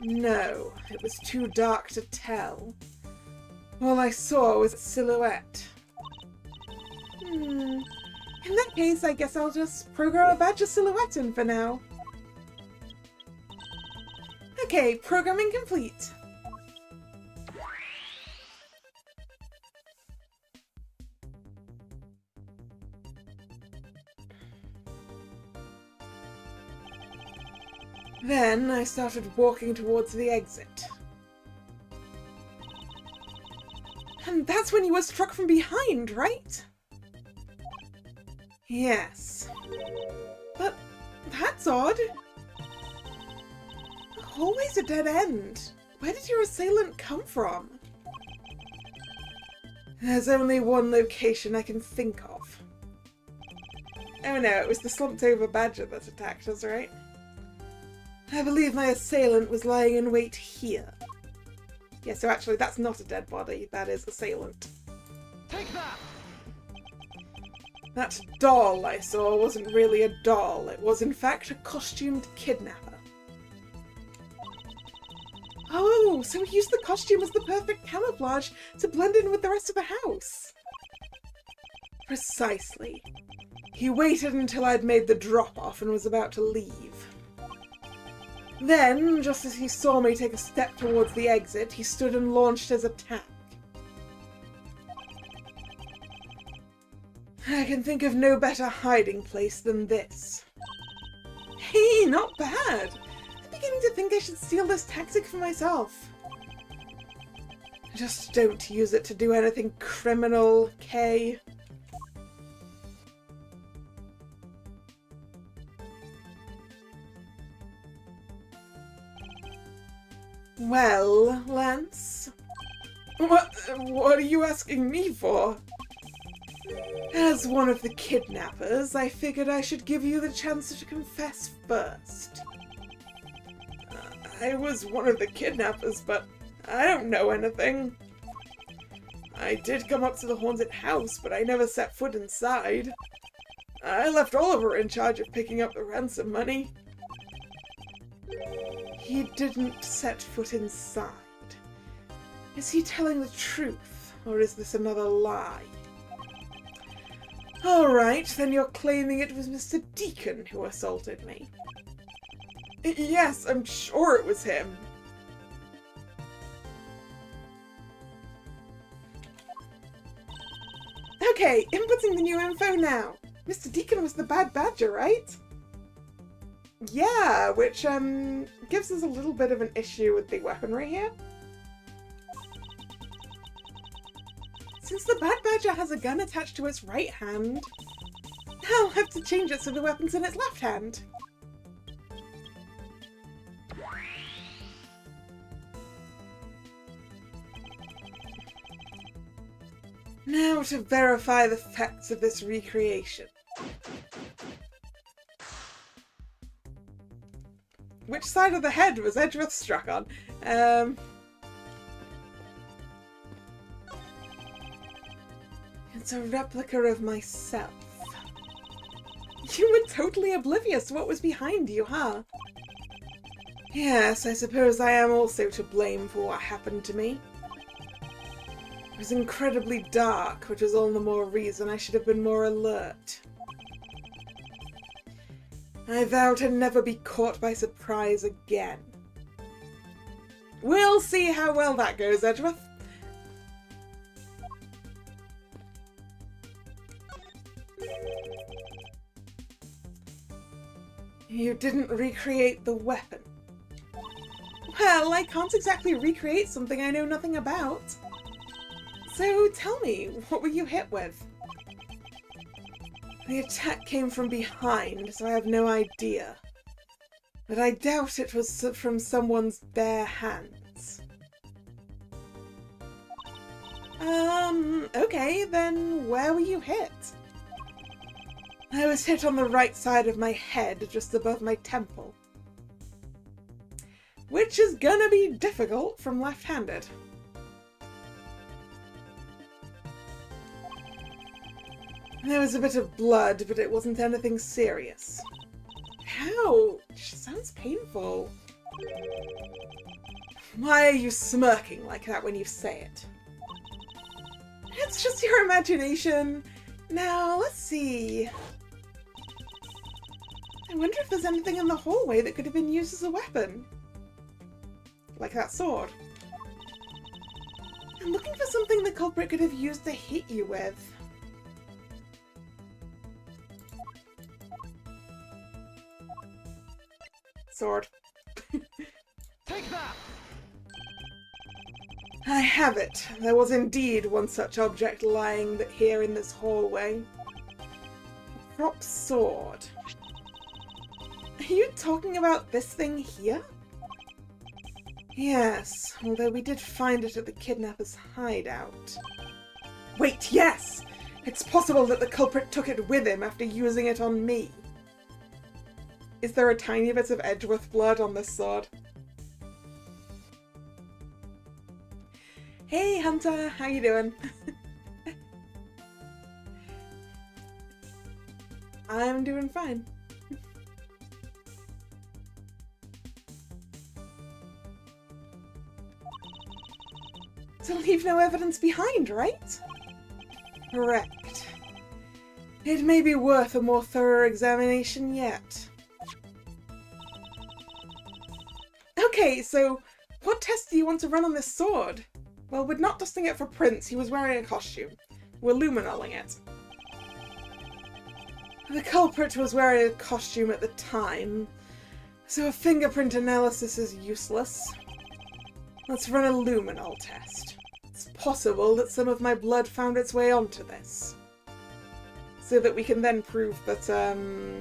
No, it was too dark to tell. All I saw was a silhouette. In that case, I guess I'll just program a badger silhouette in for now. Okay, programming complete. Then I started walking towards the exit. And that's when you were struck from behind, right? Yes. But that's odd. The hallway's a dead end. Where did your assailant come from? There's only one location I can think of. Oh no, it was the slumped over badger that attacked us, right? I believe my assailant was lying in wait here. Yeah, so actually that's not a dead body, that is assailant. Take that! That doll I saw wasn't really a doll, it was in fact a costumed kidnapper. Oh, so he used the costume as the perfect camouflage to blend in with the rest of the house. Precisely. He waited until I'd made the drop-off and was about to leave. Then, just as he saw me take a step towards the exit, he stood and launched his attack. I can think of no better hiding place than this. Hey, not bad! I'm beginning to think I should steal this tactic for myself. Just don't use it to do anything criminal, Kay. Well, Lance? What are you asking me for? As one of the kidnappers, I figured I should give you the chance to confess first. I was one of the kidnappers, but I don't know anything. I did come up to the haunted house, but I never set foot inside. I left Oliver in charge of picking up the ransom money. He didn't set foot inside. Is he telling the truth, or is this another lie? Alright, then you're claiming it was Mr. Deacon who assaulted me. Yes, I'm sure it was him. Okay, inputting the new info now. Mr. Deacon was the bad badger, right? Yeah, which gives us a little bit of an issue with the weaponry here. Since the bad badger has a gun attached to its right hand, I'll have to change it so the weapon's in its left hand. Now to verify the facts of this recreation. Which side of the head was Edgeworth struck on? It's a replica of myself. You were totally oblivious to what was behind you, huh? Yes, I suppose I am also to blame for what happened to me. It was incredibly dark, which is all the more reason I should have been more alert. I vow to never be caught by surprise again. We'll see how well that goes, Edgeworth. You didn't recreate the weapon. Well, I can't exactly recreate something I know nothing about. So tell me, what were you hit with? The attack came from behind, so I have no idea. But I doubt it was from someone's bare hands. Okay, then where were you hit? I was hit on the right side of my head, just above my temple. Which is gonna be difficult from left-handed. There was a bit of blood, but it wasn't anything serious. Ouch! Sounds painful. Why are you smirking like that when you say it? it's just your imagination. Now, let's see. I wonder if there's anything in the hallway that could have been used as a weapon. Like that sword. I'm looking for something the culprit could have used to hit you with. Sword. Take that! I have it. There was indeed one such object lying here in this hallway. A prop sword. Are you talking about this thing here? Yes, although we did find it at the kidnapper's hideout. Wait, yes! It's possible that the culprit took it with him after using it on me. Is there a tiny bit of Edgeworth blood on this sword? Hey Hunter, how you doing? I'm doing fine. To leave no evidence behind, right? Correct. It may be worth a more thorough examination yet. Okay, so what test do you want to run on this sword? Well, we're not dusting it for prints, he was wearing a costume. We're luminoling it. The culprit was wearing a costume at the time, so a fingerprint analysis is useless. Let's run a luminol test. It's possible that some of my blood found its way onto this. So that we can then prove that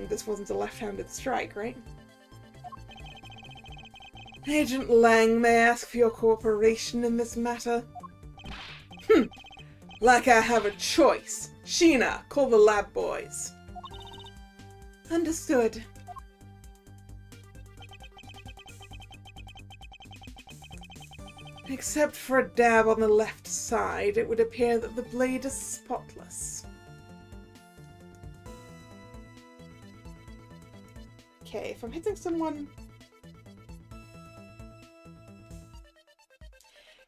this wasn't a left-handed strike, right? Agent Lang, may I ask for your cooperation in this matter? Like I have a choice. Sheena, call the lab boys. Understood. Except for a dab on the left side, it would appear that the blade is spotless. Okay, if I'm hitting someone...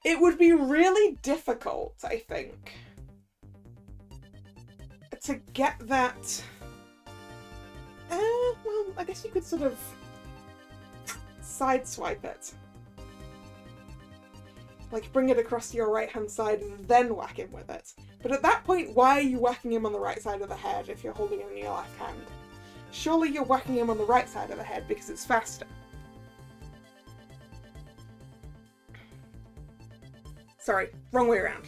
It would be really difficult, I think, to get that... well, I guess you could sort of sideswipe it. Like, bring it across to your right-hand side and then whack him with it. But at that point, why are you whacking him on the right side of the head if you're holding him in your left hand? Surely you're whacking him on the right side of the head because it's faster. Sorry, wrong way around.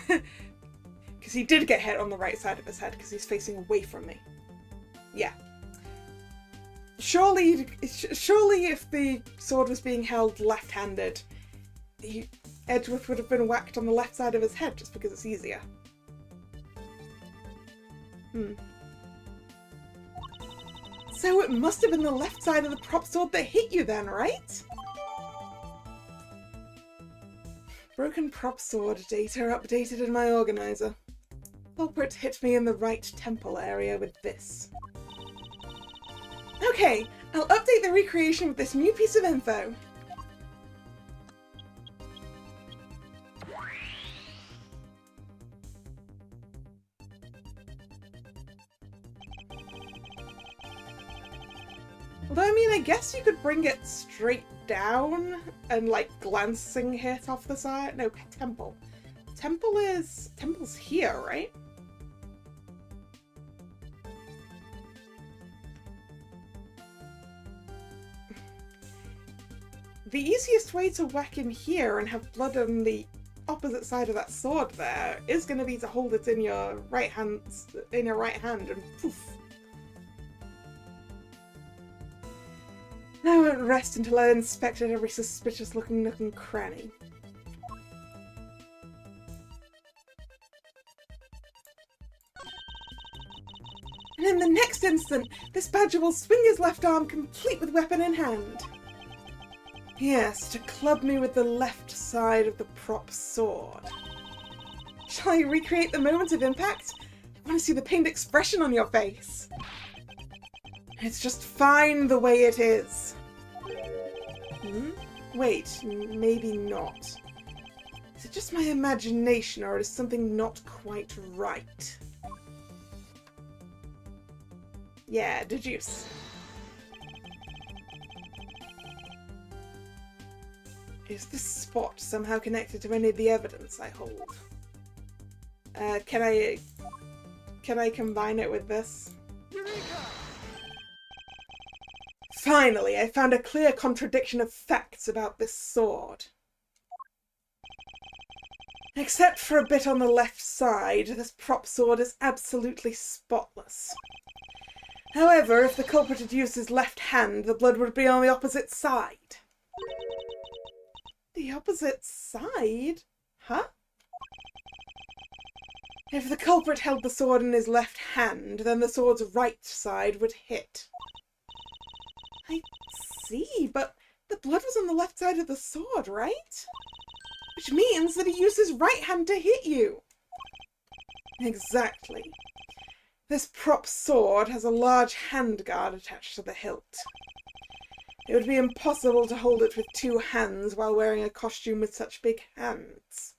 Because he did get hit on the right side of his head because he's facing away from me. Yeah. Surely if the sword was being held left-handed, Edgeworth would have been whacked on the left side of his head just because it's easier. So it must have been the left side of the prop sword that hit you then, right? Broken prop sword data updated in my organizer. Culprit hit me in the right temple area with this. Okay, I'll update the recreation with this new piece of info. Although, I mean, I guess you could bring it straight down and, like, glancing hit off the side. No, temple. Temple's here, right? The easiest way to whack him here and have blood on the opposite side of that sword there is going to be to hold it in your right hand, and poof. I won't rest until I inspected every suspicious-looking nook and cranny. And in the next instant, this badger will swing his left arm complete with weapon in hand. Yes, to club me with the left side of the prop sword. Shall I recreate the moment of impact? I want to see the pained expression on your face. It's just fine the way it is. Wait, maybe not. Is it just my imagination, or is something not quite right? Yeah, deduce. Is this spot somehow connected to any of the evidence I hold? Can I combine it with this? Eureka! Finally, I found a clear contradiction of facts about this sword. Except for a bit on the left side, this prop sword is absolutely spotless. However, if the culprit had used his left hand, the blood would be on the opposite side. The opposite side? Huh? If the culprit held the sword in his left hand, then the sword's right side would hit. I see, but the blood was on the left side of the sword, right? Which means that he used his right hand to hit you. Exactly. This prop sword has a large handguard attached to the hilt. It would be impossible to hold it with two hands while wearing a costume with such big hands.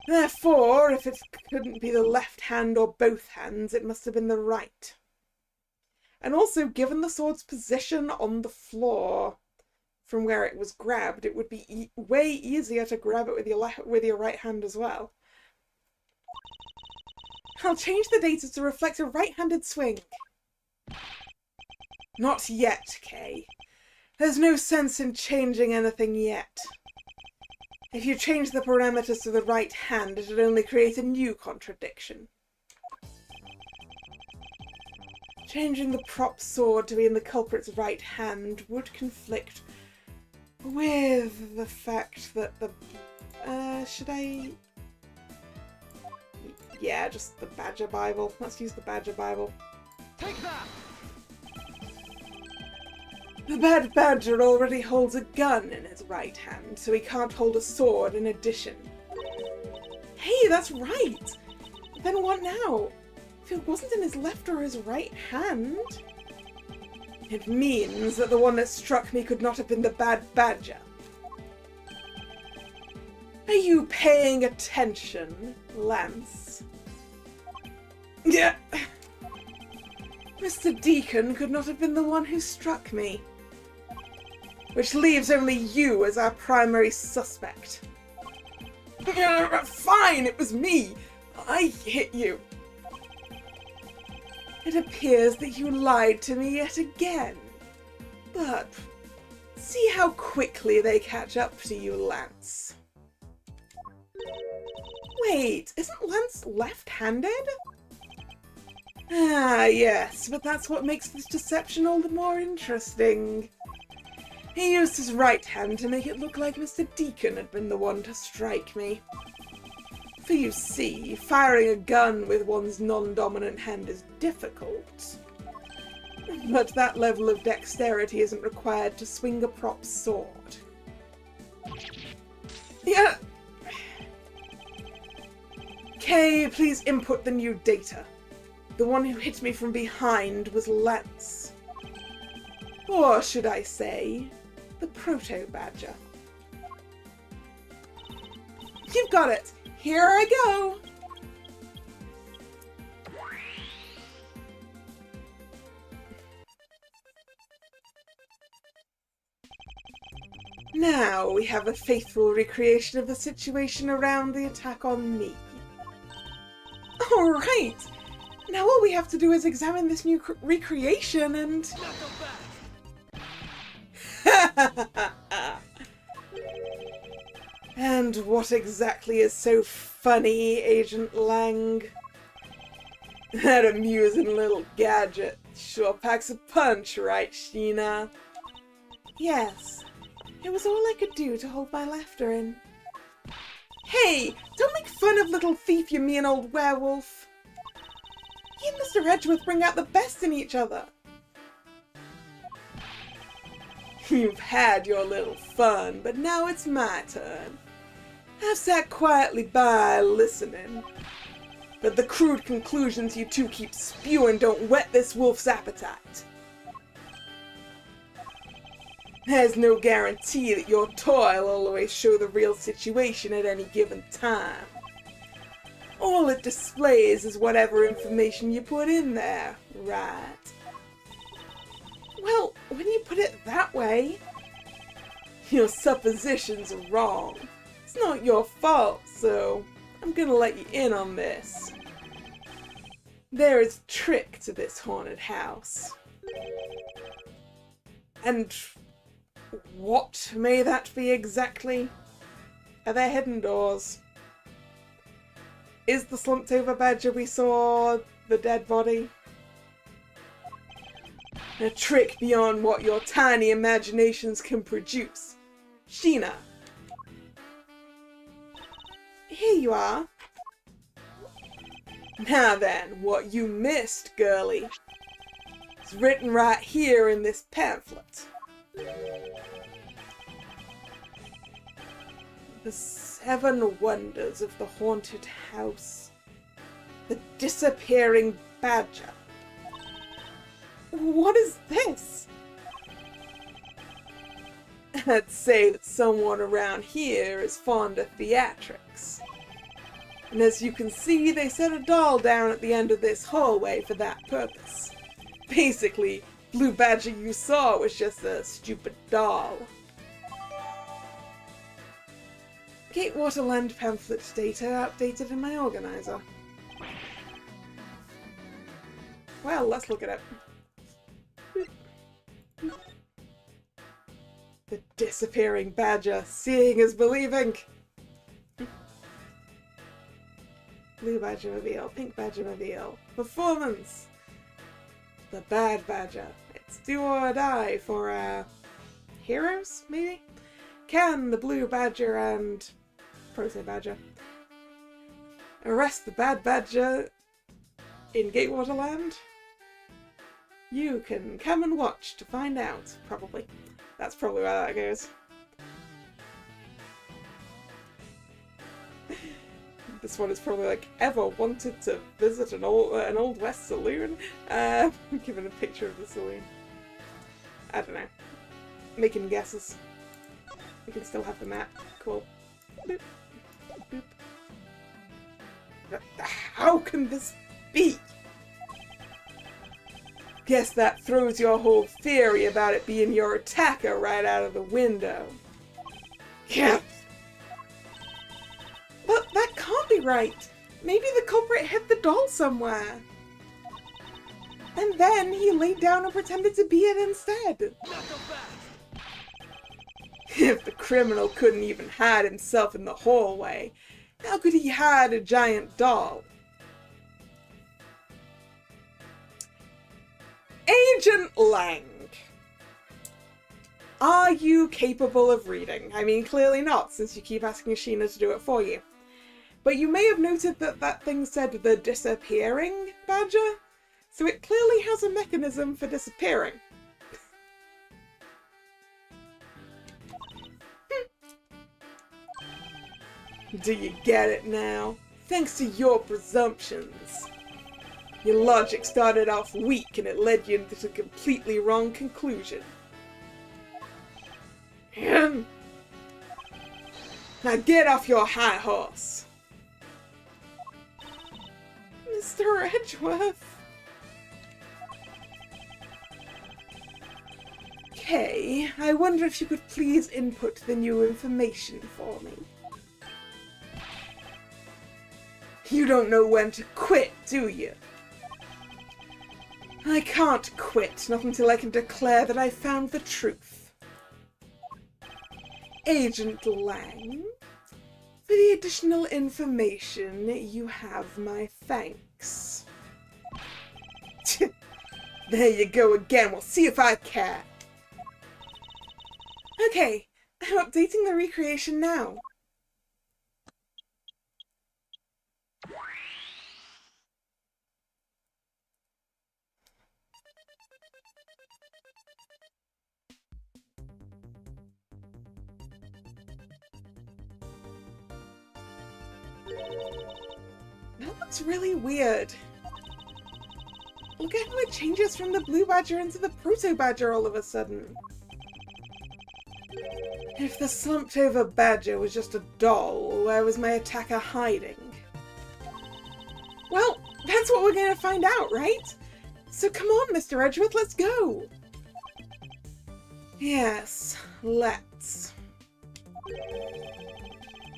Therefore, if it couldn't be the left hand or both hands, it must have been the right. And also, given the sword's position on the floor from where it was grabbed, it would be way easier to grab it with your right hand as well. I'll change the data to reflect a right-handed swing. Not yet, Kay. There's no sense in changing anything yet. If you change the parameters to the right hand, it would only create a new contradiction. Changing the prop sword to be in the culprit's right hand would conflict with the fact that the... should I... Yeah, just the Badger Bible. Let's use the Badger Bible. Take that! The bad Badger already holds a gun in his right hand, so he can't hold a sword in addition. Hey, that's right! Then what now? If it wasn't in his left or his right hand? It means that the one that struck me could not have been the bad Badger. Are you paying attention, Lance? Yeah. Mr. Deacon could not have been the one who struck me. Which leaves only you as our primary suspect. Fine, it was me. I hit you. It appears that you lied to me yet again. But see how quickly they catch up to you, Lance. Wait, isn't Lance left-handed? Ah, yes, but that's what makes this deception all the more interesting. He used his right hand to make it look like Mr. Deacon had been the one to strike me. For you see, firing a gun with one's non-dominant hand is difficult. But that level of dexterity isn't required to swing a prop sword. Yeah. Kay, please input the new data. The one who hit me from behind was Lance. Or should I say, the Proto-Badger. You've got it! Here I go! Now we have a faithful recreation of the situation around the attack on me. Alright! Now all we have to do is examine this new recreation and... And what exactly is so funny, Agent Lang? That amusing little gadget sure packs a punch, right, Sheena? Yes, it was all I could do to hold my laughter in. Hey, don't make fun of little thief, you mean old werewolf. He and Mr. Edgeworth bring out the best in each other. You've had your little fun, but now it's my turn. I've sat quietly by, listening. But the crude conclusions you two keep spewing don't whet this wolf's appetite. There's no guarantee that your toy will always show the real situation at any given time. All it displays is whatever information you put in there, right? Well, when you put it that way, your suppositions are wrong. It's not your fault, so I'm gonna let you in on this. There is a trick to this haunted house. And what may that be exactly? Are there hidden doors? Is the slumped over badger we saw the dead body? A trick beyond what your tiny imaginations can produce. Sheena. Here you are. Now then, what you missed, girlie. It's written right here in this pamphlet. The 7 wonders of the haunted house. The disappearing badger. What is this? I'd say that someone around here is fond of theatrics. And as you can see, they set a doll down at the end of this hallway for that purpose. Basically, Blue Badger you saw was just a stupid doll. Gatewaterland pamphlet data updated in my organizer. Well, let's look at it. The disappearing badger. Seeing is believing. Blue badger reveal. Pink badger reveal. Performance. The bad badger. It's do or die for heroes, maybe? Can the blue badger and proto badger arrest the bad badger in Gatewaterland? You can come and watch to find out, probably. That's probably where that goes. This one is probably like, ever wanted to visit an old West saloon? I'm giving a picture of the saloon. I don't know. Making guesses. We can still have the map. Cool. Boop. Boop. How can this be? Guess that throws your whole theory about it being your attacker right out of the window. Yeah. But that can't be right. Maybe the culprit hid the doll somewhere. And then he laid down and pretended to be it instead. If the criminal couldn't even hide himself in the hallway, how could he hide a giant doll? Agent Lang. Are you capable of reading? I mean, clearly not, since you keep asking Sheena to do it for you. But you may have noted that that thing said the disappearing badger, so it clearly has a mechanism for disappearing. Do you get it now? Thanks to your presumptions. Your logic started off weak and it led you into a completely wrong conclusion. Now get off your high horse. Mr. Edgeworth. Okay, I wonder if you could please input the new information for me. You don't know when to quit, do you? I can't quit, not until I can declare that I found the truth. Agent Lang, for the additional information, you have my thanks. There you go again, we'll see if I care. Okay, I'm updating the recreation now. That looks really weird. Look at how it changes from the blue badger into the proto badger all of a sudden. If the slumped-over badger was just a doll, where was my attacker hiding? Well, that's what we're going to find out, right? So come on, Mr. Edgeworth, let's go! Yes, let's.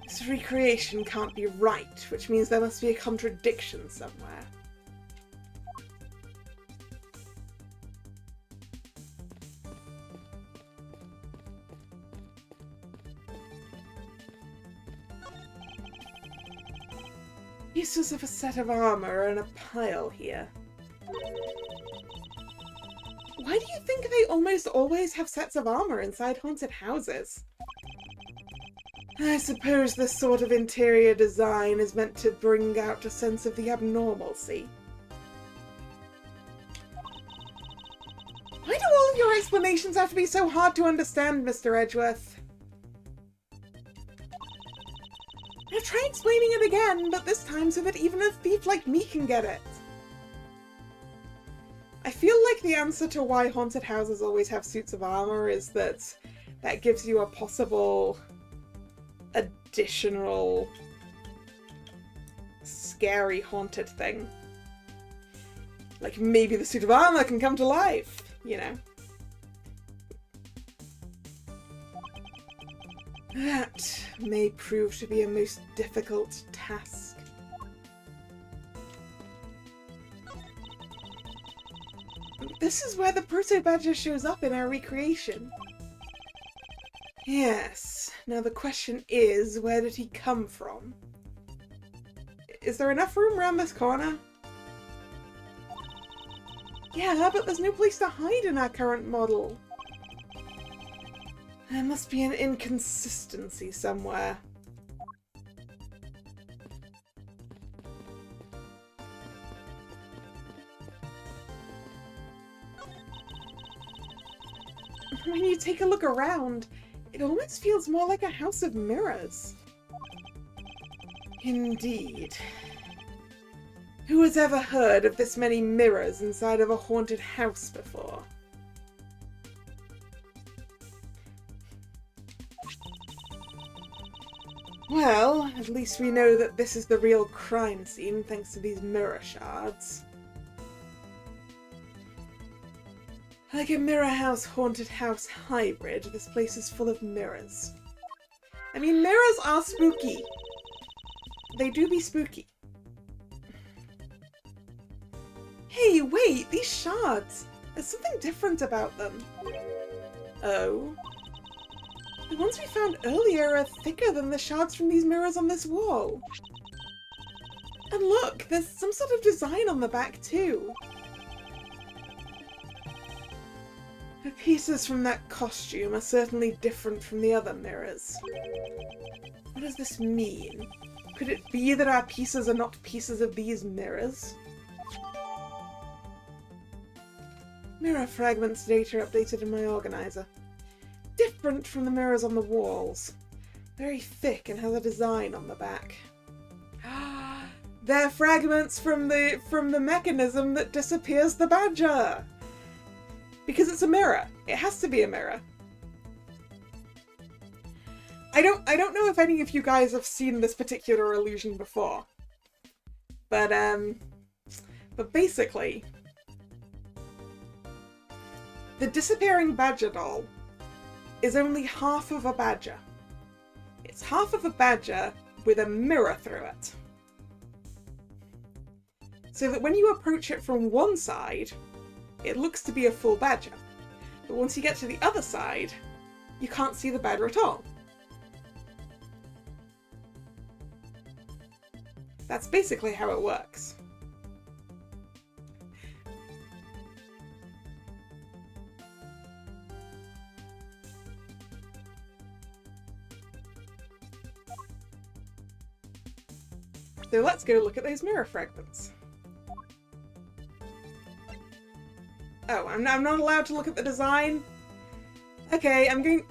This recreation can't be right, which means there must be a contradiction somewhere. Pieces of a set of armor are in a pile here. Why do you think they almost always have sets of armor inside haunted houses? I suppose this sort of interior design is meant to bring out a sense of the abnormalcy. Why do all of your explanations have to be so hard to understand, Mr. Edgeworth? Now try explaining it again, but this time so that even a thief like me can get it. I feel like the answer to why haunted houses always have suits of armor is that that gives you a possible additional scary haunted thing. Like maybe the suit of armor can come to life, you know. That may prove to be a most difficult task. This is where the proto-badger shows up in our recreation. Yes. Now the question is, where did he come from? Is there enough room around this corner? Yeah, but there's no place to hide in our current model. There must be an inconsistency somewhere. When you take a look around, it almost feels more like a house of mirrors. Indeed. Who has ever heard of this many mirrors inside of a haunted house before? Well, at least we know that this is the real crime scene thanks to these mirror shards. Like a mirror house haunted house hybrid, this place is full of mirrors. I mean, mirrors are spooky. They do be spooky. Hey, wait, these shards! There's something different about them. Oh? The ones we found earlier are thicker than the shards from these mirrors on this wall. And look, there's some sort of design on the back too. The pieces from that costume are certainly different from the other mirrors. What does this mean? Could it be that our pieces are not pieces of these mirrors? Mirror fragments data updated in my organizer. Different from the mirrors on the walls. Very thick and has a design on the back. They're fragments from the mechanism that disappears the badger! Because it's a mirror. It has to be a mirror. I don't know if any of you guys have seen this particular illusion before. But basically, the disappearing badger doll is only half of a badger. It's half of a badger with a mirror through it. So that when you approach it from one side, it looks to be a full badger. But once you get to the other side, you can't see the badger at all. That's basically how it works. So let's go look at those mirror fragments. Oh, I'm not allowed to look at the design? Okay, I'm going...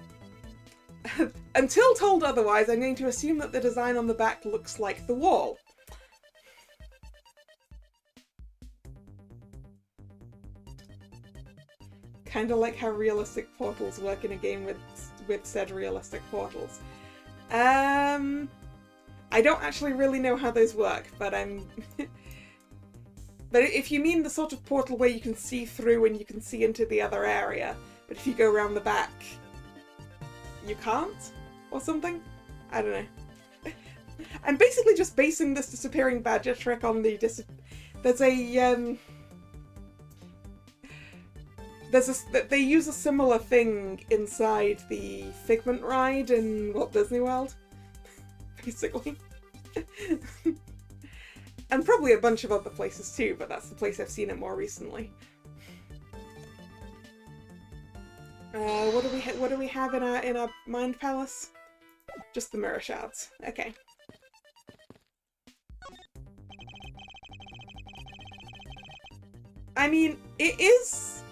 Until told otherwise, I'm going to assume that the design on the back looks like the wall. Kinda like how realistic portals work in a game with with said realistic portals. I don't actually really know how those work, but but if you mean the sort of portal where you can see through and you can see into the other area, but if you go around the back, you can't? Or something? I don't know. I'm basically just basing this disappearing badger trick on the they use a similar thing inside the Figment ride in Walt Disney World, basically. And probably a bunch of other places too, but that's the place I've seen it more recently. What do we have in our Mind Palace? Just the mirror shards. Okay. I mean, it is.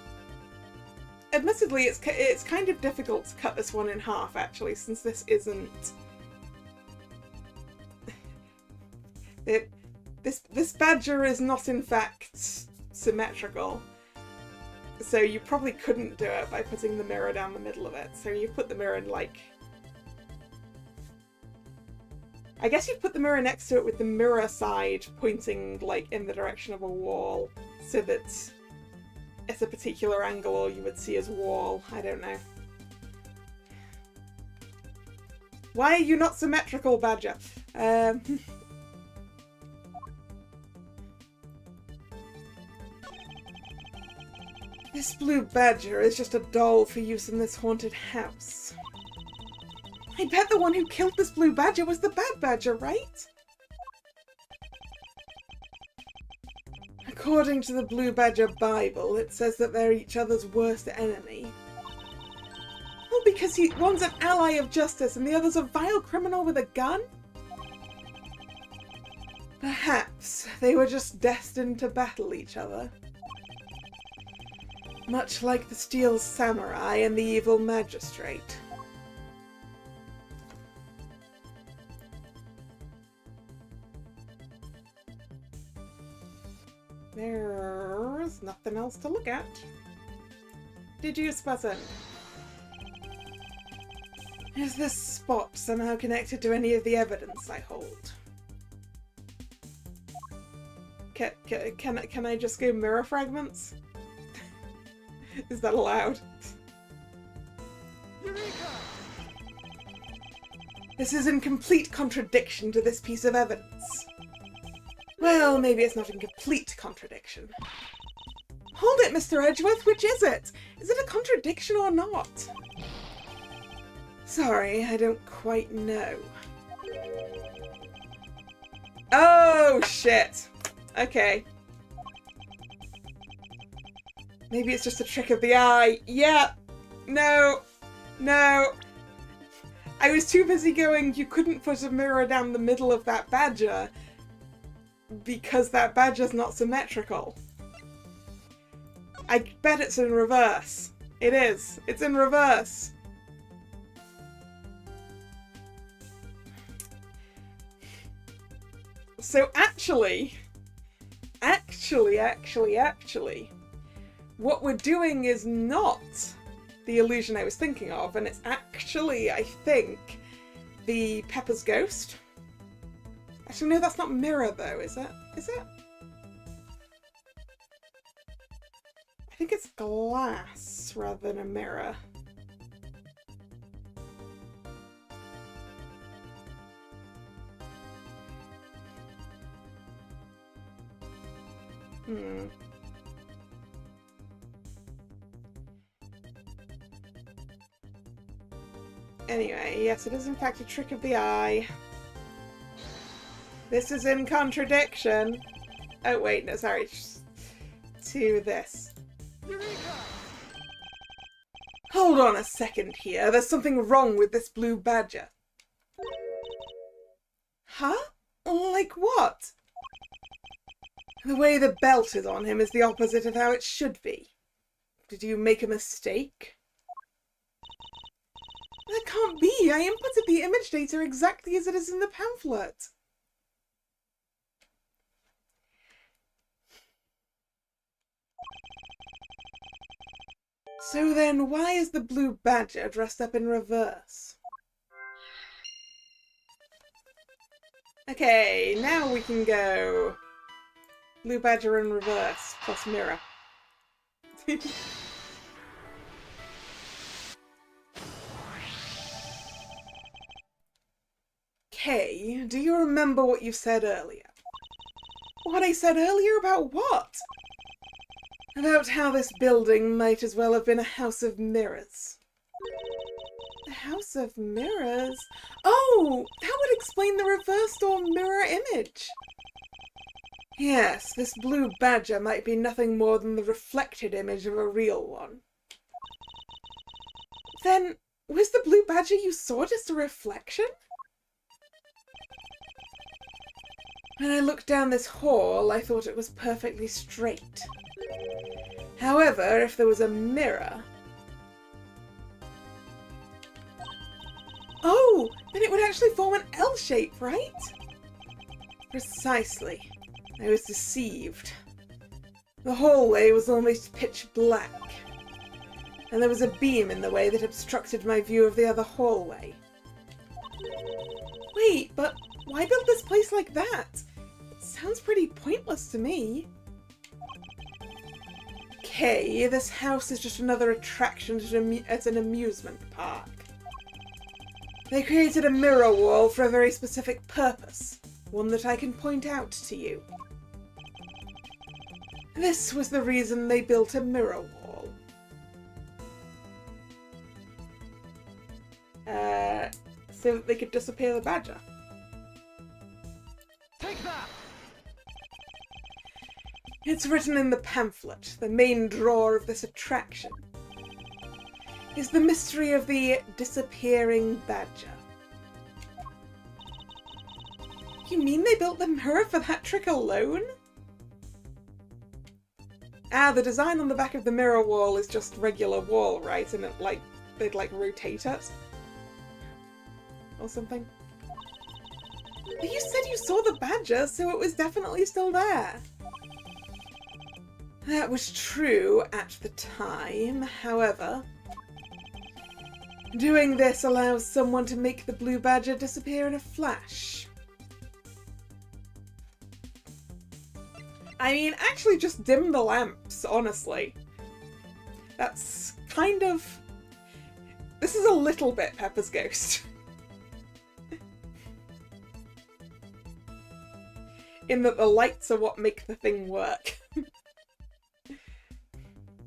Admittedly, it's kind of difficult to cut this one in half, actually, since this isn't. This badger is not, in fact, symmetrical. So you probably couldn't do it by putting the mirror down the middle of it. So you put the mirror in, like. I guess you put the mirror next to it with the mirror side pointing, like, in the direction of a wall, so that it's a particular angle all you would see as wall. I don't know. Why are you not symmetrical, badger? This blue badger is just a doll for use in this haunted house. I bet the one who killed this blue badger was the bad badger, right? According to the Blue Badger Bible, it says that they're each other's worst enemy. Well, because one's an ally of justice and the other's a vile criminal with a gun? Perhaps they were just destined to battle each other. Much like the Steel Samurai and the Evil Magistrate. There's nothing else to look at. Did you, Spuzzen? Is this spot somehow connected to any of the evidence I hold? Can I just go mirror fragments? Is that allowed? Eureka! This is in complete contradiction to this piece of evidence. Well, maybe it's not in complete contradiction. Hold it, Mr. Edgeworth, which is it? Is it a contradiction or not? Sorry, I don't quite know. Oh, shit. Okay. Maybe it's just a trick of the eye. Yeah. No. No. I was too busy going, you couldn't put a mirror down the middle of that badger because that badger's not symmetrical. I bet it's in reverse. It is. It's in reverse. So actually, what we're doing is not the illusion I was thinking of, and it's actually, I think, the Pepper's ghost. Actually, no, that's not mirror, though, is it? Is it? I think it's glass rather than a mirror. Anyway, yes, it is in fact a trick of the eye. This is in contradiction. Oh wait, no, sorry. To this. Eureka! Hold on a second here. There's something wrong with this blue badger. Huh? Like what? The way the belt is on him is the opposite of how it should be. Did you make a mistake? That can't be! I inputted the image data exactly as it is in the pamphlet. So then, why is the blue badger dressed up in reverse? Okay, now we can go blue badger in reverse plus mirror. Okay, do you remember what you said earlier? What I said earlier about what? About how this building might as well have been a house of mirrors. A house of mirrors? Oh, that would explain the reversed or mirror image. Yes, this blue badger might be nothing more than the reflected image of a real one. Then, was the blue badger you saw just a reflection? When I looked down this hall, I thought it was perfectly straight. However, if there was a mirror... Oh, then it would actually form an L shape, right? Precisely. I was deceived. The hallway was almost pitch black, and there was a beam in the way that obstructed my view of the other hallway. Wait, but why build this place like that? It sounds pretty pointless to me. Okay, this house is just another attraction at an amusement park. They created a mirror wall for a very specific purpose, one that I can point out to you. This was the reason they built a mirror wall. So that they could disappear the badger. Take that! It's written in the pamphlet, the main draw of this attraction is the mystery of the disappearing badger. You mean they built the mirror for that trick alone? Ah, the design on the back of the mirror wall is just regular wall, right? And it, they'd rotate it? Or something? But you said you saw the badger, so it was definitely still there. That was true at the time, however. Doing this allows someone to make the blue badger disappear in a flash. I mean, actually just dim the lamps, honestly. That's kind of... This is a little bit Pepper's Ghost. In that the lights are what make the thing work.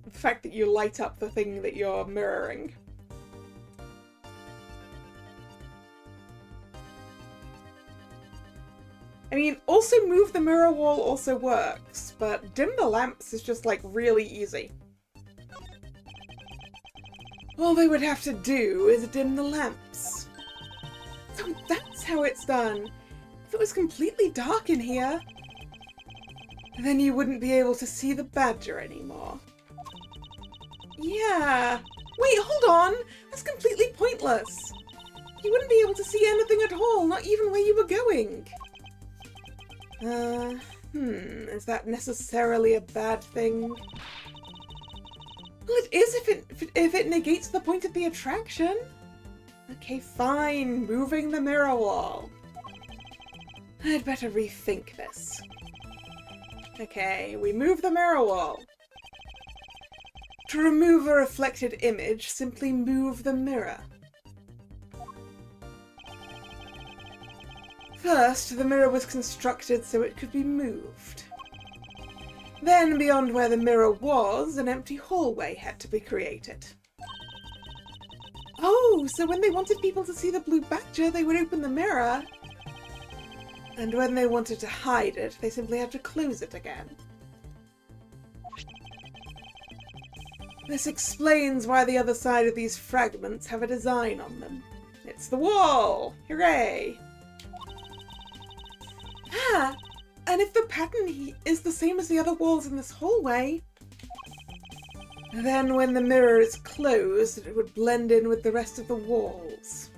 The fact that you light up the thing that you're mirroring. I mean, also move the mirror wall also works, but dim the lamps is just really easy. All they would have to do is dim the lamps. So that's how it's done. If it was completely dark in here, then you wouldn't be able to see the badger anymore. Yeah. Wait, hold on! That's completely pointless! You wouldn't be able to see anything at all, not even where you were going. Is that necessarily a bad thing? Well, it is if it negates the point of the attraction. Okay, fine, moving the mirror wall. I'd better rethink this. Okay, we move the mirror wall. To remove a reflected image, simply move the mirror. First, the mirror was constructed so it could be moved. Then, beyond where the mirror was, an empty hallway had to be created. Oh, so when they wanted people to see the blue badger, they would open the mirror. And when they wanted to hide it, they simply had to close it again. This explains why the other side of these fragments have a design on them. It's the wall! Hooray! Ah! And if the pattern is the same as the other walls in this hallway, then when the mirror is closed, it would blend in with the rest of the walls.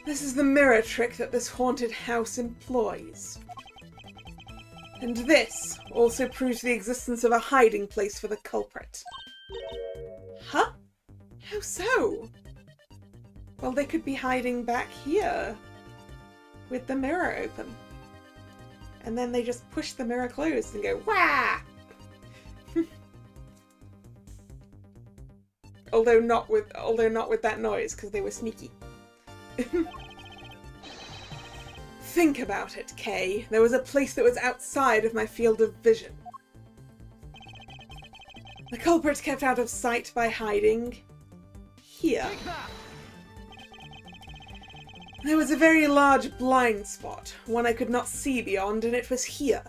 This is the mirror trick that this haunted house employs. And this also proves the existence of a hiding place for the culprit. Huh? How so? Well, they could be hiding back here with the mirror open. And then they just push the mirror closed and go, wah! although not with that noise, because they were sneaky. Think about it, Kay. There was a place that was outside of my field of vision. The culprit kept out of sight by hiding here. There was a very large blind spot, one I could not see beyond, and it was here.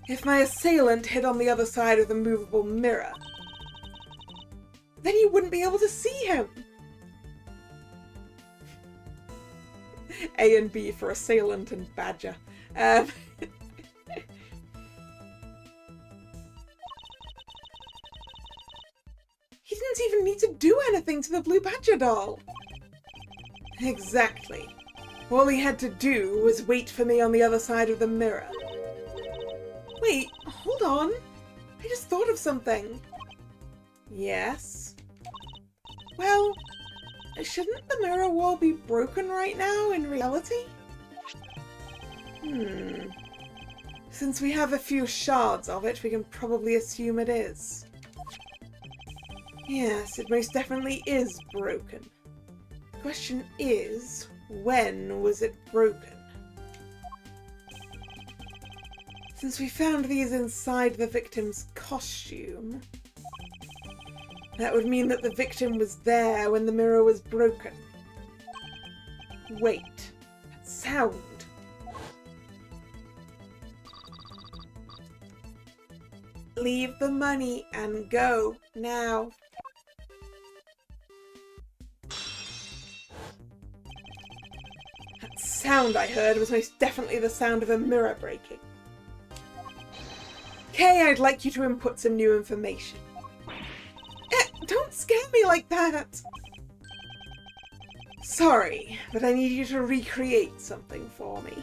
If my assailant hid on the other side of the movable mirror, then you wouldn't be able to see him. A and B for assailant and badger. He didn't even need to do anything to the blue badger doll. Exactly. All he had to do was wait for me on the other side of the mirror. Wait, hold on. I just thought of something. Yes? Well, shouldn't the mirror wall be broken right now in reality? Since we have a few shards of it, we can probably assume it is. Yes, it most definitely is broken. The question is, when was it broken? Since we found these inside the victim's costume, that would mean that the victim was there when the mirror was broken. Wait, that sound. Leave the money and go now. That sound I heard was most definitely the sound of a mirror breaking. Kay, I'd like you to input some new information. Don't scare me like that! Sorry, but I need you to recreate something for me.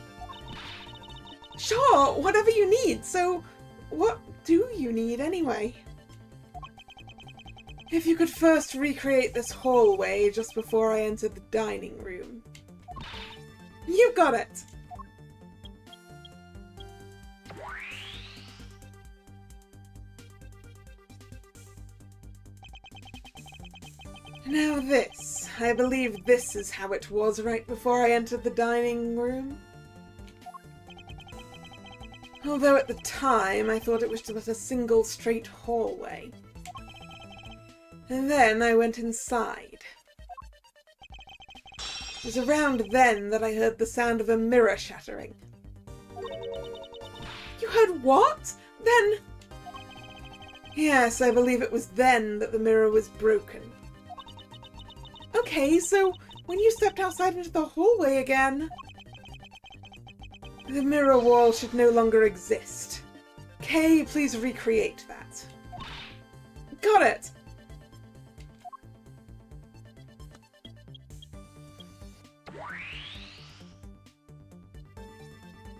Sure, whatever you need. So, what do you need anyway? If you could first recreate this hallway just before I entered the dining room. You got it! Now this. I believe this is how it was right before I entered the dining room. Although at the time I thought it was just a single straight hallway. And then I went inside. It was around then that I heard the sound of a mirror shattering. You heard what? Then... Yes, I believe it was then that the mirror was broken. Okay, so when you stepped outside into the hallway again... The mirror wall should no longer exist. Kay, please recreate that. Got it!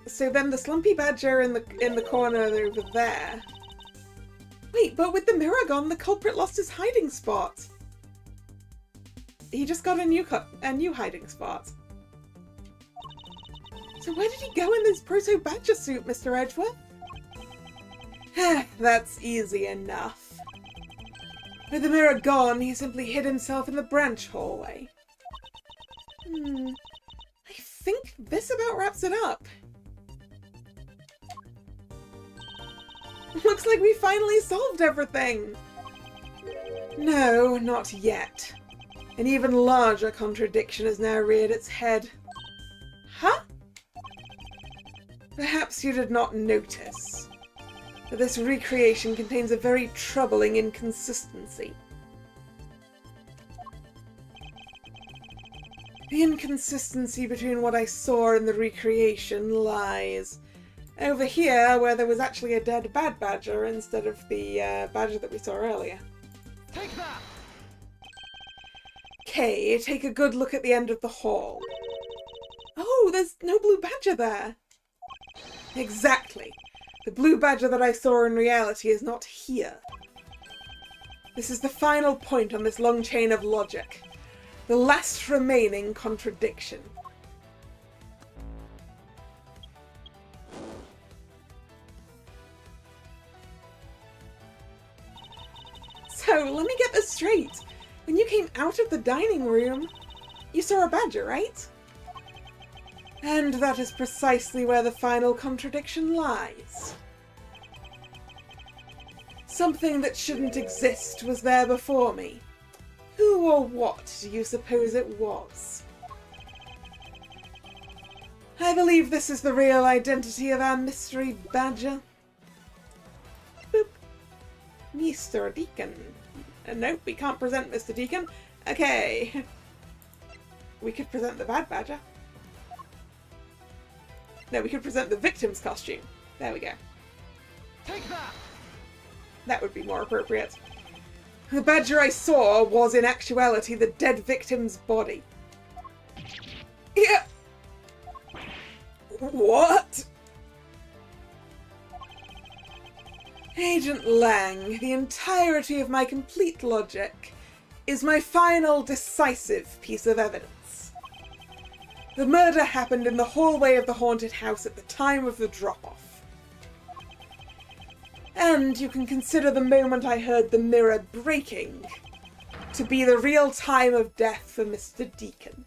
So then the slumpy badger in the corner over there. Wait, but with the mirror gone, the culprit lost his hiding spot. He just got a new hiding spot. So where did he go in this proto-badger suit, Mr. Edgeworth? That's easy enough. With the mirror gone, he simply hid himself in the branch hallway. I think this about wraps it up. Looks like we finally solved everything! No, not yet. An even larger contradiction has now reared its head. Huh? Perhaps you did not notice, but this recreation contains a very troubling inconsistency. The inconsistency between what I saw in the recreation lies over here, where there was actually a dead bad badger instead of the badger that we saw earlier. Take that! Okay, take a good look at the end of the hall. Oh, there's no blue badger there. Exactly. The blue badger that I saw in reality is not here. This is the final point on this long chain of logic. The last remaining contradiction. So, let me get this straight. When you came out of the dining room, you saw a badger, right? And that is precisely where the final contradiction lies. Something that shouldn't exist was there before me. Who or what do you suppose it was? I believe this is the real identity of our mystery badger. Boop. Mr. Deacon. Nope, we can't present Mr. Deacon. Okay. We could present the bad badger. No, we could present the victim's costume. There we go. Take that! That would be more appropriate. The badger I saw was in actuality the dead victim's body. Yeah. What? Agent Lang, the entirety of my complete logic is my final decisive piece of evidence. The murder happened in the hallway of the haunted house at the time of the drop-off. And you can consider the moment I heard the mirror breaking to be the real time of death for Mr. Deacon.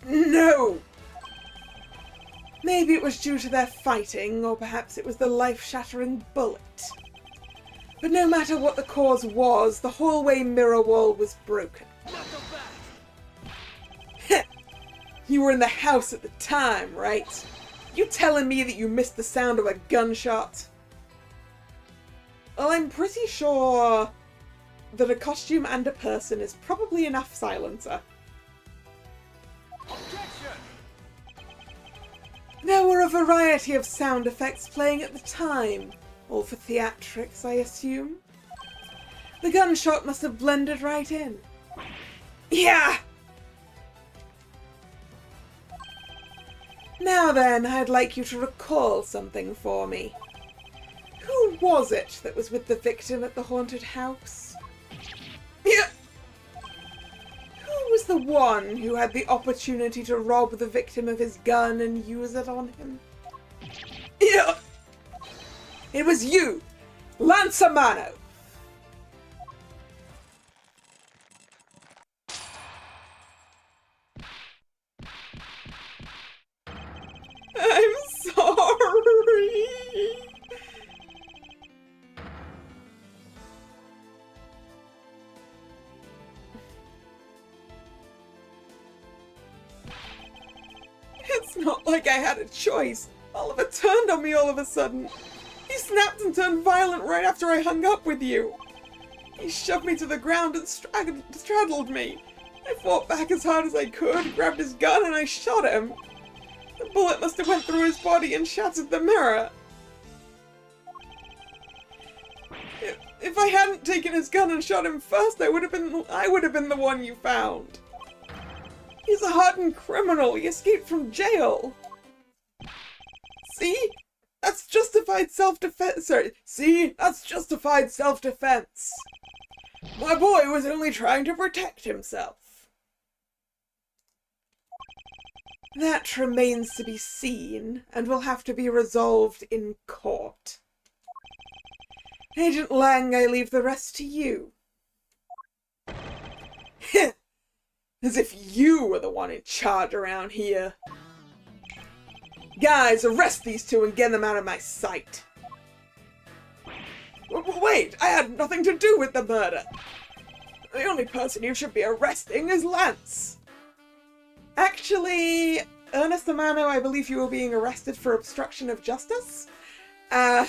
No! Maybe it was due to their fighting, or perhaps it was the life-shattering bullet. But no matter what the cause was, the hallway mirror wall was broken. You were in the house at the time, right? You telling me that you missed the sound of a gunshot? Well, I'm pretty sure that a costume and a person is probably enough silencer. Objection! There were a variety of sound effects playing at the time, all for theatrics, I assume. The gunshot must have blended right in. Yeah! Now then, I'd like you to recall something for me. Who was it that was with the victim at the haunted house? Yeah! Who was the one who had the opportunity to rob the victim of his gun and use it on him? Yeah! It was you, Lansamano! I'm sorry! It's not like I had a choice. Oliver turned on me all of a sudden. He snapped and turned violent right after I hung up with you. He shoved me to the ground and straddled me. I fought back as hard as I could, grabbed his gun, and I shot him. The bullet must have went through his body and shattered the mirror. If I hadn't taken his gun and shot him first, I would have been the one you found. He's a hardened criminal. He escaped from jail. See? That's justified self-defense. Sorry. See? That's justified self-defense. My boy was only trying to protect himself. That remains to be seen, and will have to be resolved in court. Agent Lang, I leave the rest to you. As if you were the one in charge around here. Guys, arrest these two and get them out of my sight. Wait, I had nothing to do with the murder. The only person you should be arresting is Lance. Actually, Ernest Amano, I believe you were being arrested for obstruction of justice. Dad!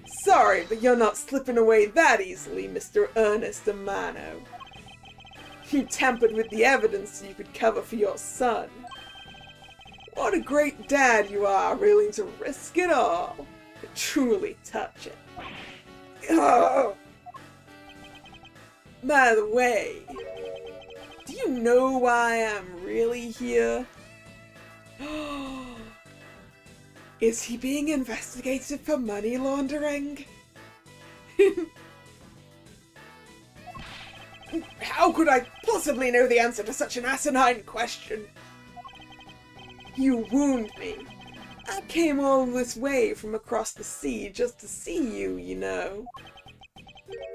Sorry, but you're not slipping away that easily, Mr. Ernest Amano. You tampered with the evidence so you could cover for your son. What a great dad you are, willing to risk it all to truly touch it. Oh. By the way, do you know why I'm really here? Is he being investigated for money laundering? How could I possibly know the answer to such an asinine question? You wound me. I came all this way from across the sea just to see you, you know.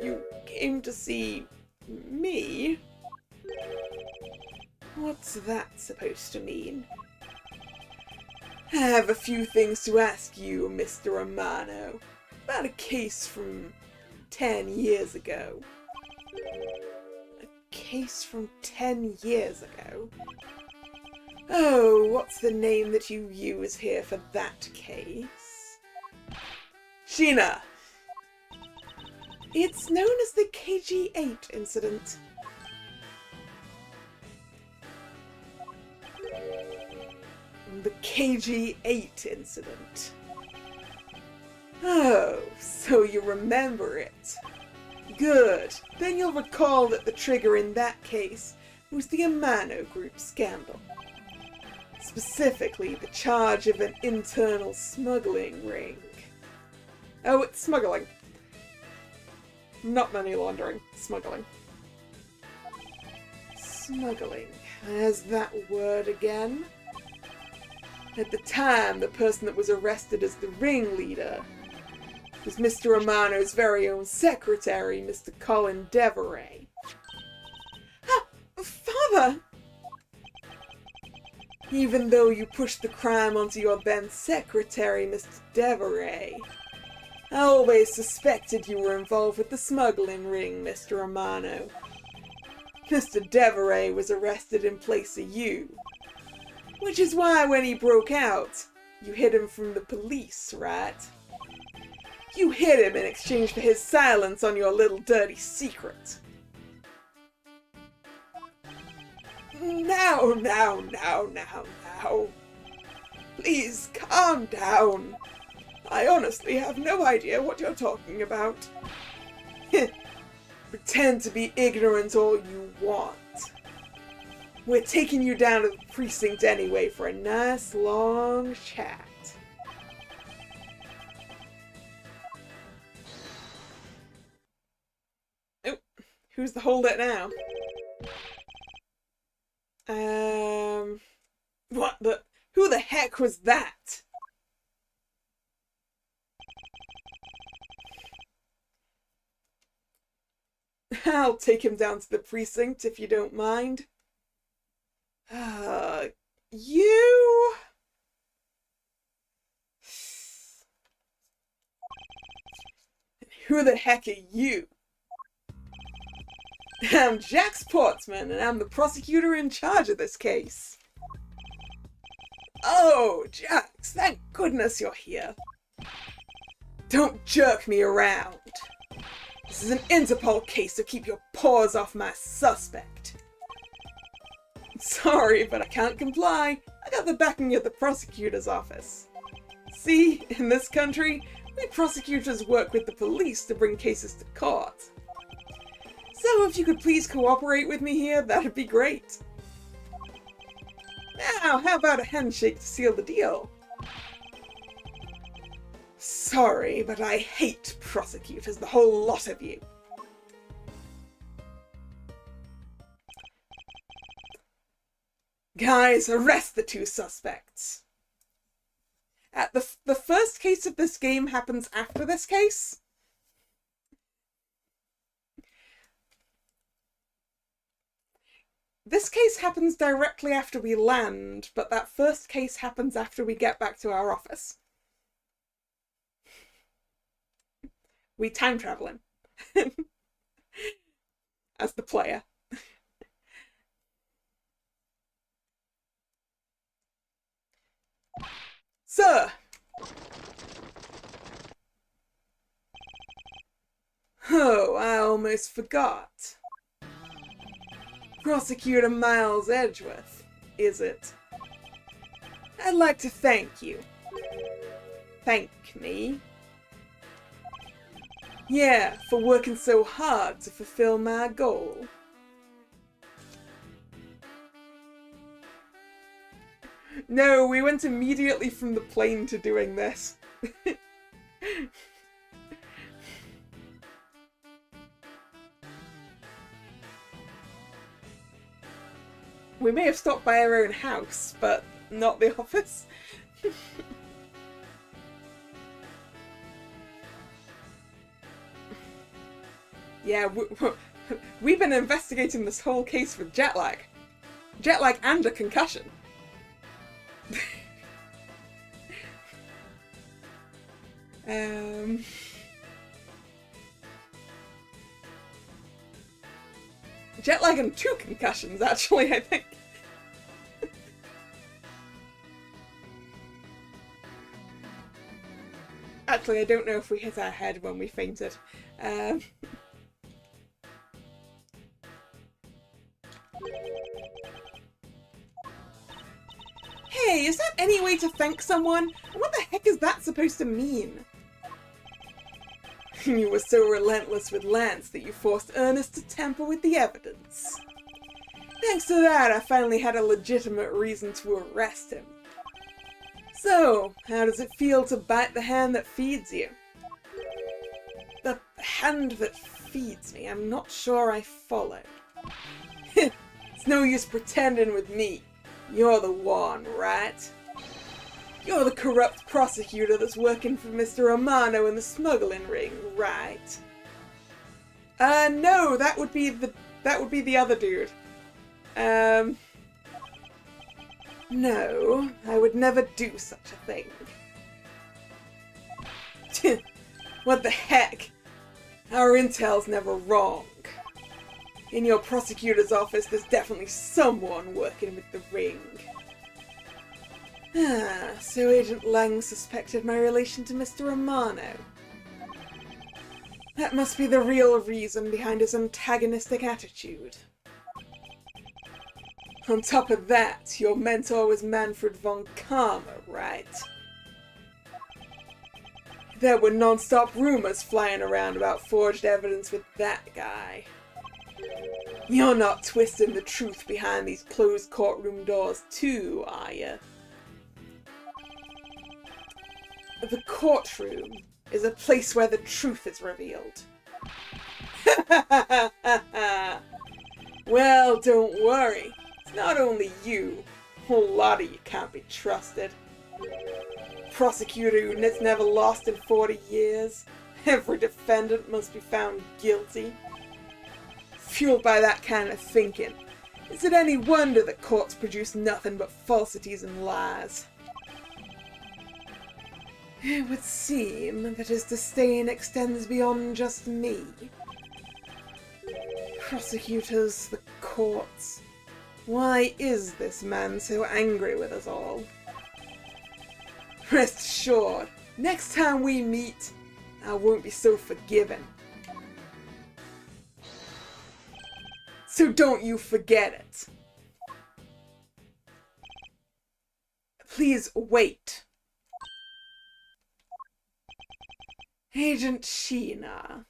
You came to see me? What's that supposed to mean? I have a few things to ask you, Mr. Romano, about a case from 10 years ago. A case from 10 years ago? Oh, what's the name that you use here for that case? Sheena! It's known as the KG-8 incident. The KG-8 incident. Oh, so you remember it. Good. Then you'll recall that the trigger in that case was the Amano Group scandal. Specifically, the charge of an internal smuggling ring. Oh, it's smuggling. Not money laundering. Smuggling. Smuggling. There's that word again. At the time, the person that was arrested as the ringleader was Mr. Romano's very own secretary, Mr. Colin Deveray. Ah, Father! Even though you pushed the crime onto your then secretary, Mr. Deveray, I always suspected you were involved with the smuggling ring, Mr. Romano. Mr. Deveray was arrested in place of you. Which is why when he broke out, you hid him from the police, right? You hid him in exchange for his silence on your little dirty secret. Now. Please, calm down. I honestly have no idea what you're talking about. Pretend to be ignorant all you want. We're taking you down to the precinct anyway for a nice long chat. Oh, who's the holdout now? What the? Who the heck was that? I'll take him down to the precinct if you don't mind. You? Who the heck are you? I'm Jack Sportsman, and I'm the prosecutor in charge of this case. Oh, Jax, thank goodness you're here. Don't jerk me around. This is an Interpol case, so keep your paws off my suspect. Sorry, but I can't comply. I got the backing of the prosecutor's office. See, in this country, we prosecutors work with the police to bring cases to court. So if you could please cooperate with me here, that'd be great. Now, how about a handshake to seal the deal? Sorry, but I hate prosecutors, the whole lot of you. Guys, arrest the two suspects. The first case of this game happens after this case. This case happens directly after we land, but that first case happens after we get back to our office. We time traveling. As the player. Sir! Oh, I almost forgot. Prosecutor Miles Edgeworth, is it? I'd like to thank you. Thank me? Yeah, for working so hard to fulfill my goal. No, we went immediately from the plane to doing this. We may have stopped by our own house, but not the office. Yeah, we've been investigating this whole case with jet lag. Jet lag and a concussion. Jet lag and 2 concussions, actually, I think. Actually, I don't know if we hit our head when we fainted. Hey, is that any way to thank someone? What the heck is that supposed to mean? You were so relentless with Lance that you forced Ernest to tamper with the evidence. Thanks to that, I finally had a legitimate reason to arrest him. So, how does it feel to bite the hand that feeds you? The hand that feeds me? I'm not sure I follow. It's no use pretending with me. You're the one, right? You're the corrupt prosecutor that's working for Mr. Romano in the smuggling ring, right? No, that would be the other dude. No, I would never do such a thing. What the heck? Our intel's never wrong. In your prosecutor's office, there's definitely someone working with the ring. Ah, so Agent Lang suspected my relation to Mr. Romano. That must be the real reason behind his antagonistic attitude. On top of that, your mentor was Manfred von Karma, right? There were non-stop rumors flying around about forged evidence with that guy. You're not twisting the truth behind these closed courtroom doors too, are you? The courtroom is a place where the truth is revealed. Well, don't worry. It's not only you. A whole lot of you can't be trusted. Prosecutor that's never lost in 40 years. Every defendant must be found guilty. Fueled by that kind of thinking, is it any wonder that courts produce nothing but falsities and lies? It would seem that his disdain extends beyond just me. Prosecutors, the courts. Why is this man so angry with us all? Rest assured, next time we meet, I won't be so forgiving. So don't you forget it. Please wait. Agent Sheena.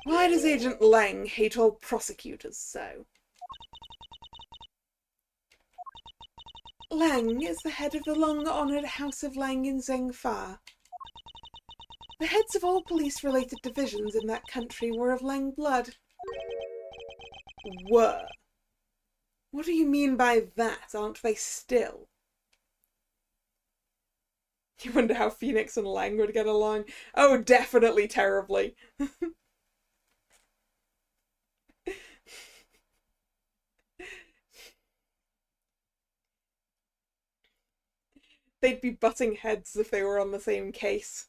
Why does Agent Lang hate all prosecutors so? Lang is the head of the long-honoured House of Lang in Zhengfa. The heads of all police-related divisions in that country were of Lang blood. Were? What do you mean by that? Aren't they still? You wonder how Phoenix and Lang would get along? Oh, definitely terribly. They'd be butting heads if they were on the same case.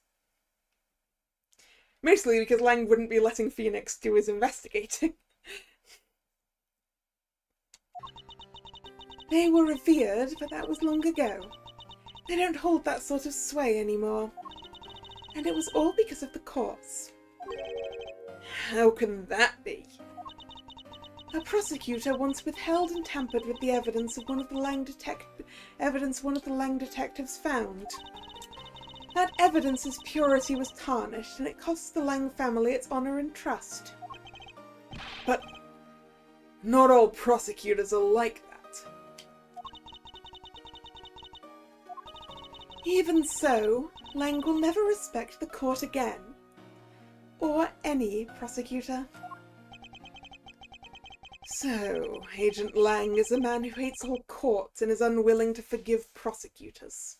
Mostly because Lang wouldn't be letting Phoenix do his investigating. They were revered, but that was long ago. They don't hold that sort of sway anymore. And it was all because of the courts. How can that be? A prosecutor once withheld and tampered with the evidence of one of the Lang detectives found. That evidence's purity was tarnished, and it cost the Lang family its honour and trust. But not all prosecutors are like that. Even so, Lang will never respect the court again. Or any prosecutor. So, Agent Lang is a man who hates all courts and is unwilling to forgive prosecutors.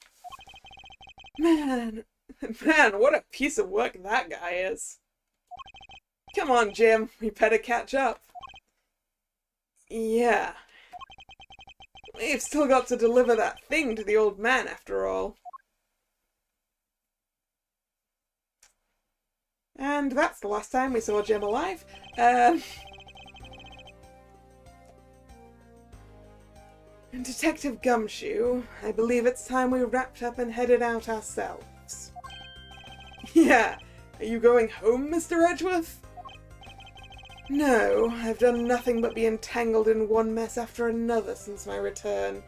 Man, what a piece of work that guy is. Come on, Jim, we better catch up. Yeah. We've still got to deliver that thing to the old man, after all. And that's the last time we saw Jim alive. Detective Gumshoe, I believe it's time we wrapped up and headed out ourselves. Yeah, are you going home, Mr. Edgeworth? No, I've done nothing but be entangled in one mess after another since my return.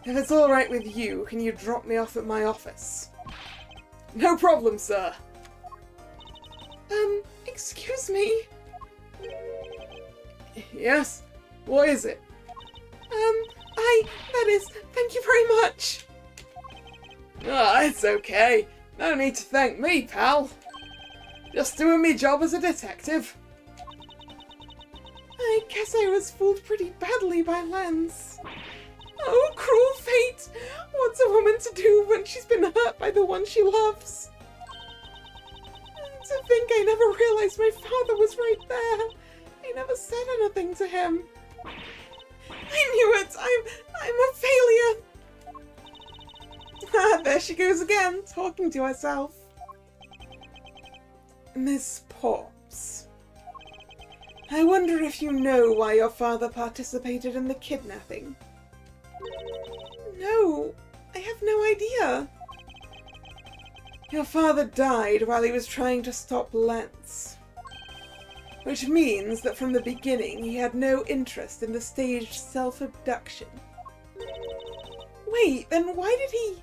If it's all right with you, can you drop me off at my office? No problem, sir. Excuse me? Yes? What is it? Thank you very much. Ah, it's okay. No need to thank me, pal. Just doing me job as a detective. I guess I was fooled pretty badly by Lance. Oh, cruel fate! What's a woman to do when she's been hurt by the one she loves? To think I never realized my father was right there. I never said anything to him. I knew it! I'm a failure! Ah, there she goes again, talking to herself. Miss Popps, I wonder if you know why your father participated in the kidnapping? No, I have no idea. Your father died while he was trying to stop Lance. Which means that from the beginning he had no interest in the staged self-abduction. Wait, then why did he...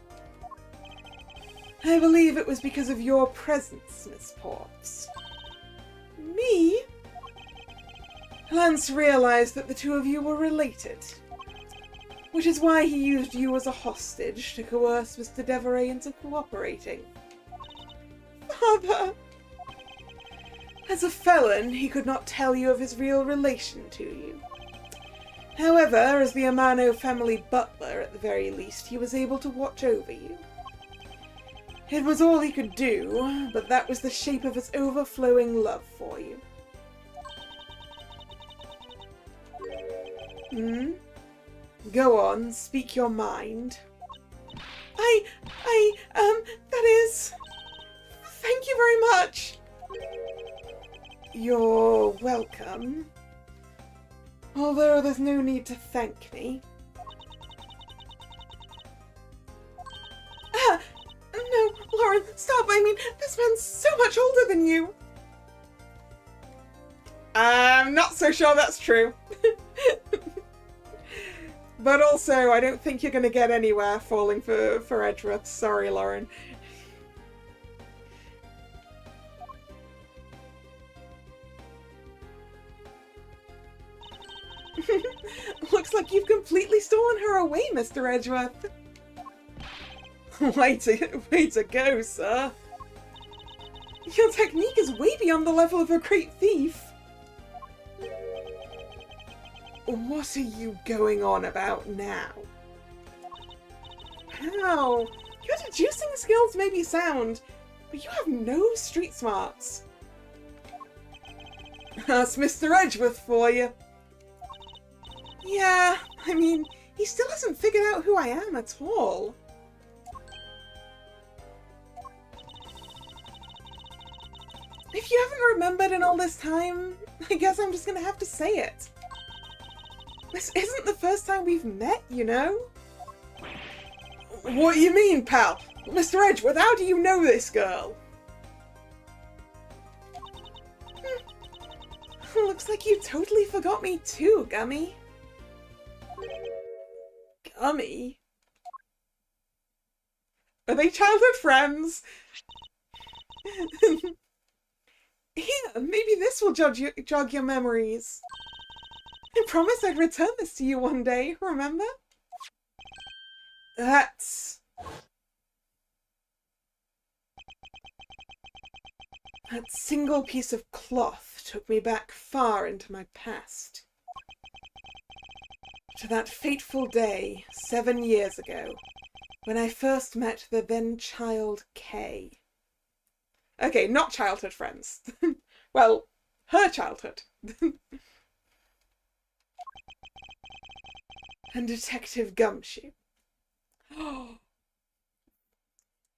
I believe it was because of your presence, Miss Popps. Me? Lance realized that the two of you were related, which is why he used you as a hostage to coerce Mr. Deveray into cooperating. Father! As a felon, he could not tell you of his real relation to you. However, as the Amano family butler, at the very least, he was able to watch over you. It was all he could do, but that was the shape of his overflowing love for you. Go on, speak your mind. That is... Thank you very much! You're welcome. Although there's no need to thank me. No, Lauren, stop! I mean, this man's so much older than you! I'm not so sure that's true. But also, I don't think you're going to get anywhere falling for Edgeworth. Sorry, Lauren. Looks like you've completely stolen her away, Mr. Edgeworth. Way to go, sir. Your technique is way beyond the level of a great thief. What are you going on about now? How? Your deducing skills may be sound, but you have no street smarts. That's Mr. Edgeworth for you. Yeah, I mean, he still hasn't figured out who I am at all. If you haven't remembered in all this time, I guess I'm just gonna have to say it. This isn't the first time we've met, you know? What do you mean, pal? Mr. Edgeworth, how do you know this girl? Looks like you totally forgot me too, Gummy. Gummy? Are they childhood friends? Here, maybe this will jog your memories. I promised I'd return this to you one day, remember? That's That single piece of cloth took me back far into my past. To that fateful day, 7 years ago, when I first met the then-child Kay. Okay, not childhood friends. Well, her childhood. And Detective Gumshoe.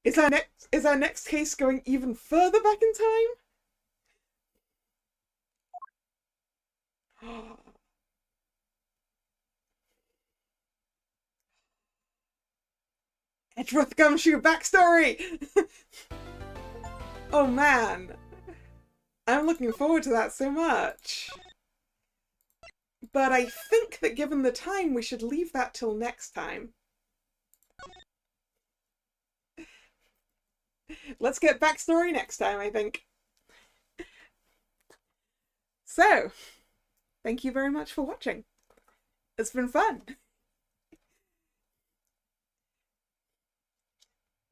Is our next case going even further back in time? Edgeworth Gumshoe backstory! Oh man, I'm looking forward to that so much. But I think that given the time, we should leave that till next time. Let's get backstory next time, I think. So, thank you very much for watching. It's been fun.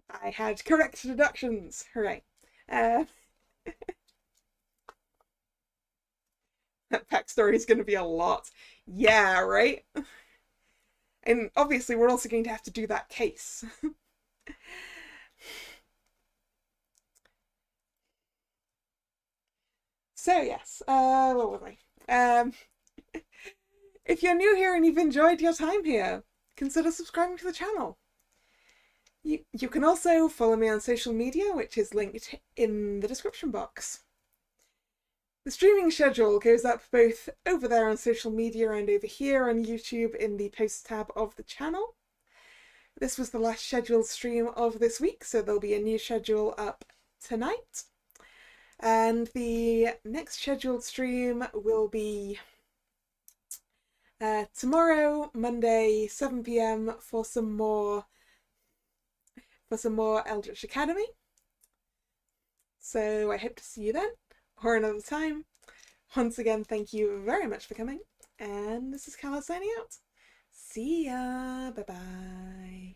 I had correct deductions. Hooray. That backstory is going to be a lot. Yeah, right? And obviously we're also going to have to do that case. So yes, what was I? If you're new here and you've enjoyed your time here, consider subscribing to the channel. You can also follow me on social media, which is linked in the description box. The streaming schedule goes up both over there on social media and over here on YouTube in the posts tab of the channel. This was the last scheduled stream of this week, so there'll be a new schedule up tonight. And the next scheduled stream will be tomorrow, Monday, 7 PM for some more Eldritch Academy. So I hope to see you then, or another time. Once again, thank you very much for coming, and this is Kalla signing out. See ya! Bye-bye!